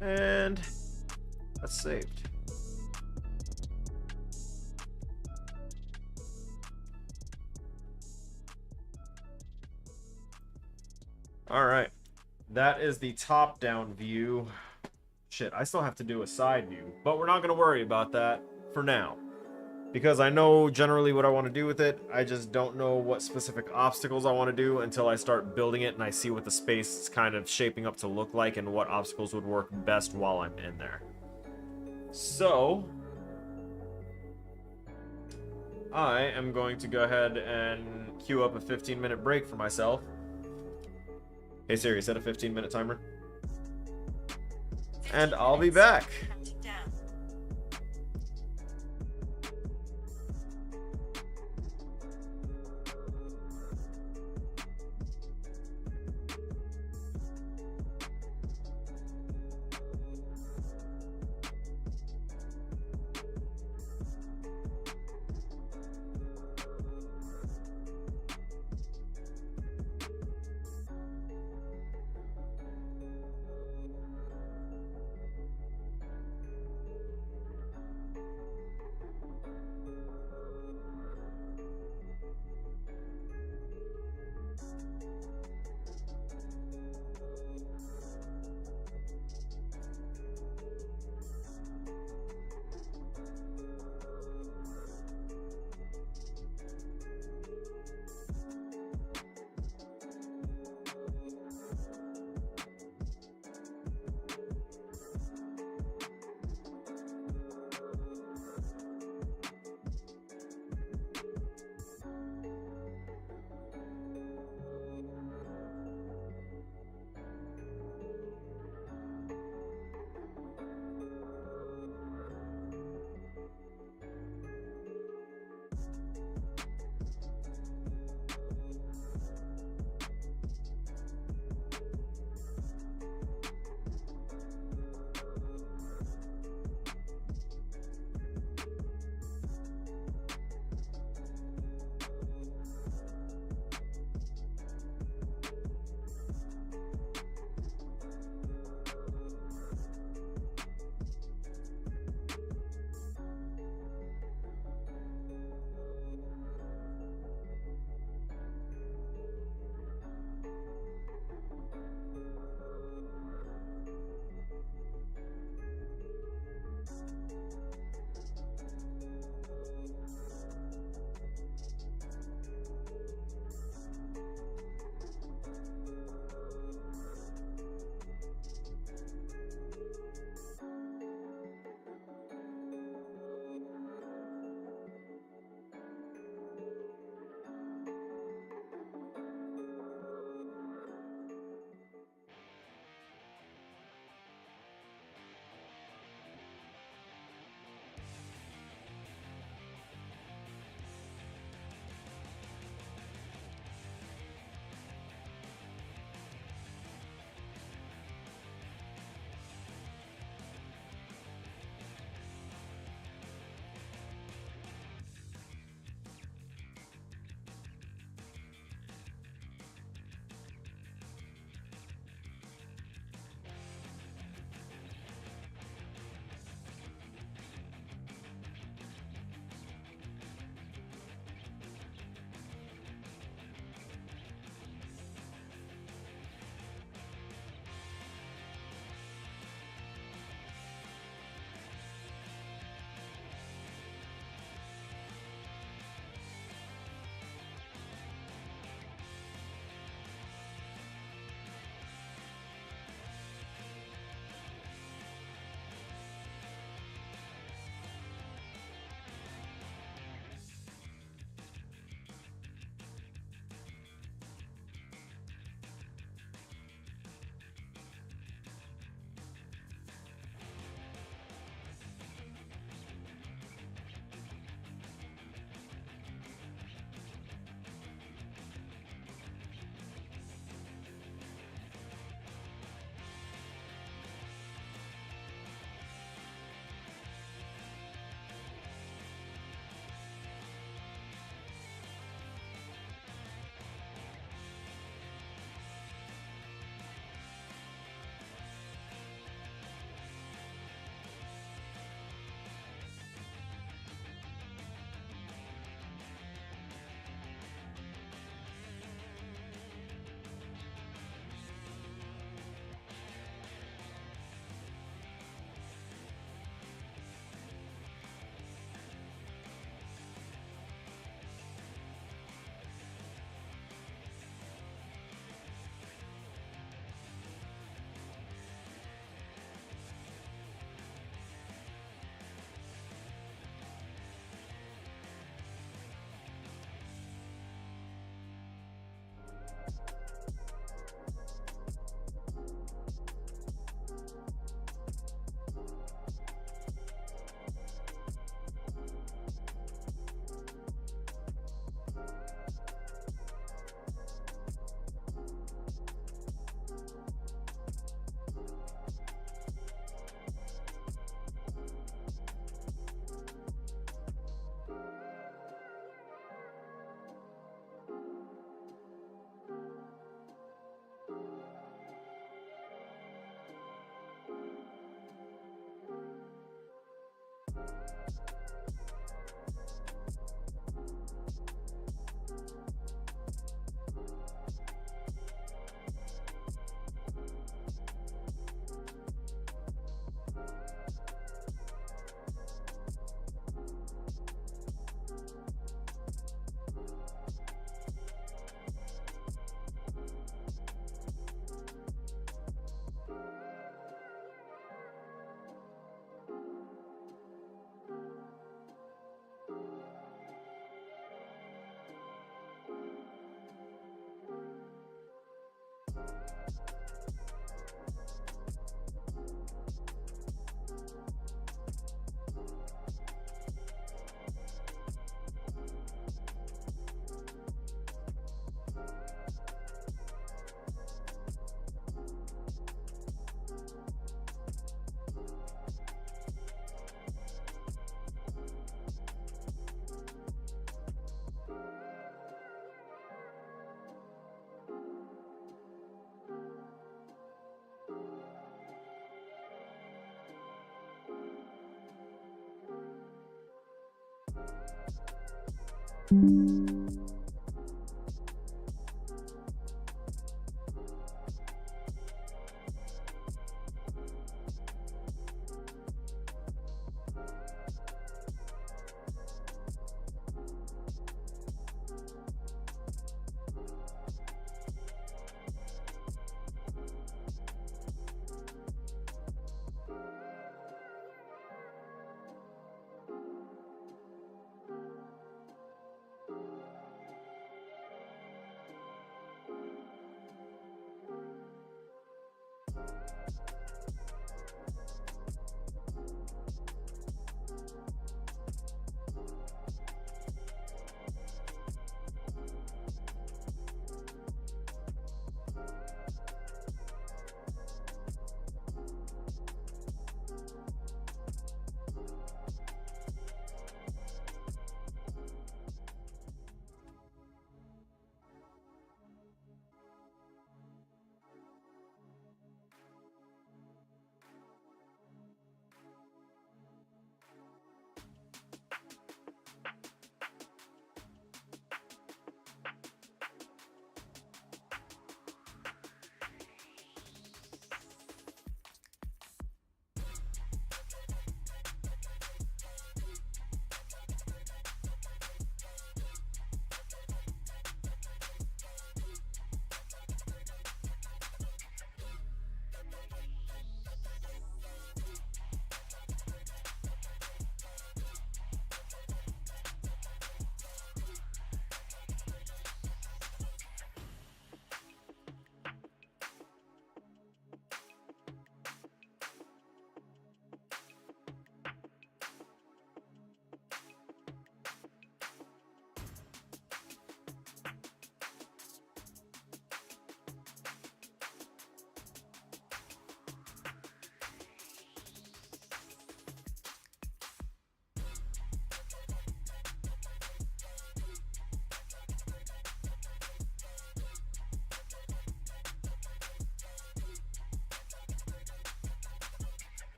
And that's saved. Alright, that is the top-down view. Shit, I still have to do a side view, but we're not going to worry about that for now. Because I know generally what I want to do with it, I just don't know what specific obstacles I want to do until I start building it and I see what the space is kind of shaping up to look like and what obstacles would work best while I'm in there. So, I am going to go ahead and queue up a 15-minute break for myself. Hey Siri, set a 15-minute timer. And I'll be back.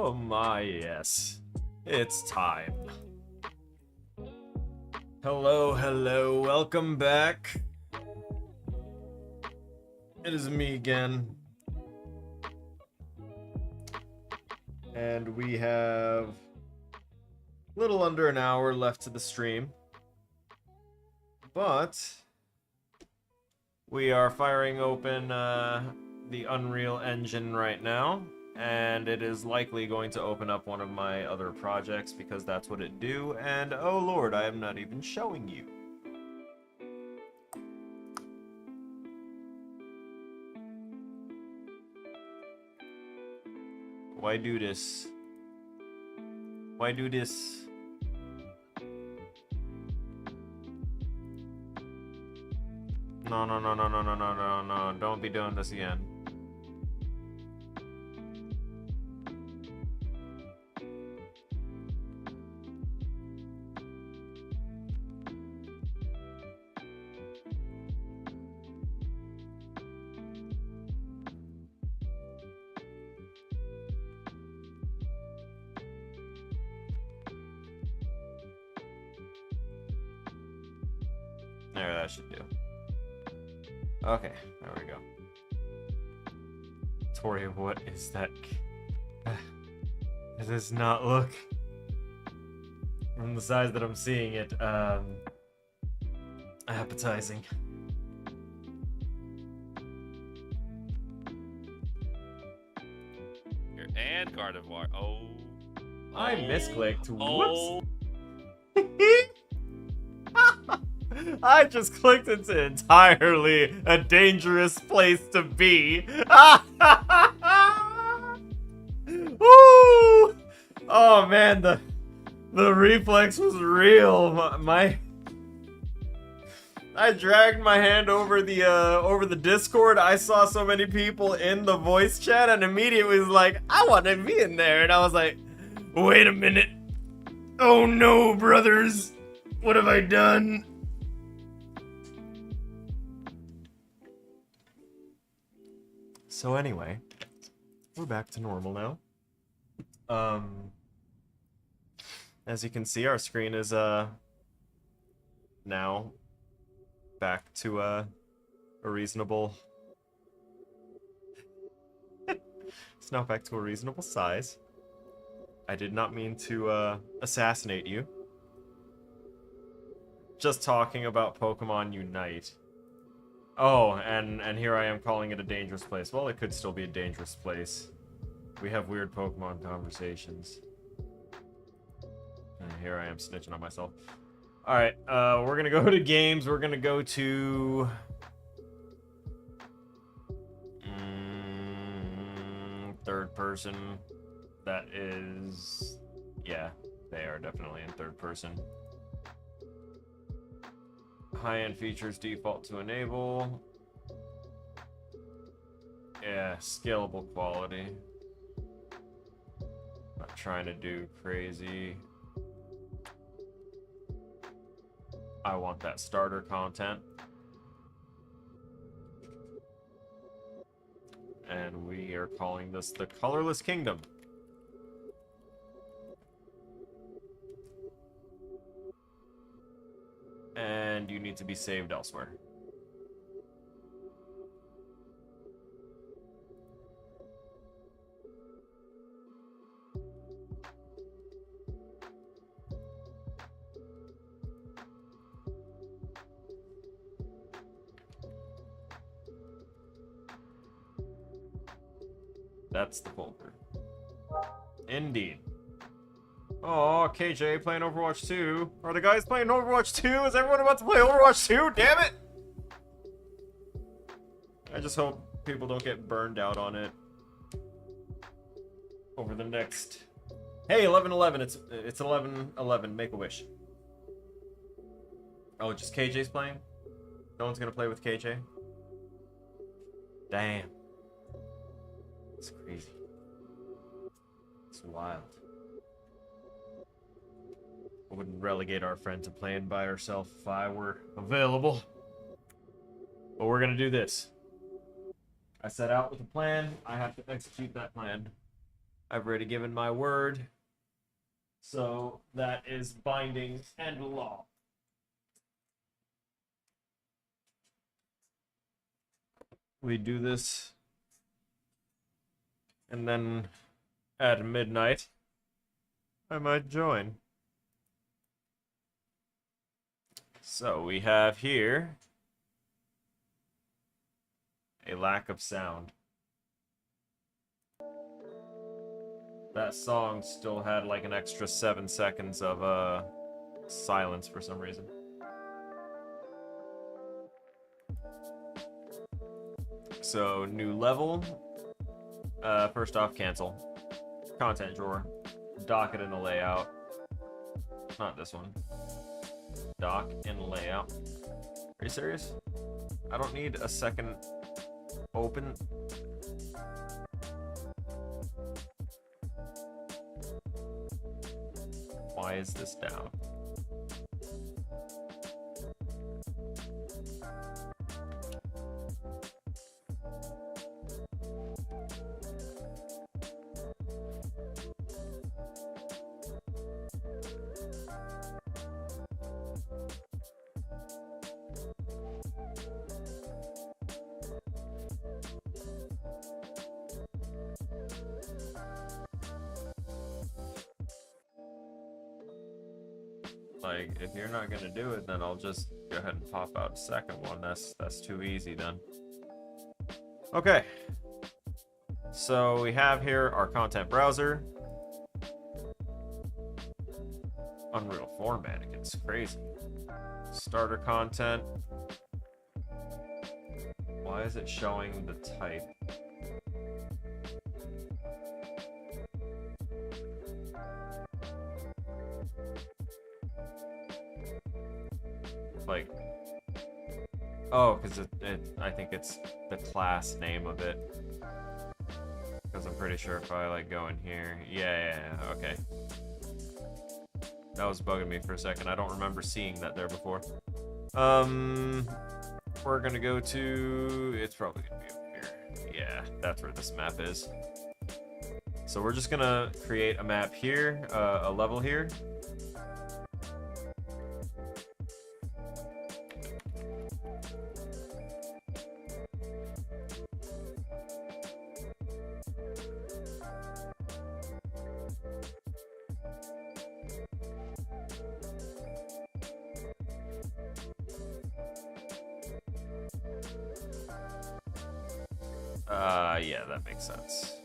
Oh my, yes. It's time. Hello, hello, welcome back. It is me again. And we have a little under an hour left to the stream. But we are firing open the Unreal Engine right now. And it is likely going to open up one of my other projects because that's what it do. And oh lord, I am not even showing you. Why do this? Why do this? No, no, no, no, no, no, no, no, no. Don't be doing this again. There, that should do. Okay, there we go. Tori, what is that? It does not look, from the size that I'm seeing it, appetizing. And Gardevoir. Oh. I misclicked. Oh. Whoops. I just clicked into entirely a dangerous place to be. Woo! Oh man, the reflex was real. I dragged my hand over the Discord. I saw so many people in the voice chat and immediately was like, I want to be in there. And I was like, wait a minute. Oh no, brothers. What have I done? So anyway, we're back to normal now. As you can see, our screen is now back to a reasonable. It's now back to a reasonable size. I did not mean to assassinate you. Just talking about Pokemon Unite. Oh, and here I am calling it a dangerous place. Well, it could still be a dangerous place. We have weird Pokemon conversations. And here I am snitching on myself. Alright, we're gonna go to games. We're gonna go to... third person. That is... yeah, they are definitely in third person. High-end features default to enable. Yeah, scalable quality. Not trying to do crazy. I want that starter content. And we are calling this the Colorless Kingdom. And you need to be saved elsewhere. That's the folder. Indeed. Oh, KJ playing Overwatch 2. Are the guys playing Overwatch 2? Is everyone about to play Overwatch 2? Damn it! I just hope people don't get burned out on it over the next... Hey, 11-11. It's 11-11. Make a wish. Oh, just KJ's playing? No one's gonna play with KJ? Damn. It's crazy. It's wild. I wouldn't relegate our friend to playing by herself if I were available. But we're gonna do this. I set out with a plan. I have to execute that plan. I've already given my word. So that is binding and law. We do this, and then at midnight, I might join. So we have here a lack of sound. That song still had like an extra 7 seconds of silence for some reason. So new level. First off, cancel. Content drawer. Dock it in the layout. Not this one. Dock in layout. Are you serious? I don't need a second open. Why is this down? Like, if you're not gonna do it, then I'll just go ahead and pop out a second one. That's too easy then. Okay. So we have here our content browser. Unreal 4 mannequins, crazy. Starter content. Why is it showing the type? Like, oh, because I think it's the class name of it. Because I'm pretty sure if I like go in here, yeah, okay. That was bugging me for a second. I don't remember seeing that there before. We're gonna go to, it's probably gonna be up here. Yeah, that's where this map is. So we're just gonna create a map here, a level here. Yeah, that makes sense.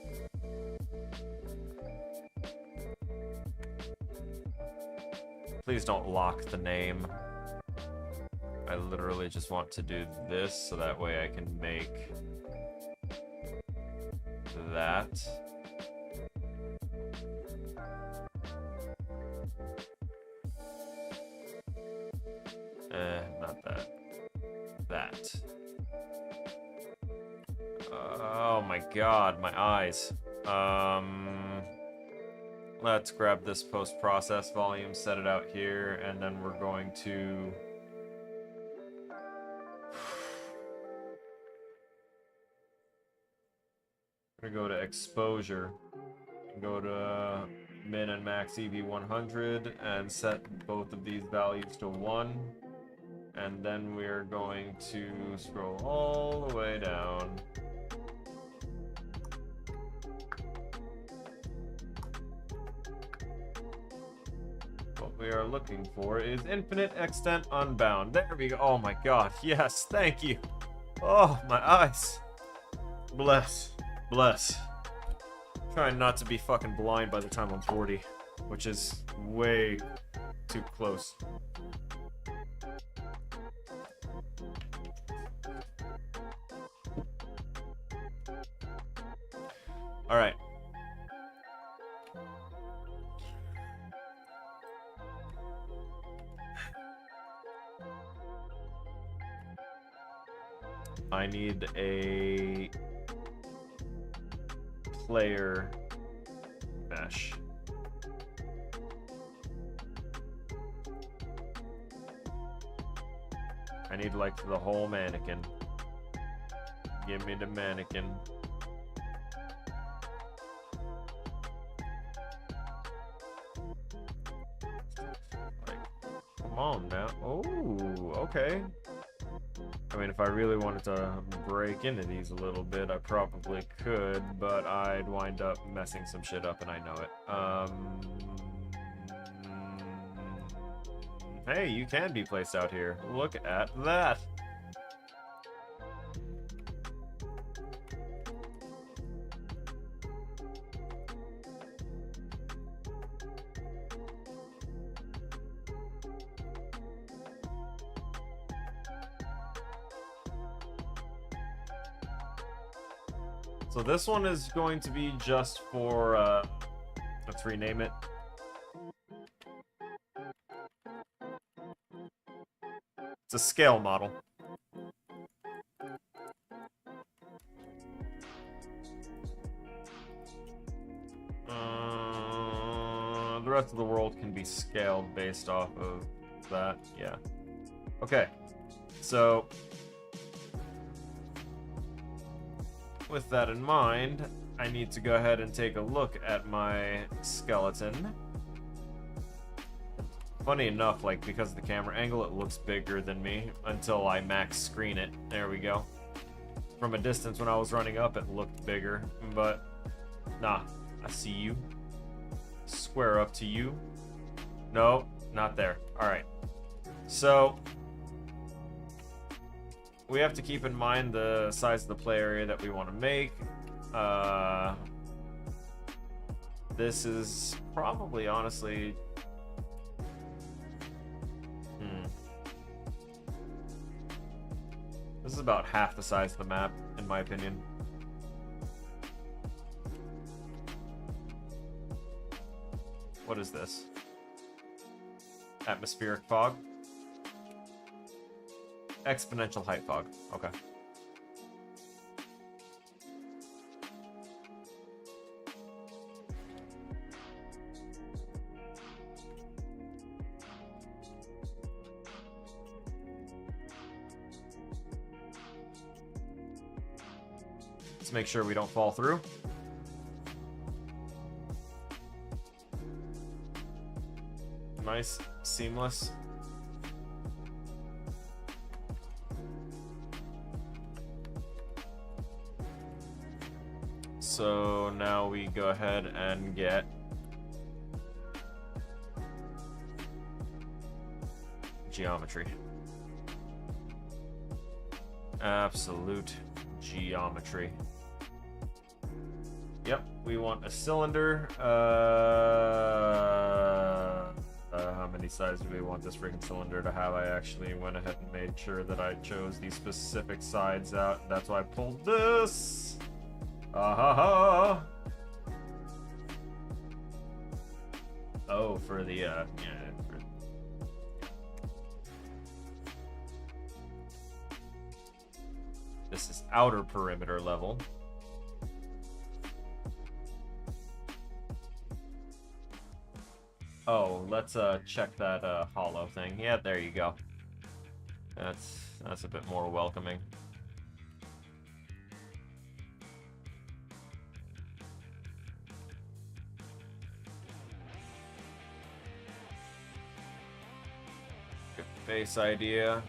Please don't lock the name. I literally just want to do this so that way I can make that. Not that. That. Oh my god, my eyes. Let's grab this post-process volume, set it out here, and then we're going to... We're gonna go to exposure, go to min and max EV100, and set both of these values to 1. And then we're going to scroll all the way down. What we are looking for is infinite extent unbound. There we go. Oh my god. Yes, thank you. Oh, my eyes. Bless. Bless. Trying not to be fucking blind by the time I'm 40, which is way too close. All right. I need a player mesh. I need like the whole mannequin. Give me the mannequin. Come on now. Oh, okay. I mean, if I really wanted to break into these a little bit, I probably could, but I'd wind up messing some shit up, and I know it. Hey, you can be placed out here. Look at that. So this one is going to be just for, let's rename it. It's a scale model. The rest of the world can be scaled based off of that, yeah. Okay, so with that in mind, I need to go ahead and take a look at my skeleton. Funny enough, like, because of the camera angle, it looks bigger than me until I max screen it. There we go. From a distance when I was running up, it looked bigger, but nah, I see you. Square up to you. No, not there. Alright. So we have to keep in mind the size of the play area that we want to make. This is probably, honestly... This is about half the size of the map, in my opinion. What is this? Atmospheric fog? Exponential height fog. Okay. Let's make sure we don't fall through. Nice, seamless. So now we go ahead and get geometry. Absolute geometry. Yep, we want a cylinder. How many sides do we want this freaking cylinder to have? I actually went ahead and made sure that I chose these specific sides out. And that's why I pulled this. Ah-ha-ha. Oh, for the, yeah. This is outer perimeter level. Oh, let's check that hollow thing. Yeah, there you go. That's a bit more welcoming. Good base idea.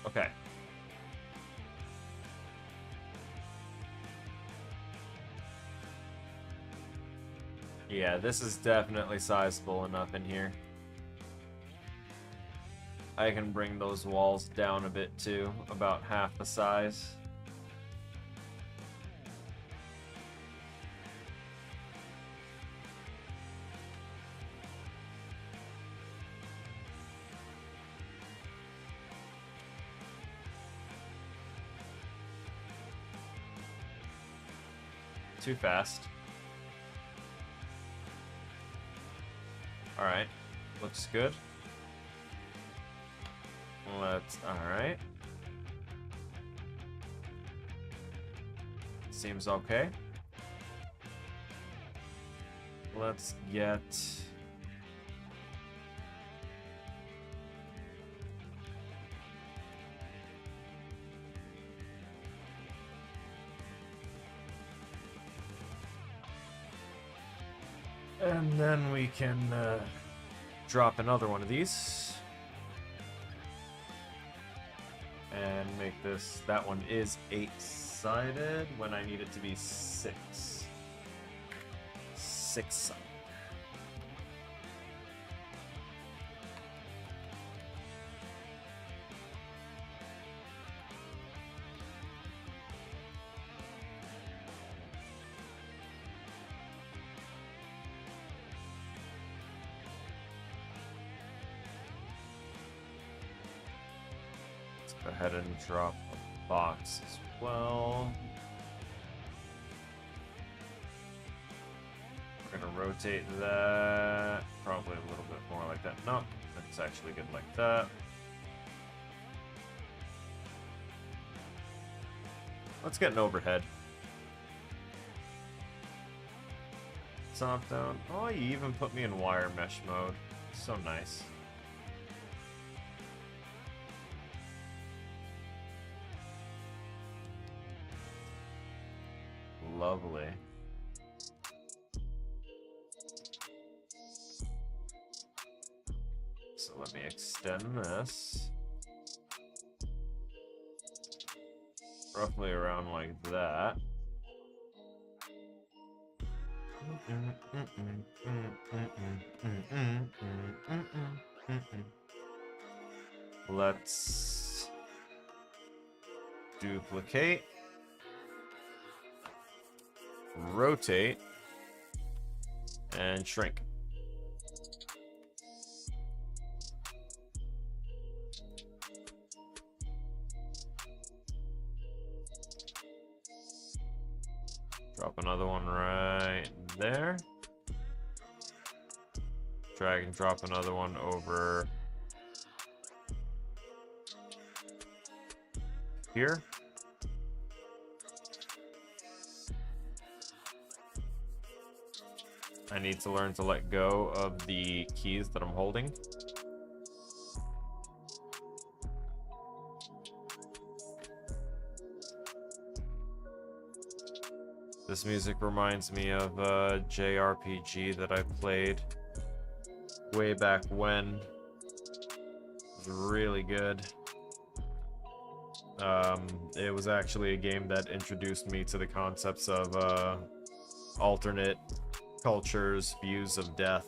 Okay. Yeah, this is definitely sizable enough in here. I can bring those walls down a bit too, about half the size. Too fast. Alright. Looks good. Alright. Seems okay. Let's get... And then we can drop another one of these. And make this, that one is 8-sided when I need it to be 6. 6-sided. Go ahead and drop a box as well. We're gonna rotate that probably a little bit more like that. No, it's actually good like that. Let's get an overhead. Top down. Oh, you even put me in wire mesh mode. So nice. Lovely. So let me extend this. Roughly around like that. Let's duplicate. Rotate and shrink. Drop another one right there. Drag and drop another one over here. I need to learn to let go of the keys that I'm holding. This music reminds me of a JRPG that I played way back when. It was really good. It was actually a game that introduced me to the concepts of alternate cultures, views of death.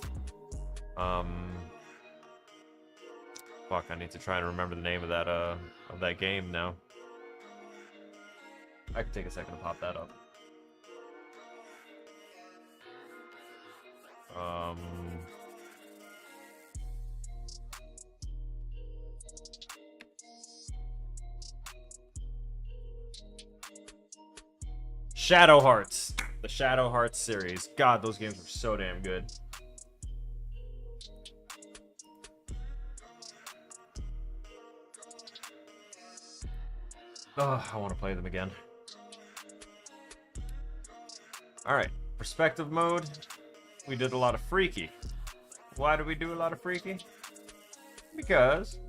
Fuck, I need to try and remember the name of that game now. I could take a second to pop that up. Shadow Hearts. The Shadow Hearts series. God, those games were so damn good. Oh, I want to play them again. Alright, perspective mode. We did a lot of Freaky. Why did we do a lot of Freaky? Because...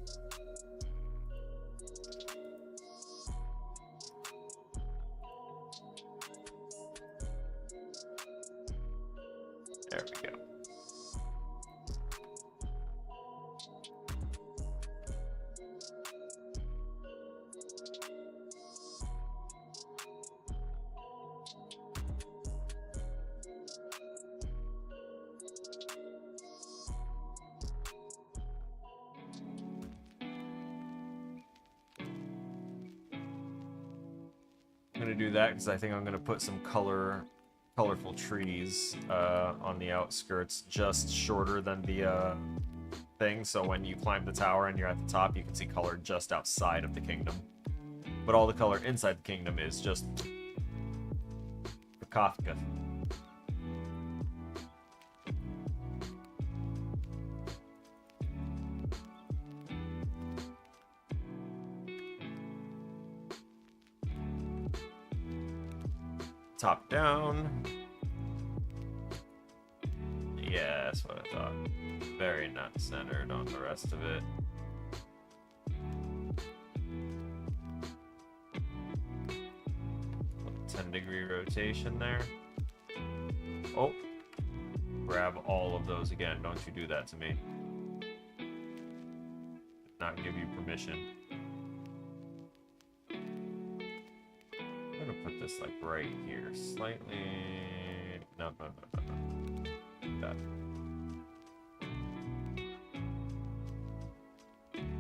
there we go. I'm gonna do that because I think I'm gonna put some colorful trees on the outskirts, just shorter than the thing, so when you climb the tower and you're at the top, you can see color just outside of the kingdom. But all the color inside the kingdom is just for Kafka. top down. Yeah, that's what I thought. Very not centered on the rest of it. A 10-degree rotation there. Oh. Grab all of those again. Don't you do that to me. Not give you permission. I'm gonna put this like right here. Slightly. No. That.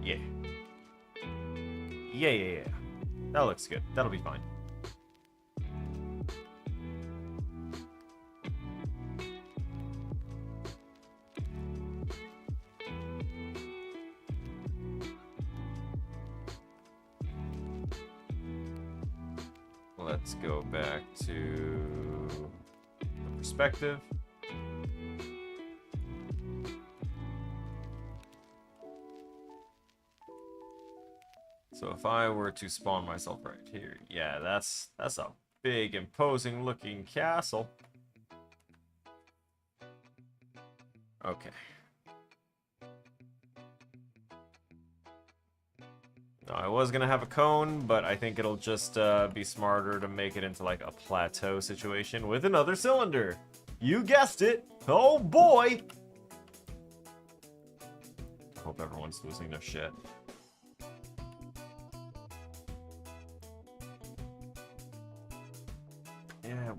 Yeah. Yeah. That looks good. That'll be fine. Let's go back to the perspective. So if I were to spawn myself right here, yeah, that's a big, imposing looking castle. Okay. I was gonna have a cone, but I think it'll just be smarter to make it into like a plateau situation with another cylinder. You guessed it. Oh boy. Hope everyone's losing their shit. Yeah.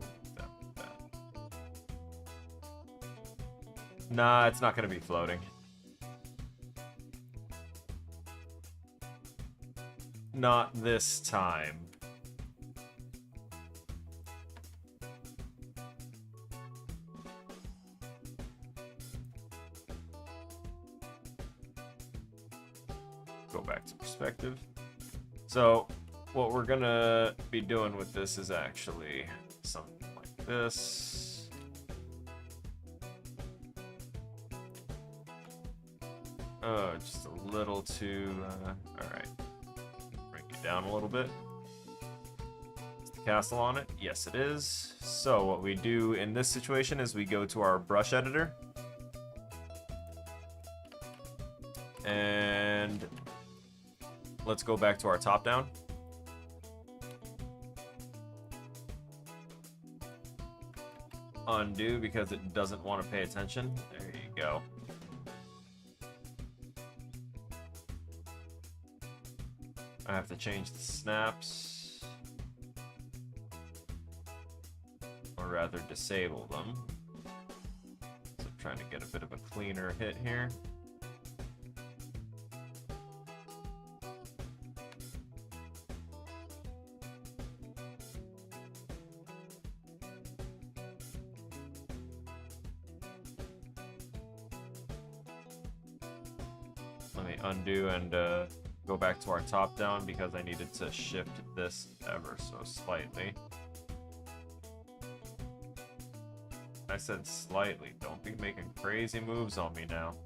Nah, it's not gonna be floating. Not this time. Go back to perspective. So, what we're gonna be doing with this is actually something like this. Oh, just a little too, alright. Down a little bit. Is the castle on it? Yes, it is. So what we do in this situation is we go to our brush editor. And let's go back to our top down. Undo because it doesn't want to pay attention. There you go. I have to change the snaps, or rather disable them. So I'm trying to get a bit of a cleaner hit here. Let me undo and go back to our top down because I needed to shift this ever so slightly. I said slightly. Don't be making crazy moves on me now.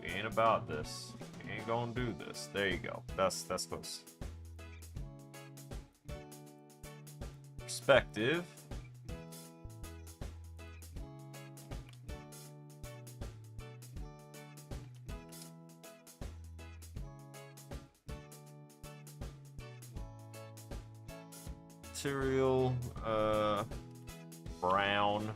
We ain't about this. We ain't gonna do this. There you go. That's close. Perspective. Material, brown.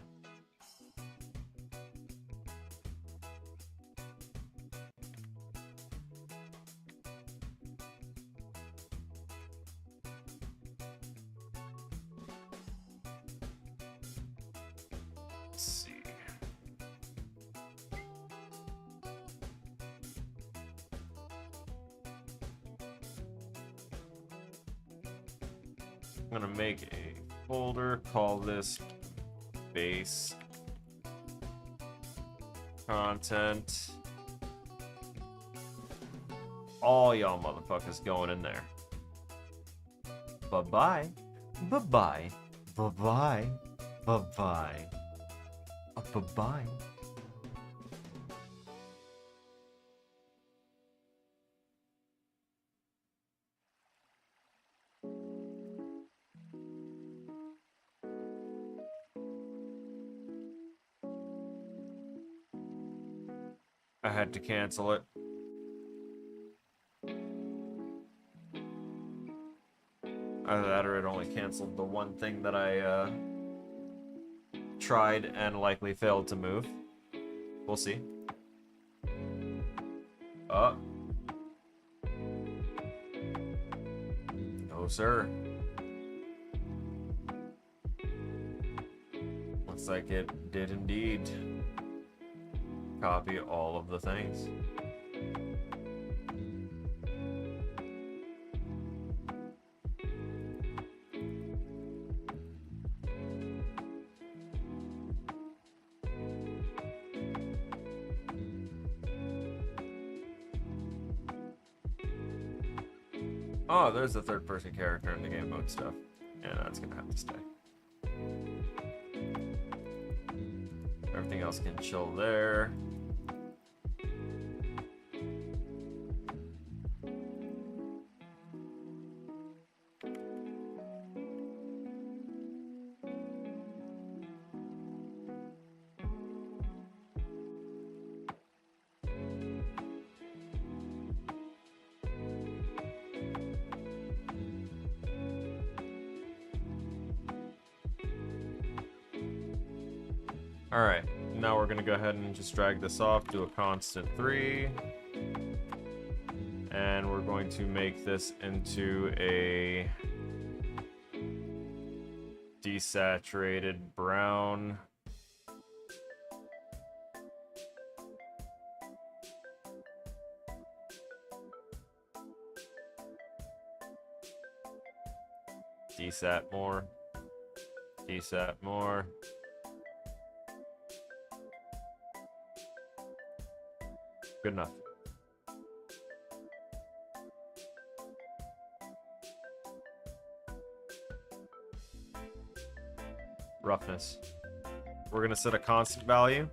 Let's see. I'm gonna make a folder, call this base content. All y'all motherfuckers going in there. Bye-bye. Bye-bye. Bye-bye. Bye-bye. Bye-bye. I had to cancel it. Either that or it only canceled the one thing that I tried and likely failed to move. We'll see. No, sir. Looks like it did indeed copy all of the things. Oh, there's the third-person character in the game mode stuff. Yeah, that's gonna have to stay. Everything else can chill there. Alright, now we're gonna go ahead and just drag this off, do a constant 3. And we're going to make this into a desaturated brown. Desat more. Desat more. Good enough. Roughness. We're gonna set a constant value.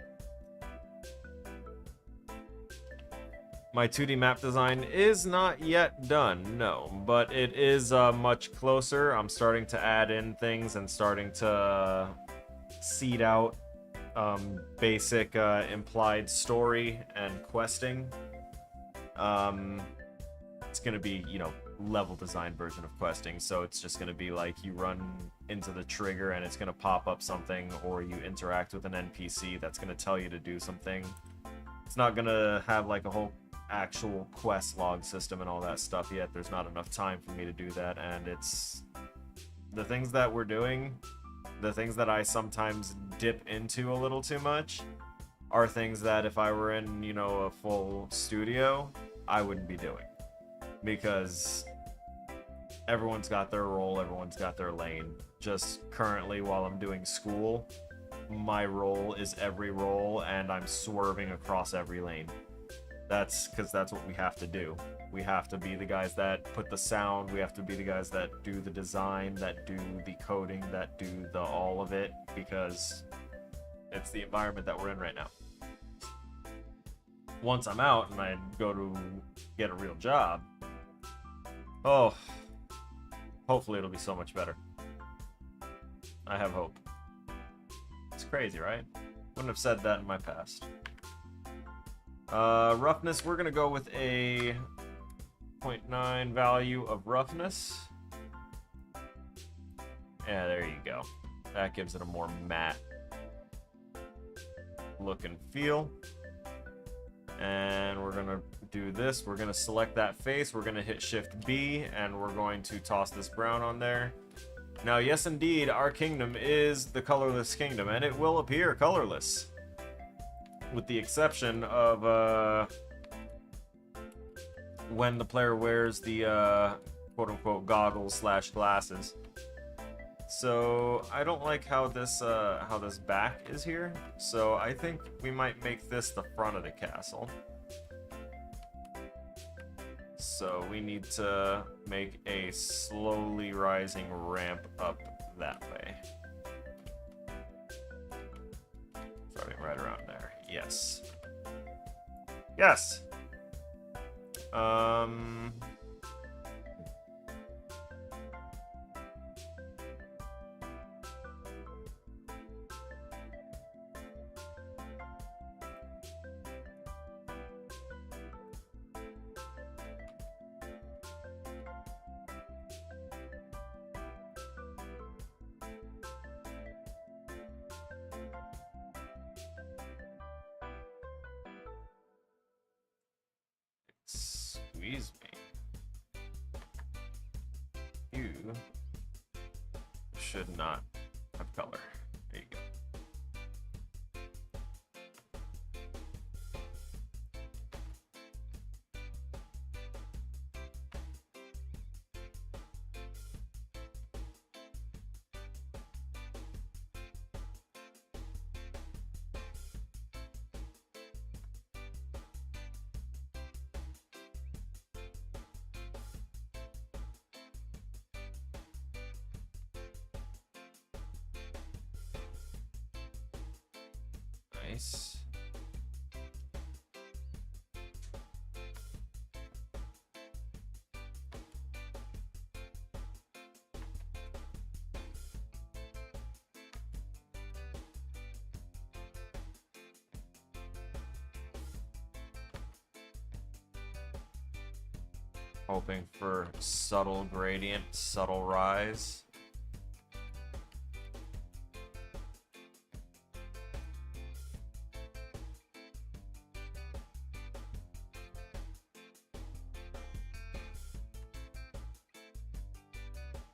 My 2D map design is not yet done, no, but it is much closer. I'm starting to add in things and starting to seed out basic implied story and questing. It's gonna be, you know, level design version of questing, so it's just gonna be like you run into the trigger and it's gonna pop up something, or you interact with an NPC that's gonna tell you to do something. It's not gonna have like a whole actual quest log system and all that stuff yet. There's not enough time for me to do that, and it's the things that we're doing, the things that I sometimes dip into a little too much, are things that if I were in, you know, a full studio, I wouldn't be doing. Because everyone's got their role, everyone's got their lane. Just currently, while I'm doing school, my role is every role, and I'm swerving across every lane. That's because that's what we have to do. We have to be the guys that put the sound, we have to be the guys that do the design, that do the coding, that do the all of it, because it's the environment that we're in right now. Once I'm out and I go to get a real job, oh, hopefully it'll be so much better. I have hope. It's crazy, right? Wouldn't have said that in my past. Roughness, we're gonna go with a 0.9 value of roughness. Yeah, there you go. That gives it a more matte look and feel. And we're gonna do this. We're gonna select that face. We're gonna hit Shift B, and we're going to toss this brown on there. Now, yes, indeed, our kingdom is the colorless kingdom, and it will appear colorless, with the exception of when the player wears the quote-unquote goggles/glasses. So I don't like how this back is here. So I think we might make this the front of the castle. So we need to make a slowly rising ramp up that way. Starting right around there. Yes. Yes. Excuse me. You should not have color. There you go. Nice. Hoping for subtle gradient, subtle rise.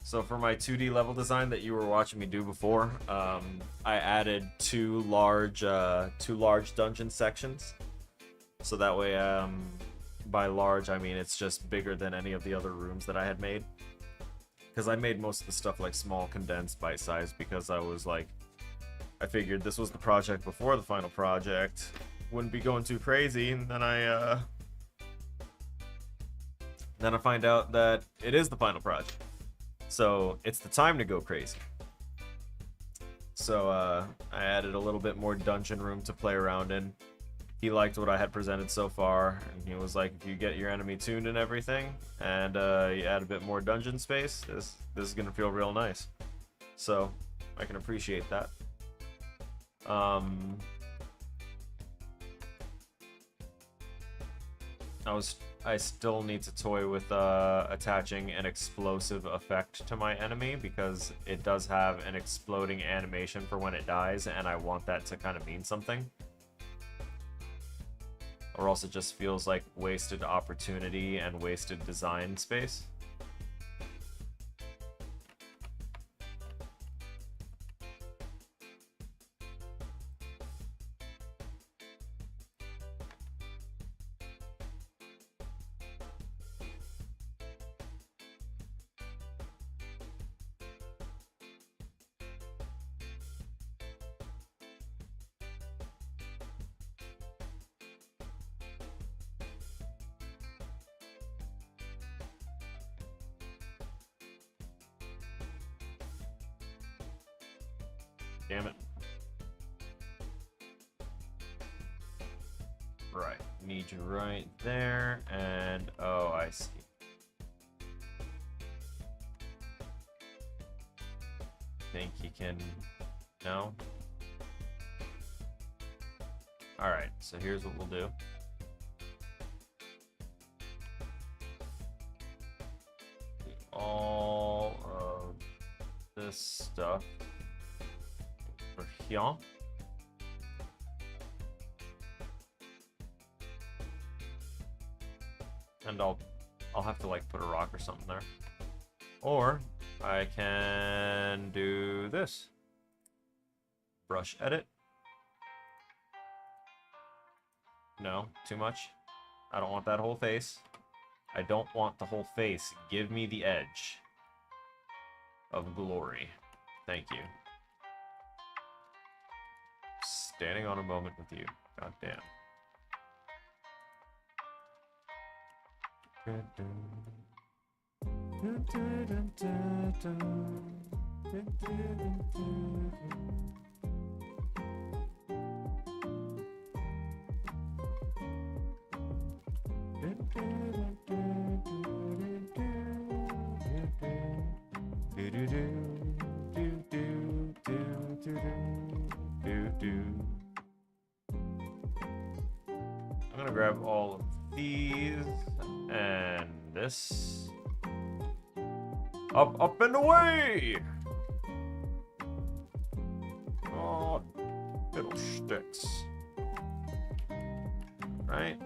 So for my 2D level design that you were watching me do before, I added two large dungeon sections. So that way, by large, I mean it's just bigger than any of the other rooms that I had made. Because I made most of the stuff like small, condensed, bite-sized, because I was like, I figured this was the project before the final project. Wouldn't be going too crazy, and then I find out that it is the final project. So it's the time to go crazy. So I added a little bit more dungeon room to play around in. He liked what I had presented so far, and he was like, if you get your enemy tuned and everything, and you add a bit more dungeon space, this is gonna feel real nice. So I can appreciate that. I still need to toy with attaching an explosive effect to my enemy, because it does have an exploding animation for when it dies, and I want that to kind of mean something. Or else it just feels like wasted opportunity and wasted design space. Damn it. Right, need you right there, and oh, I see. Think you can... No? Alright, so here's what we'll do. All of this stuff for here. And I'll have to like put a rock or something there. Or I can do this. Brush edit. No, too much. I don't want that whole face. I don't want the whole face. Give me the edge of glory. Thank you. Standing on a moment with you. God damn. I'm gonna grab all of these and this. Up and away! Oh, little sticks. Right?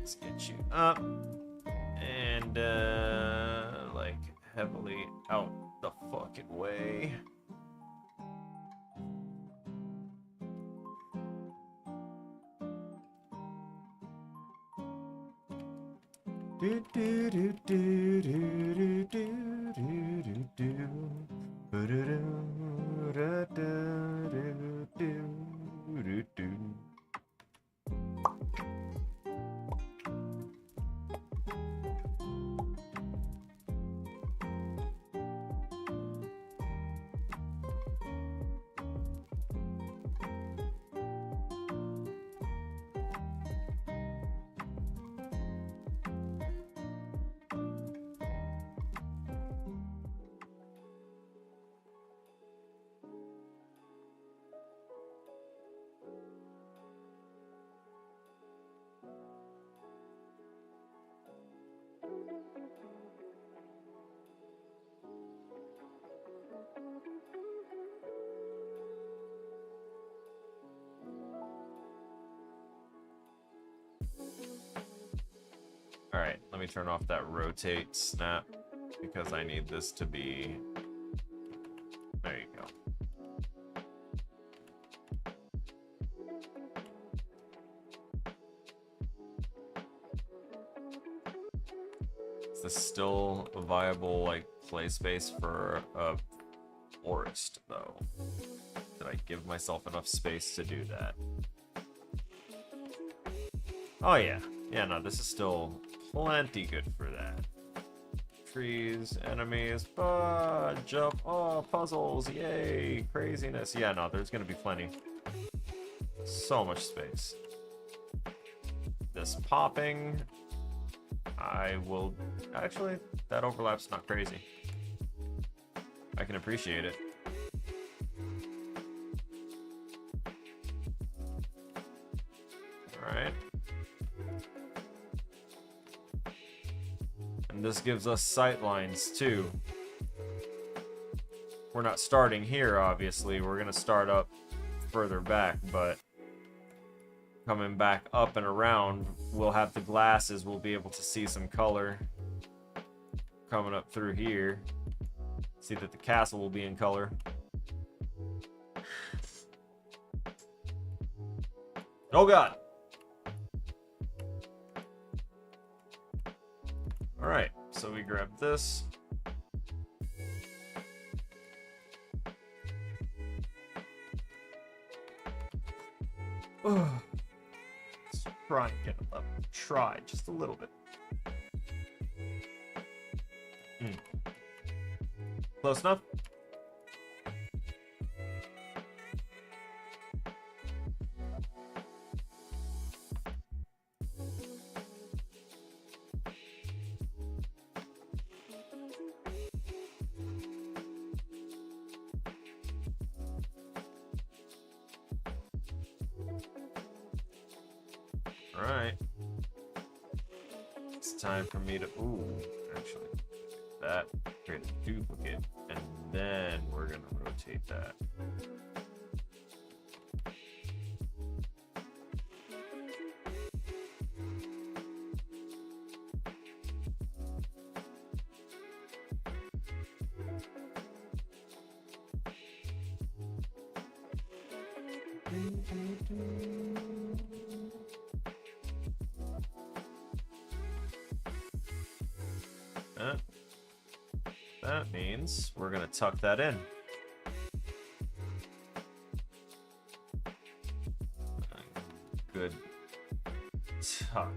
Let's get you up. And, like, heavily out the fucking way. Do do do do do do do do do do. Alright, let me turn off that rotate snap because I need this to be... There you go. Is this still a viable, like, play space for a forest, though? Did I give myself enough space to do that? Oh, yeah. Yeah, no, this is still plenty good for that. Trees, enemies, jump, oh, puzzles, yay, craziness. Yeah, no, there's gonna be plenty. So much space. This popping, I will... Actually, that overlap's not crazy. I can appreciate it. Alright. And this gives us sight lines too. We're not starting here, obviously. We're gonna start up further back, but coming back up and around, we'll have the glasses. We'll be able to see some color coming up through here. See that the castle will be in color. Oh god! Alright, so we grab this. Let's try and get it up. Try just a little bit. Close enough? Alright. It's time for me to... Ooh, actually. That. Create a duplicate. And then we're going to rotate that. That means we're gonna tuck that in. Good tuck.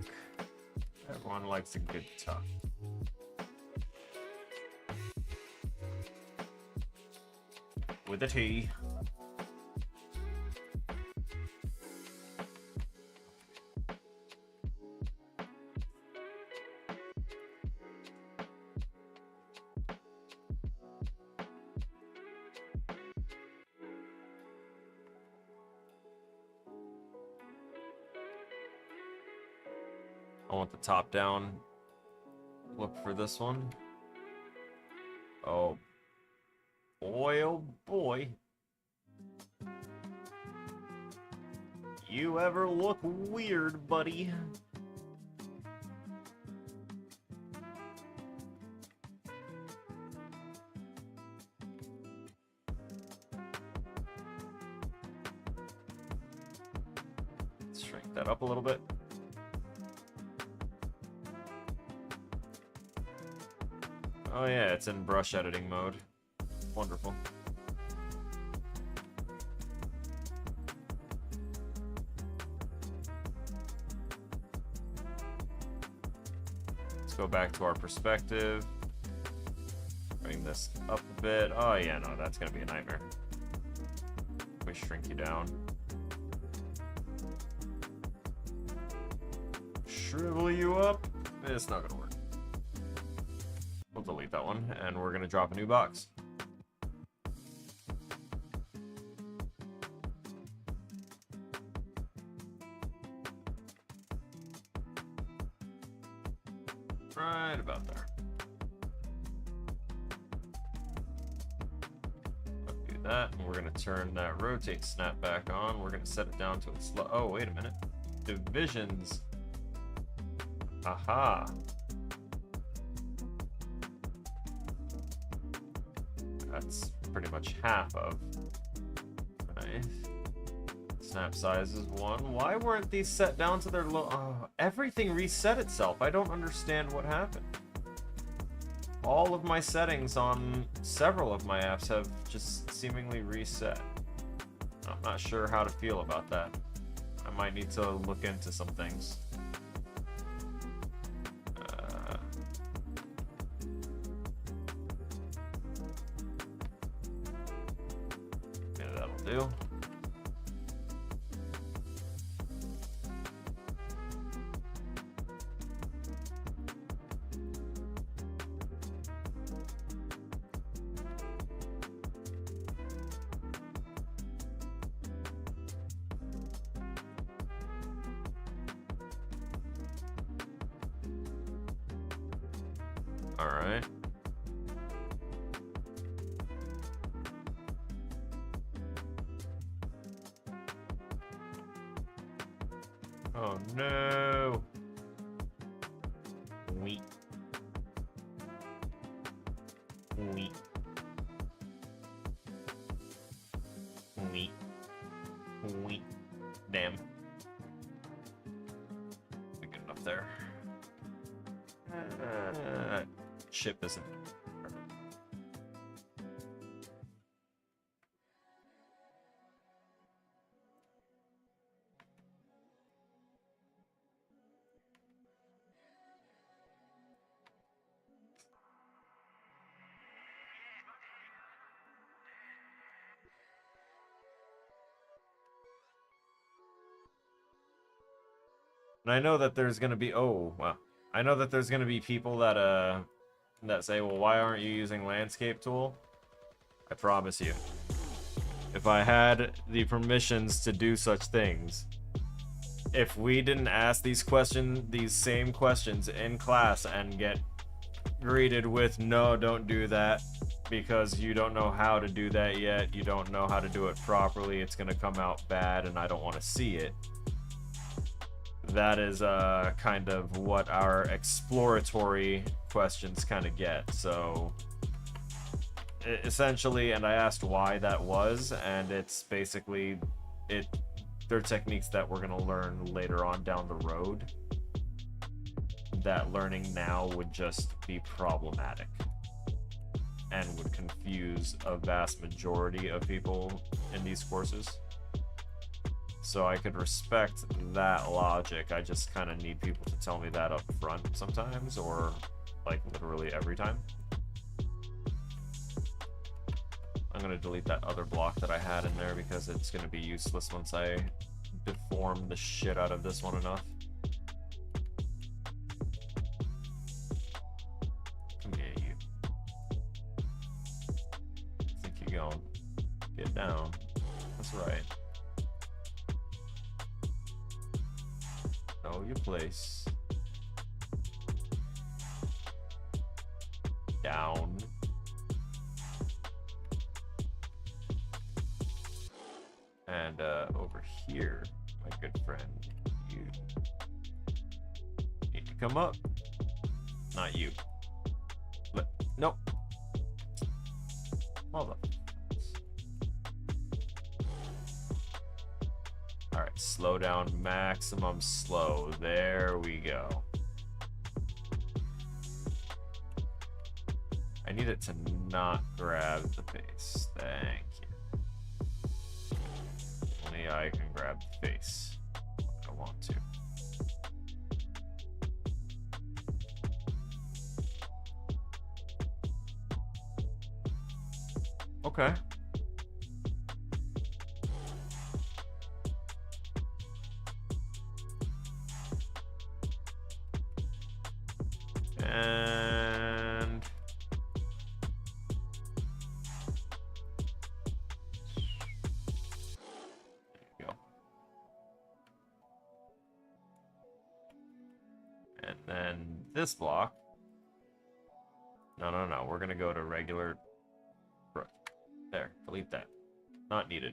Everyone likes a good tuck. With a T. I want the top down look for this one. Oh boy, oh boy. You ever look weird, buddy? Let's shrink that up a little bit. Oh yeah, it's in brush editing mode. Wonderful. Let's go back to our perspective. Bring this up a bit. Oh yeah, no, that's gonna be a nightmare. We shrink you down. Shrivel you up. It's not gonna work. We'll delete that one, and we're gonna drop a new box. Right about there. Do that, and we're gonna turn that rotate snap back on. We're gonna set it down to its low. Oh, wait a minute. Divisions. Aha. That's pretty much half of. Nice. Snap size is 1. Why weren't these set down to their low? Oh, everything reset itself. I don't understand what happened. All of my settings on several of my apps have just seemingly reset. I'm not sure how to feel about that. I might need to look into some things. Yeah, that'll do. All right. Oh no. Wheat. Wheat. Wheat. Wheat. Damn. Good enough there. Ship isn't. And I know that there's gonna be I know that there's gonna be people that that say, well, why aren't you using landscape tool? I promise you, if I had the permissions to do such things, if we didn't ask these same questions in class and get greeted with, no, don't do that because you don't know how to do that yet, you don't know how to do it properly, it's gonna come out bad and I don't want to see it. That is kind of what our exploratory questions kind of get. So essentially, and I asked why that was, and it's basically they're techniques that we're gonna learn later on down the road that learning now would just be problematic and would confuse a vast majority of people in these courses. So I could respect that logic. I just kind of need people to tell me that up front sometimes, or like literally every time. I'm gonna delete that other block that I had in there because it's gonna be useless once I deform the shit out of this one enough. Come here, you. I think you're going. Get down. That's right. Know your place. Down. And over here, my good friend, you need to come up. Not you. Nope. Hold up. Alright. Slow down, maximum slow. There we go. I need it to not grab the face. Thank you. Only I can grab the face. I want to. Okay. And there you go. And then this block. No. We're gonna go to regular. There, delete that. Not needed.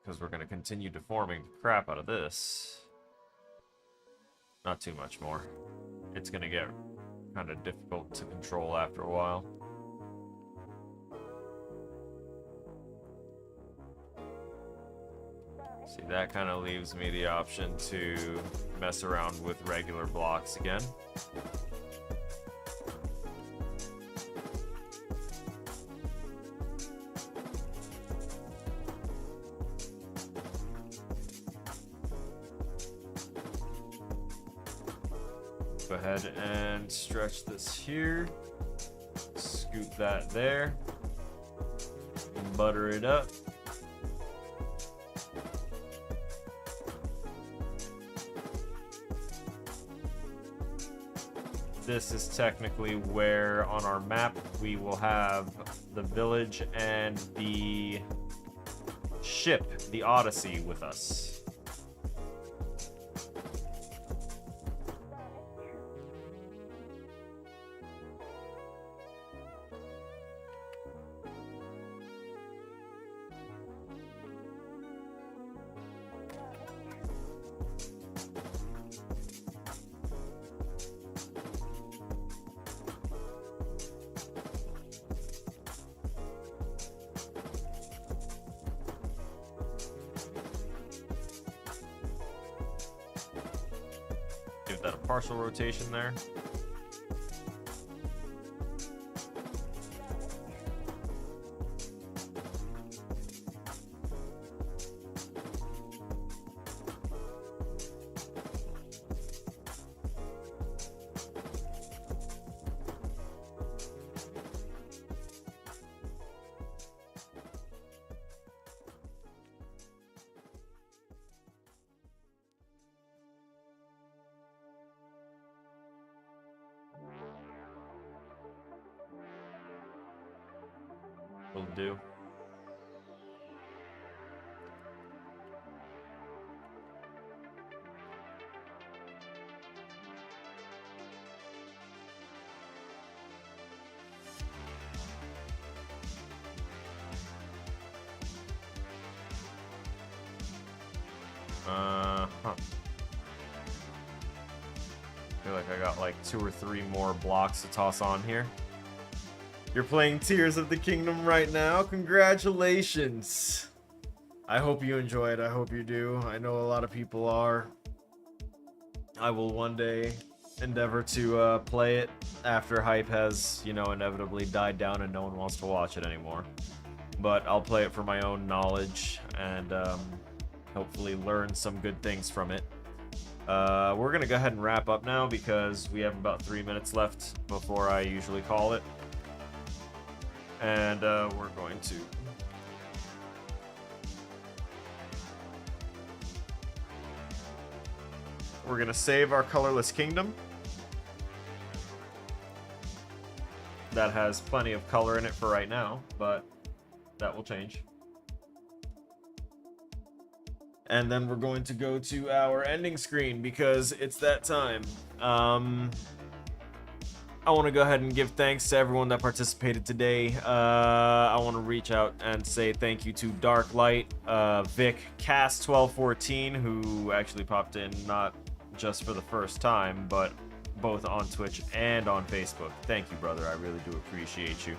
Because we're going to continue deforming the crap out of this. Not too much more. It's going to get kind of difficult to control after a while. See, that kind of leaves me the option to mess around with regular blocks again. Go ahead and stretch this here. Scoop that there. Butter it up. This is technically where on our map we will have the village and the ship, the Odyssey, with us. Give that a partial rotation there. Will do. Feel like I got like 2 or 3 more blocks to toss on here. You're playing Tears of the Kingdom right now. Congratulations. I hope you enjoy it. I hope you do. I know a lot of people are. I will one day endeavor to play it after hype has, you know, inevitably died down and no one wants to watch it anymore. But I'll play it for my own knowledge and hopefully learn some good things from it. We're going to go ahead and wrap up now because we have about 3 minutes left before I usually call it. And we're going to save our colorless kingdom. That has plenty of color in it for right now, but that will change. And then we're going to go to our ending screen because it's that time. I want to go ahead and give thanks to everyone that participated today. I want to reach out and say thank you to Darklight, Vic, Cast1214, who actually popped in not just for the first time, but both on Twitch and on Facebook. Thank you, brother. I really do appreciate you.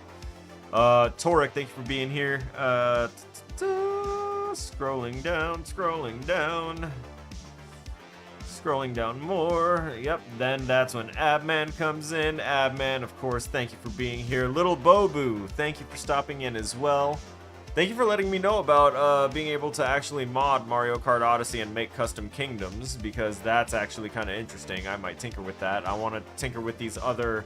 Torek, thank you for being here. Scrolling down, scrolling down more. Yep, then that's when Abman comes in. Abman, of course, thank you for being here. Little Bobu, thank you for stopping in as well. Thank you for letting me know about being able to actually mod Mario Kart Odyssey and make custom kingdoms, because that's actually kind of interesting. I might tinker with that. I want to tinker with these other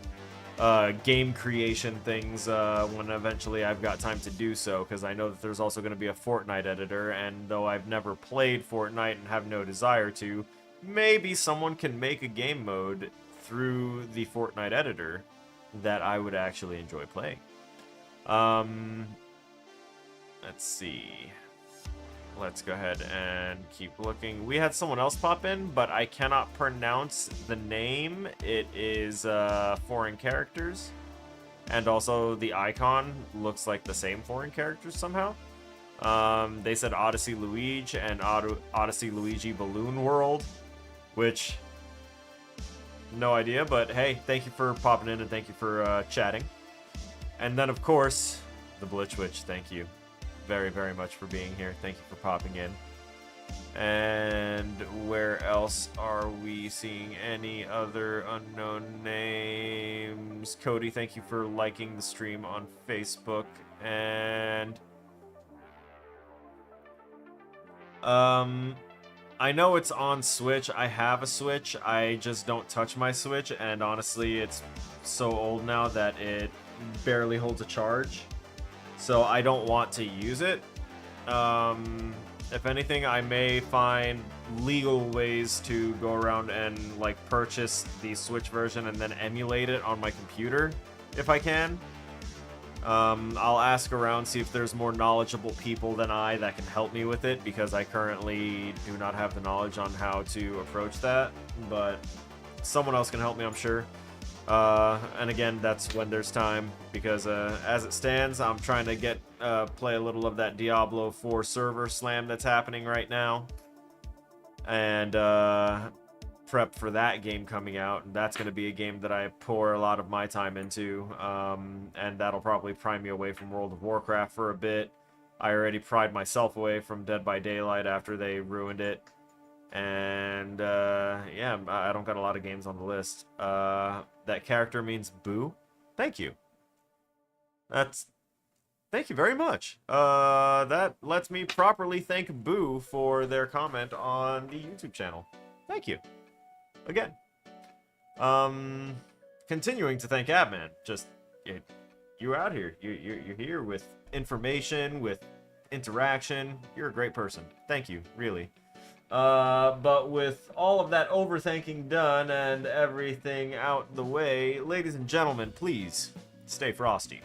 game creation things when eventually I've got time to do so, because I know that there's also going to be a Fortnite editor, and though I've never played Fortnite and have no desire to, maybe someone can make a game mode through the Fortnite editor that I would actually enjoy playing. Let's see. Let's go ahead and keep looking. We had someone else pop in, but I cannot pronounce the name. It is foreign characters. And also the icon looks like the same foreign characters somehow. They said Odyssey Luigi and Odyssey Luigi Balloon World, which, no idea, but hey, thank you for popping in and thank you for chatting. And then, of course, the Blitchwitch, thank you very, very much for being here. Thank you for popping in. And where else are we seeing any other unknown names? Cody, thank you for liking the stream on Facebook. And I know it's on Switch. I have a Switch. I just don't touch my Switch, and honestly, it's so old now that it barely holds a charge. So I don't want to use it. If anything, I may find legal ways to go around and like purchase the Switch version and then emulate it on my computer if I can. I'll ask around, see if there's more knowledgeable people than I that can help me with it, because I currently do not have the knowledge on how to approach that, but someone else can help me, I'm sure. And again, that's when there's time, because as it stands, I'm trying to get play a little of that Diablo 4 server slam that's happening right now, and prep for that game coming out. And that's going to be a game that I pour a lot of my time into, and that'll probably pry me away from World of Warcraft for a bit. I already pried myself away from Dead by Daylight after they ruined it. And yeah, I don't got a lot of games on the list. That character means boo. Thank you. Thank you very much. That lets me properly thank Boo for their comment on the YouTube channel. Thank you. Again. Continuing to thank Abman. Just, you're out here. You're here with information, with interaction. You're a great person. Thank you, really. But with all of that overthinking done and everything out the way, ladies and gentlemen, please stay frosty.